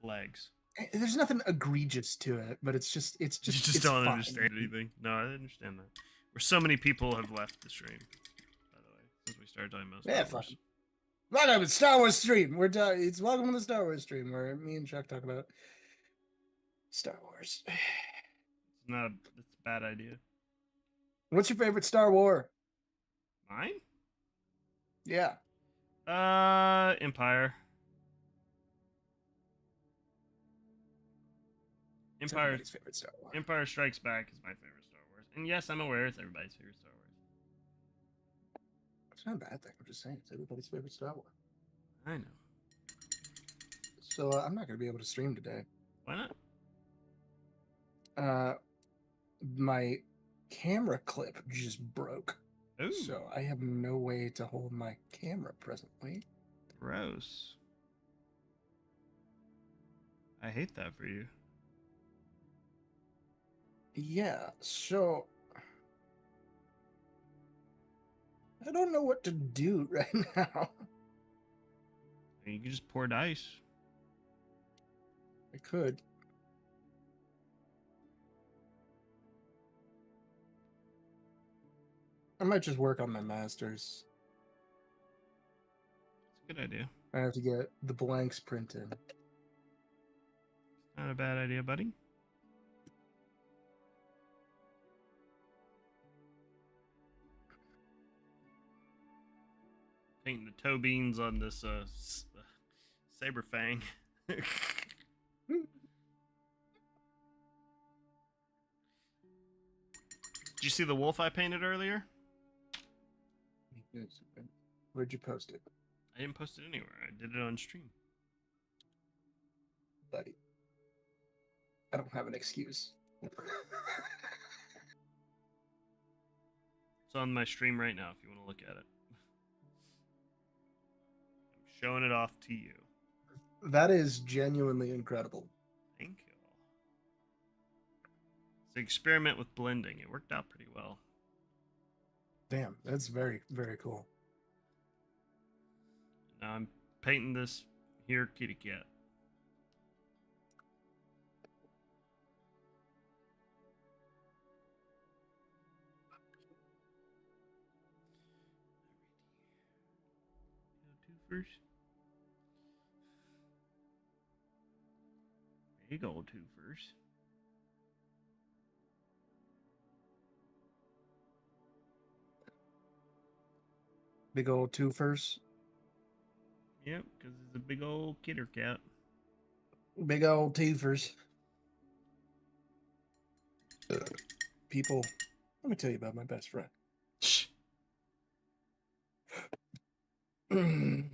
legs. There's nothing egregious to it, but it's just you just don't understand anything. No, I understand that. Where so many people have left the stream, by the way, since we started talking about Star Wars. Welcome to Star Wars stream. It's welcome to the Star Wars stream where me and Chuck talk about Star Wars. It's a bad idea. What's your favorite Star Wars? Mine? Yeah. Empire. Everybody's favorite Star Wars. Empire Strikes Back is my favorite Star Wars. And yes, I'm aware it's everybody's favorite Star Wars. It's not a bad thing. I'm just saying it's everybody's favorite Star Wars. I know. So I'm not going to be able to stream today. Why not? My camera clip just broke. Ooh. So I have no way to hold my camera presently. Gross. I hate that for you. Yeah, so I don't know what to do right now. You can just pour dice. I could. I might just work on my masters. It's a good idea. I have to get the blanks printed. Not a bad idea, buddy. Painting the toe beans on this saber fang. Did you see the wolf I painted earlier? Where'd you post it? I didn't post it anywhere. I did it on stream. Buddy, I don't have an excuse. It's on my stream right now if you want to look at it. I'm showing it off to you. That is genuinely incredible. Thank you. So experiment with blending. It worked out pretty well. Damn, that's very, very cool. Now I'm painting this here kitty cat. Twofers. Big old twofers. Big old twofers. Yep, because it's a big old kitter cat. Big old twofers. People, let me tell you about my best friend. You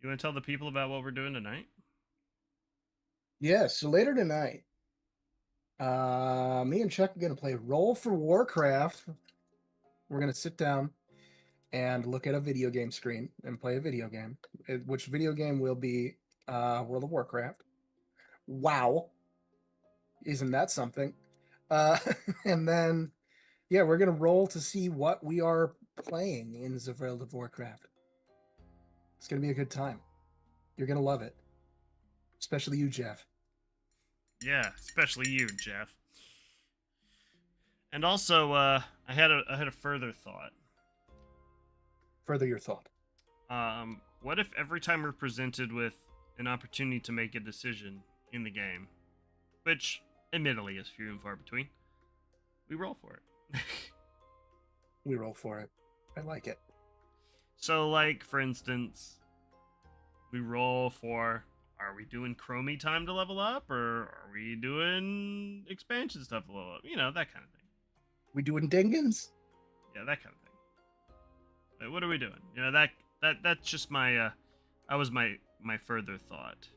want to tell the people about what we're doing tonight? Yeah, so later tonight, me and Chuck are going to play Roll for Warcraft. We're going to sit down and look at a video game screen and play a video game, which video game will be World of Warcraft. Wow. Isn't that something? And then, yeah, we're going to roll to see what we are playing in the World of Warcraft. It's going to be a good time. You're going to love it. Especially you, Jeff. Yeah, especially you, Jeff. And also, I had a further thought. Further your thought. What if every time we're presented with an opportunity to make a decision in the game, which admittedly is few and far between, we roll for it? We roll for it. I like it. So, like, for instance, we roll for, are we doing Chromie time to level up, or are we doing expansion stuff to level up? You know, that kind of thing. We doing Dingens? Yeah, that kind of thing. Like, what are we doing? You know, that's just my, that was my further thought.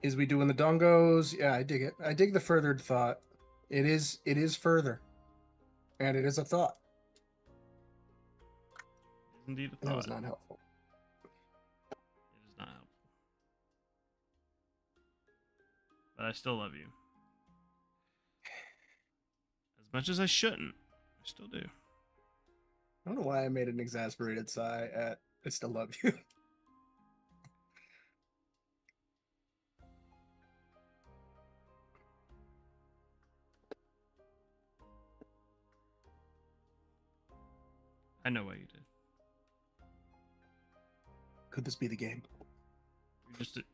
Is we doing the dongos? Yeah, I dig it. I dig the furthered thought. It is further. And it is a thought. It is indeed a thought. That was not helpful. It is not helpful. But I still love you. As much as I shouldn't, I still do. I don't know why I made an exasperated sigh at I still love you. I know what you did. Could this be the game? You're just this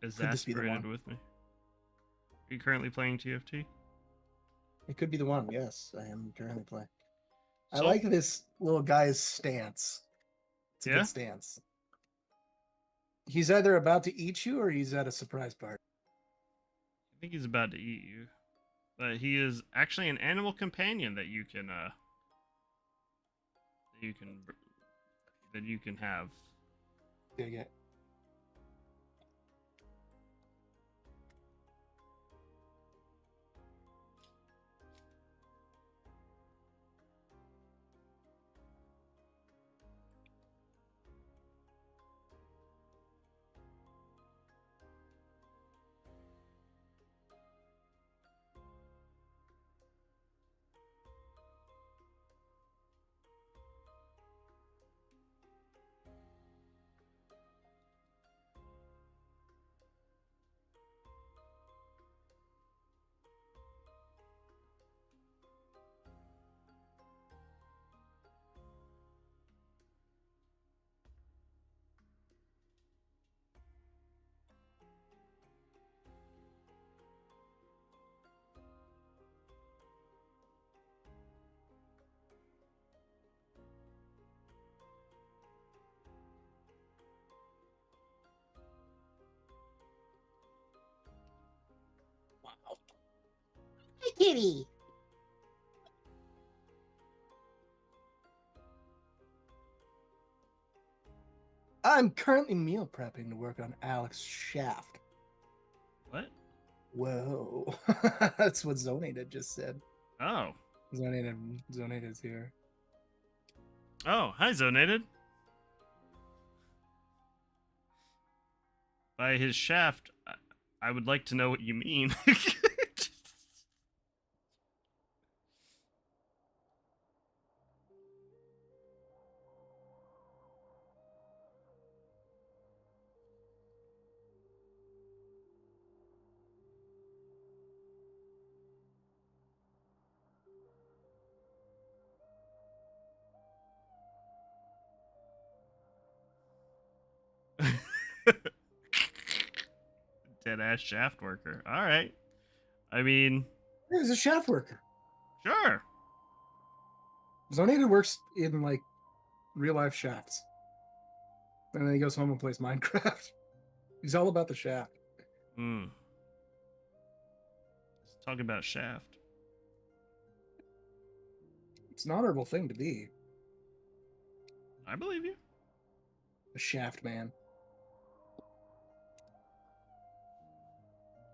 be the exasperated one? with me. Are you currently playing TFT? It could be the one. Yes, I am currently playing. I So- like this little guy's stance. It's a Yeah? good stance. He's either about to eat you or he's at a surprise party. I think he's about to eat you. But he is actually an animal companion that you can have. Dig it. Hi, kitty. I'm currently meal prepping to work on Alex Shaft. What? Whoa. That's what Zonated just said. Oh. Zonated's here. Oh, hi, Zonated. By his shaft, I would like to know what you mean. Dead ass shaft worker. All right. I mean, He's a shaft worker. sure. Zonated works in like real life shafts, and then he goes home and plays Minecraft. He's all about the shaft. Hmm. Let's talk about shaft. It's an honorable thing to be I believe you. a shaft man,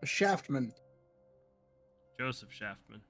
a shaftman. Joseph Shaftman.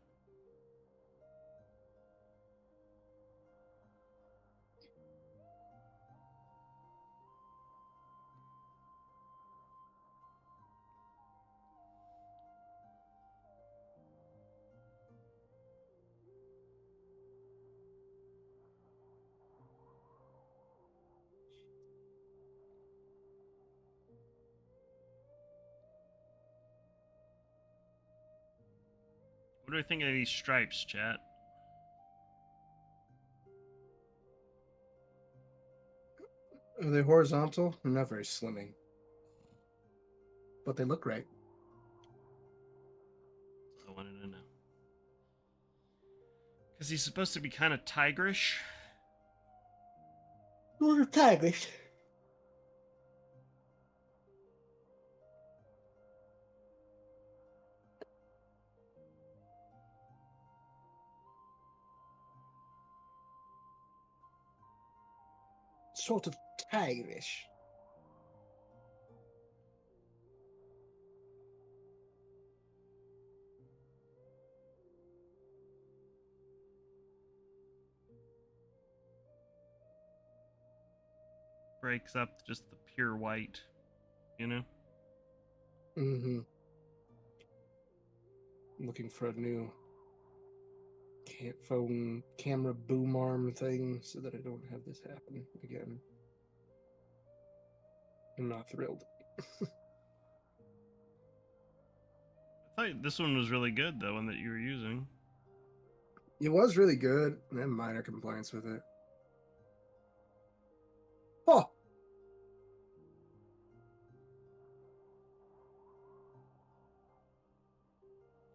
What do we think of these stripes, chat? Are they horizontal? They're not very slimming, but they look great. I wanted to know. Because he's supposed to be kind of tigerish. Those are tigers. Sort of tigerish. Breaks up just the pure white, you know? Mm-hmm. Looking for a new phone camera boom arm thing so that I don't have this happen again. I'm not thrilled. I thought this one was really good, the one that you were using. It was really good. I have minor complaints with it. Oh!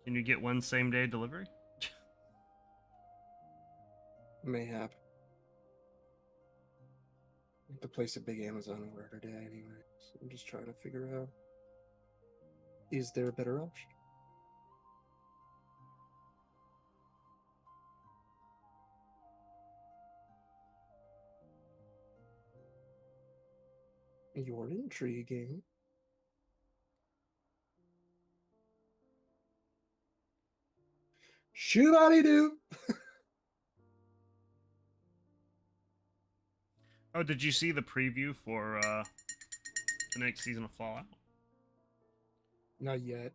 Can you get one same day delivery? Mayhap. I have to place a big Amazon order today anyway, so I'm just trying to figure out, is there a better option? You're intriguing. Shoot-a-dee-doo! Oh, did you see the preview for the next season of Fallout? Not yet.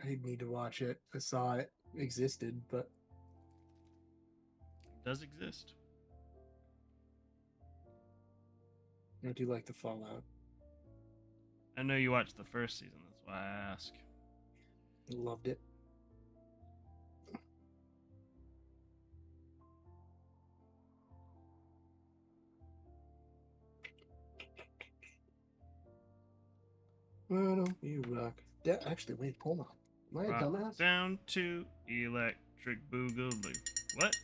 I need to watch it. I saw it existed, but It does exist. I do like the Fallout. I know you watched the first season, that's why I ask. Loved it. Why don't you rock? Actually, wait, hold on. Am I a Rock dumbass? down to electric boogaloo. What?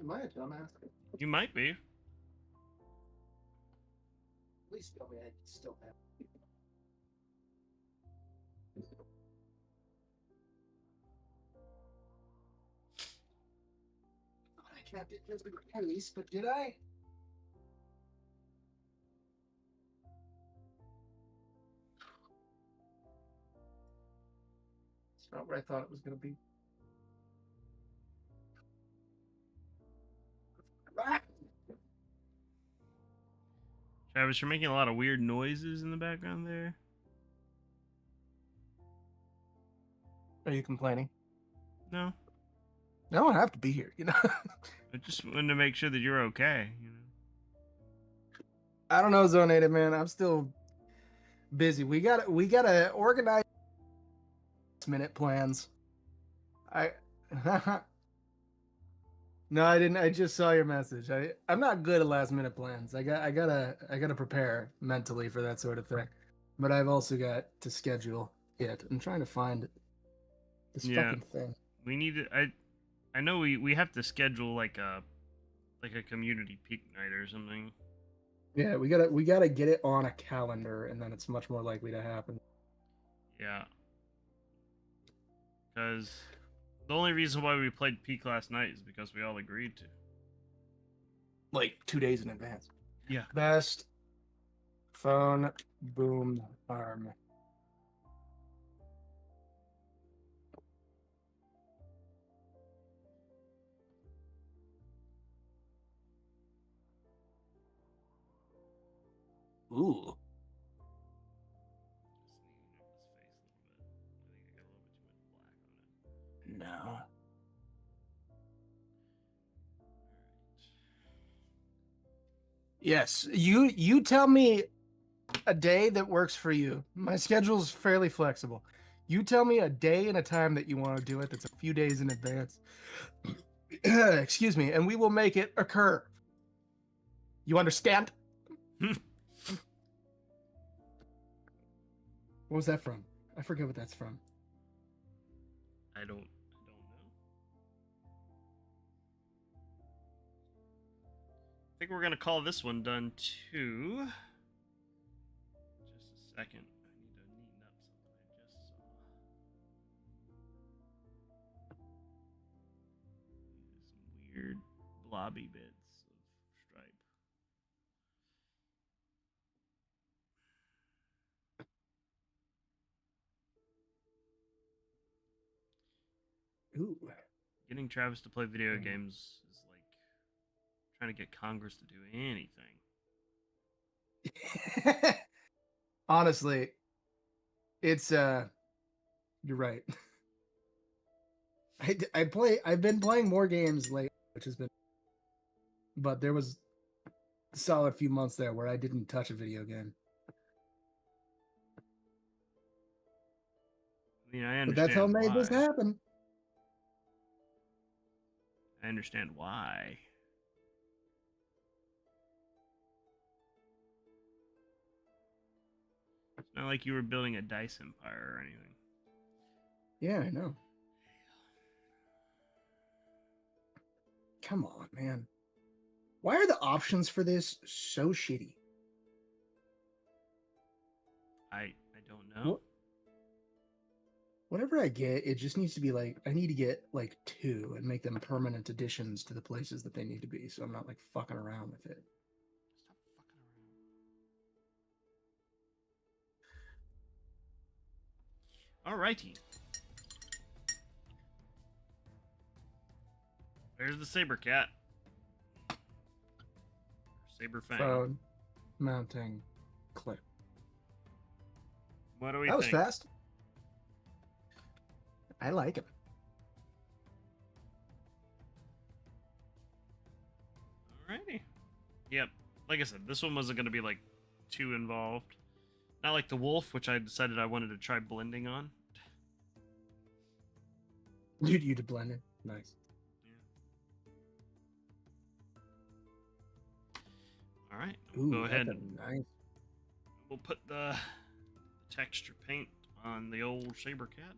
Am I a dumbass? You might be. Please tell me I still have. I kept it just in case, but did I? It's not what I thought it was going to be. Travis, you're making a lot of weird noises in the background there. Are you complaining? No, I don't have to be here, you know. I just wanted to make sure that you're okay. You know. I don't know, Zonated man. I'm still busy. We gotta organize minute plans. I No, I didn't. I just saw your message. I'm not good at last minute plans. I gotta prepare mentally for that sort of thing. But I've also got to schedule it. I'm trying to find this Yeah, fucking thing. we need to. I know we have to schedule like a community peak night or something. Yeah, we gotta get it on a calendar, and then it's much more likely to happen. Yeah, because the only reason why we played peak last night is because we all agreed to. Like 2 days in advance. Yeah. Best phone boom arm. Ooh. No. Yes, you tell me a day that works for you. My schedule's fairly flexible. You tell me a day and a time that you want to do it that's a few days in advance. Excuse me, and we will make it occur. You understand? What was that from? I forget what that's from. I don't know. I think we're gonna call this one done too. Just a second. I need to neaten up something I just saw. Some weird blobby bits of stripe. Ooh. Getting Travis to play video games is like trying to get Congress to do anything. Honestly, it's you're right. I've been playing more games lately, which has been, but there was a solid few months there where I didn't touch a video game. I mean, I But that's how I understand made this why. happen. I understand why. It's not like you were building a dice empire or anything. Yeah, I know. Come on, man. Why are the options for this so shitty? I don't know. Whatever I get, it just needs to be like, I need to get like 2 and make them permanent additions to the places that they need to be, so I'm not like fucking around with it. Stop fucking around. Alrighty. There's the saber cat. Saber fang. Phone mounting clip. What do we That was think? fast. I like it. Alrighty. Yep. Like I said, this one wasn't going to be like too involved. Not like the wolf, which I decided I wanted to try blending on. You did blend it. Nice. All right. Ooh, We'll go ahead. Nice. We'll put the texture paint on the old saber cat.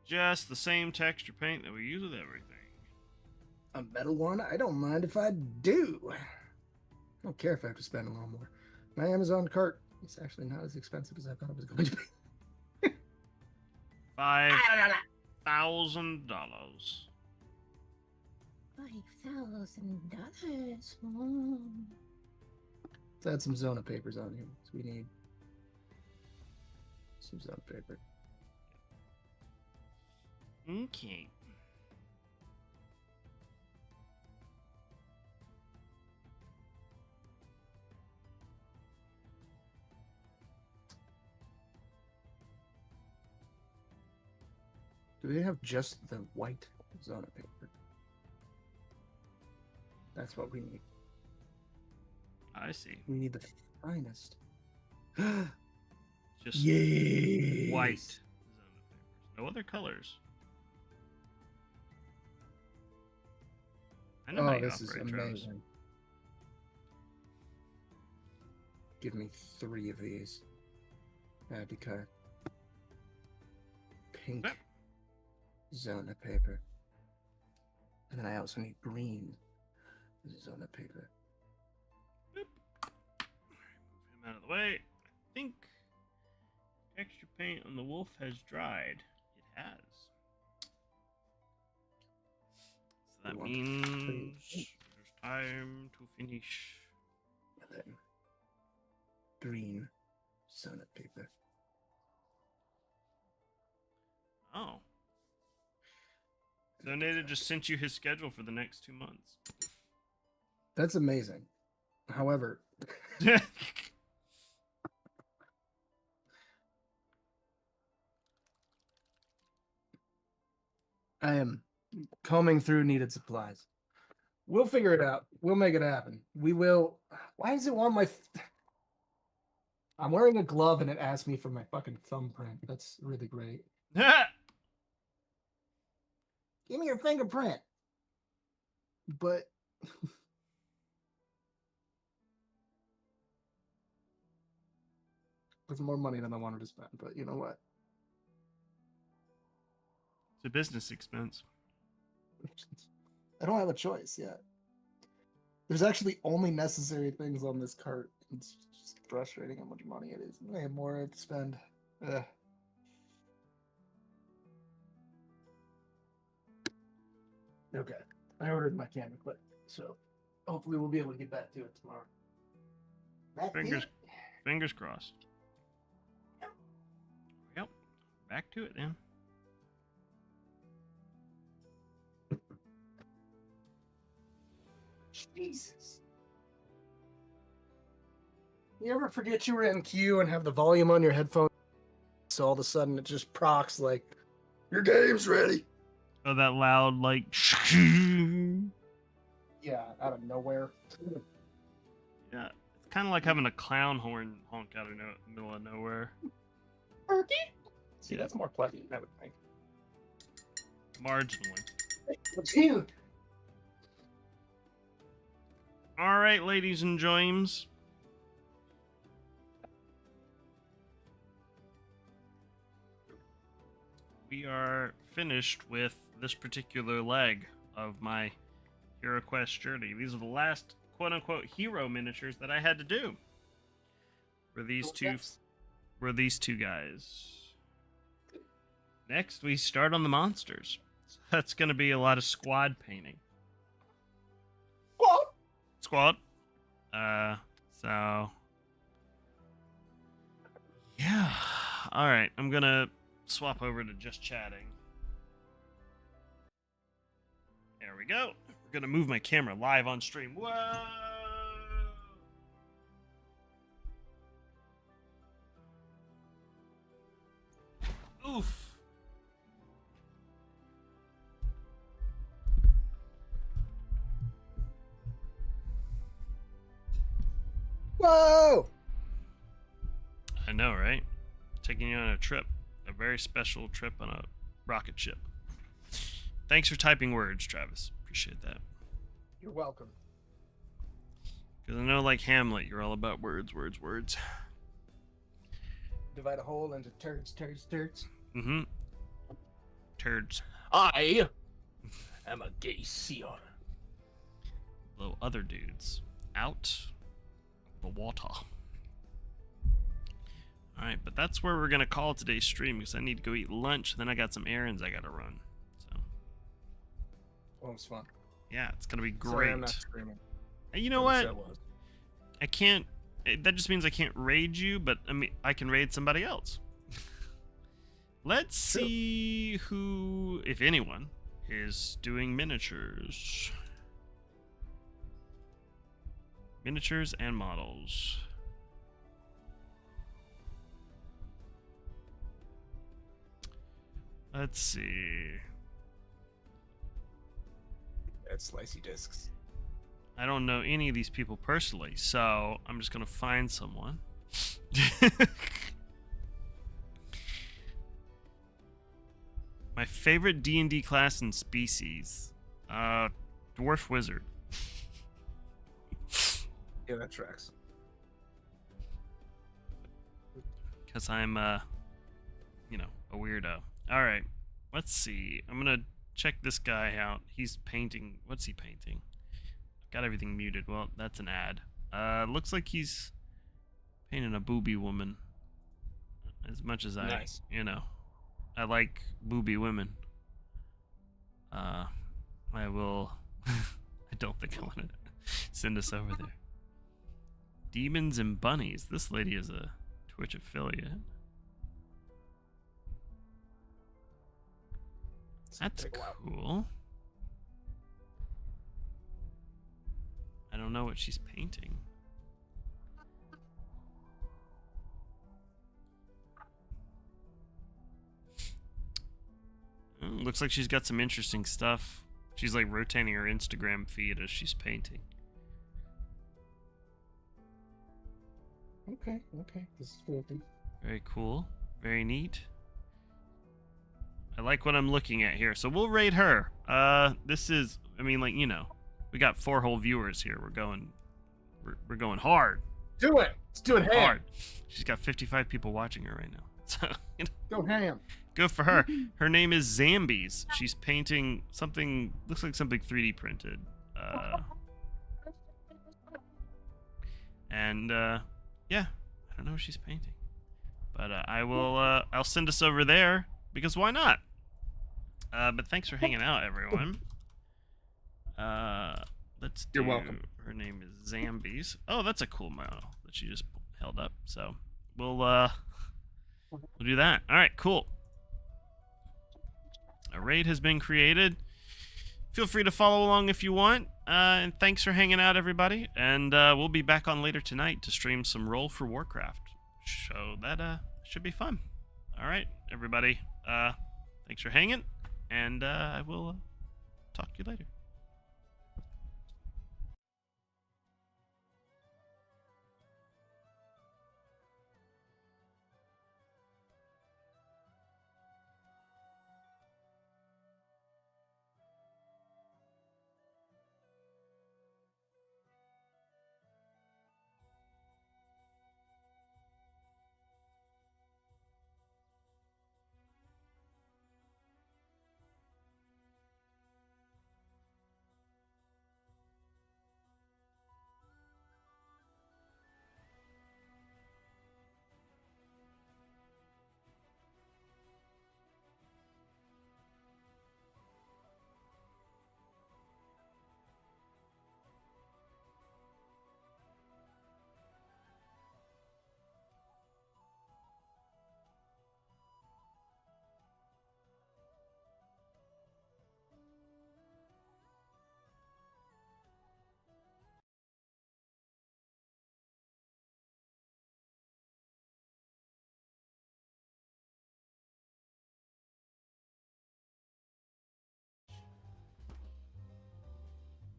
Just the same texture paint that we use with everything. A metal one? I don't mind if I do. I don't care if I have to spend a little more. My Amazon cart is actually not as expensive as I thought it was going to be. $5,000. $5,000. Oh. Let's add some Zona papers on here. So we need some Zona paper. Okay. Do they have just the white Zona paper? That's what we need. I see. We need the finest. Just Yes. white Zona papers. No other colors. I know how you This is operate, Travis. amazing. Give me 3 of these. Add to cart. Pink Okay. Zona paper. And then I also need green Zona paper. Boop. Move him out of the way. I think texture paint on the wolf has dried. It has. So that means there's time to finish. And then green Zona paper. Oh. So Nada just sent you his schedule for the next 2 months. That's amazing. However, I am combing through needed supplies. We'll figure it out. We'll make it happen. We will. Why is it on my? I'm wearing a glove and it asks me for my fucking thumbprint. That's really great. Give me your fingerprint. But it's more money than I wanted to spend. But you know what? It's a business expense. I don't have a choice yet. There's actually only necessary things on this cart. It's just frustrating how much money it is. I have more to spend. Ugh. Okay. I ordered my camera clip, so hopefully we'll be able to get back to it tomorrow. Fingers crossed. Yep. Back to it then. Jesus. You ever forget you were in queue and have the volume on your headphones, so all of a sudden it just procs like, your game's ready? Oh, that loud, like... Yeah, out of nowhere. Yeah, it's kind of like having a clown horn honk out of middle of nowhere. See, that's more pleasant, I would think. Marginally. What's you? All right, ladies and James. We are finished with this particular leg of my HeroQuest journey. These are the last quote-unquote hero miniatures that I had to do. Were these two guys. Next, we start on the monsters. So that's going to be a lot of squad painting. Squad. So yeah. All right, I'm going to swap over to just chatting. There we go. We're going to move my camera live on stream. Whoa! Oof. Whoa! I know, right? Taking you on a trip. A very special trip on a rocket ship. Thanks for typing words, Travis. Appreciate that. You're welcome. Because I know, like Hamlet, you're all about words. Divide a hole into turds. Mm-hmm. Turds. I am a gay seer. Though other dudes out the water. Alright, but that's where we're going to call today's stream because I need to go eat lunch. Then I got some errands I got to run. So. Well, it was fun. Yeah, it's going to be great. Sorry, I'm not screaming. And you know what? I can't... That just means I can't raid you, but I mean, I can raid somebody else. Let's see who, if anyone, is doing miniatures. Miniatures and models. Let's see. That's slicey discs. I don't know any of these people personally, so I'm just gonna find someone. My favorite D&D class and species, dwarf wizard. Yeah, that tracks. Because I'm, you know, a weirdo. All right, let's see. I'm gonna check this guy out. He's painting. What's he painting? Got everything muted. Well, that's an ad. Looks like he's painting a booby woman. As much as Nice. you know, I like booby women. I will. I don't think I want to send us over there. Demons and bunnies. This lady is a Twitch affiliate. That's cool. I don't know what she's painting. Looks like she's got some interesting stuff. She's like rotating her Instagram feed as she's painting. Okay. This is filthy. Very cool. Very neat. I like what I'm looking at here. So we'll rate her. This is, I mean, like, you know, we got 4 whole viewers here. We're going hard. Do it. Let's do it Hard. She's got 55 people watching her right now. So, you know, go ham. good for her. Her name is Zambies. She's painting something, looks like something 3D printed. And yeah, I don't know what she's painting. But I'll send us over there because why not? But thanks for hanging out, everyone. Let's do. You're welcome. Her name is Zambies. Oh, that's a cool model that she just held up. So we'll do that. All right, cool. A raid has been created. Feel free to follow along if you want. And thanks for hanging out, everybody. And we'll be back on later tonight to stream some Roll for Warcraft. So that should be fun. All right, everybody. Thanks for hanging. And I will talk to you later.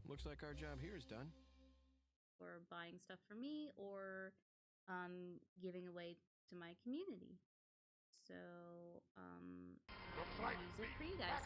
Looks like our job here is done. Or buying stuff for me or giving away to my community. So use it for you guys.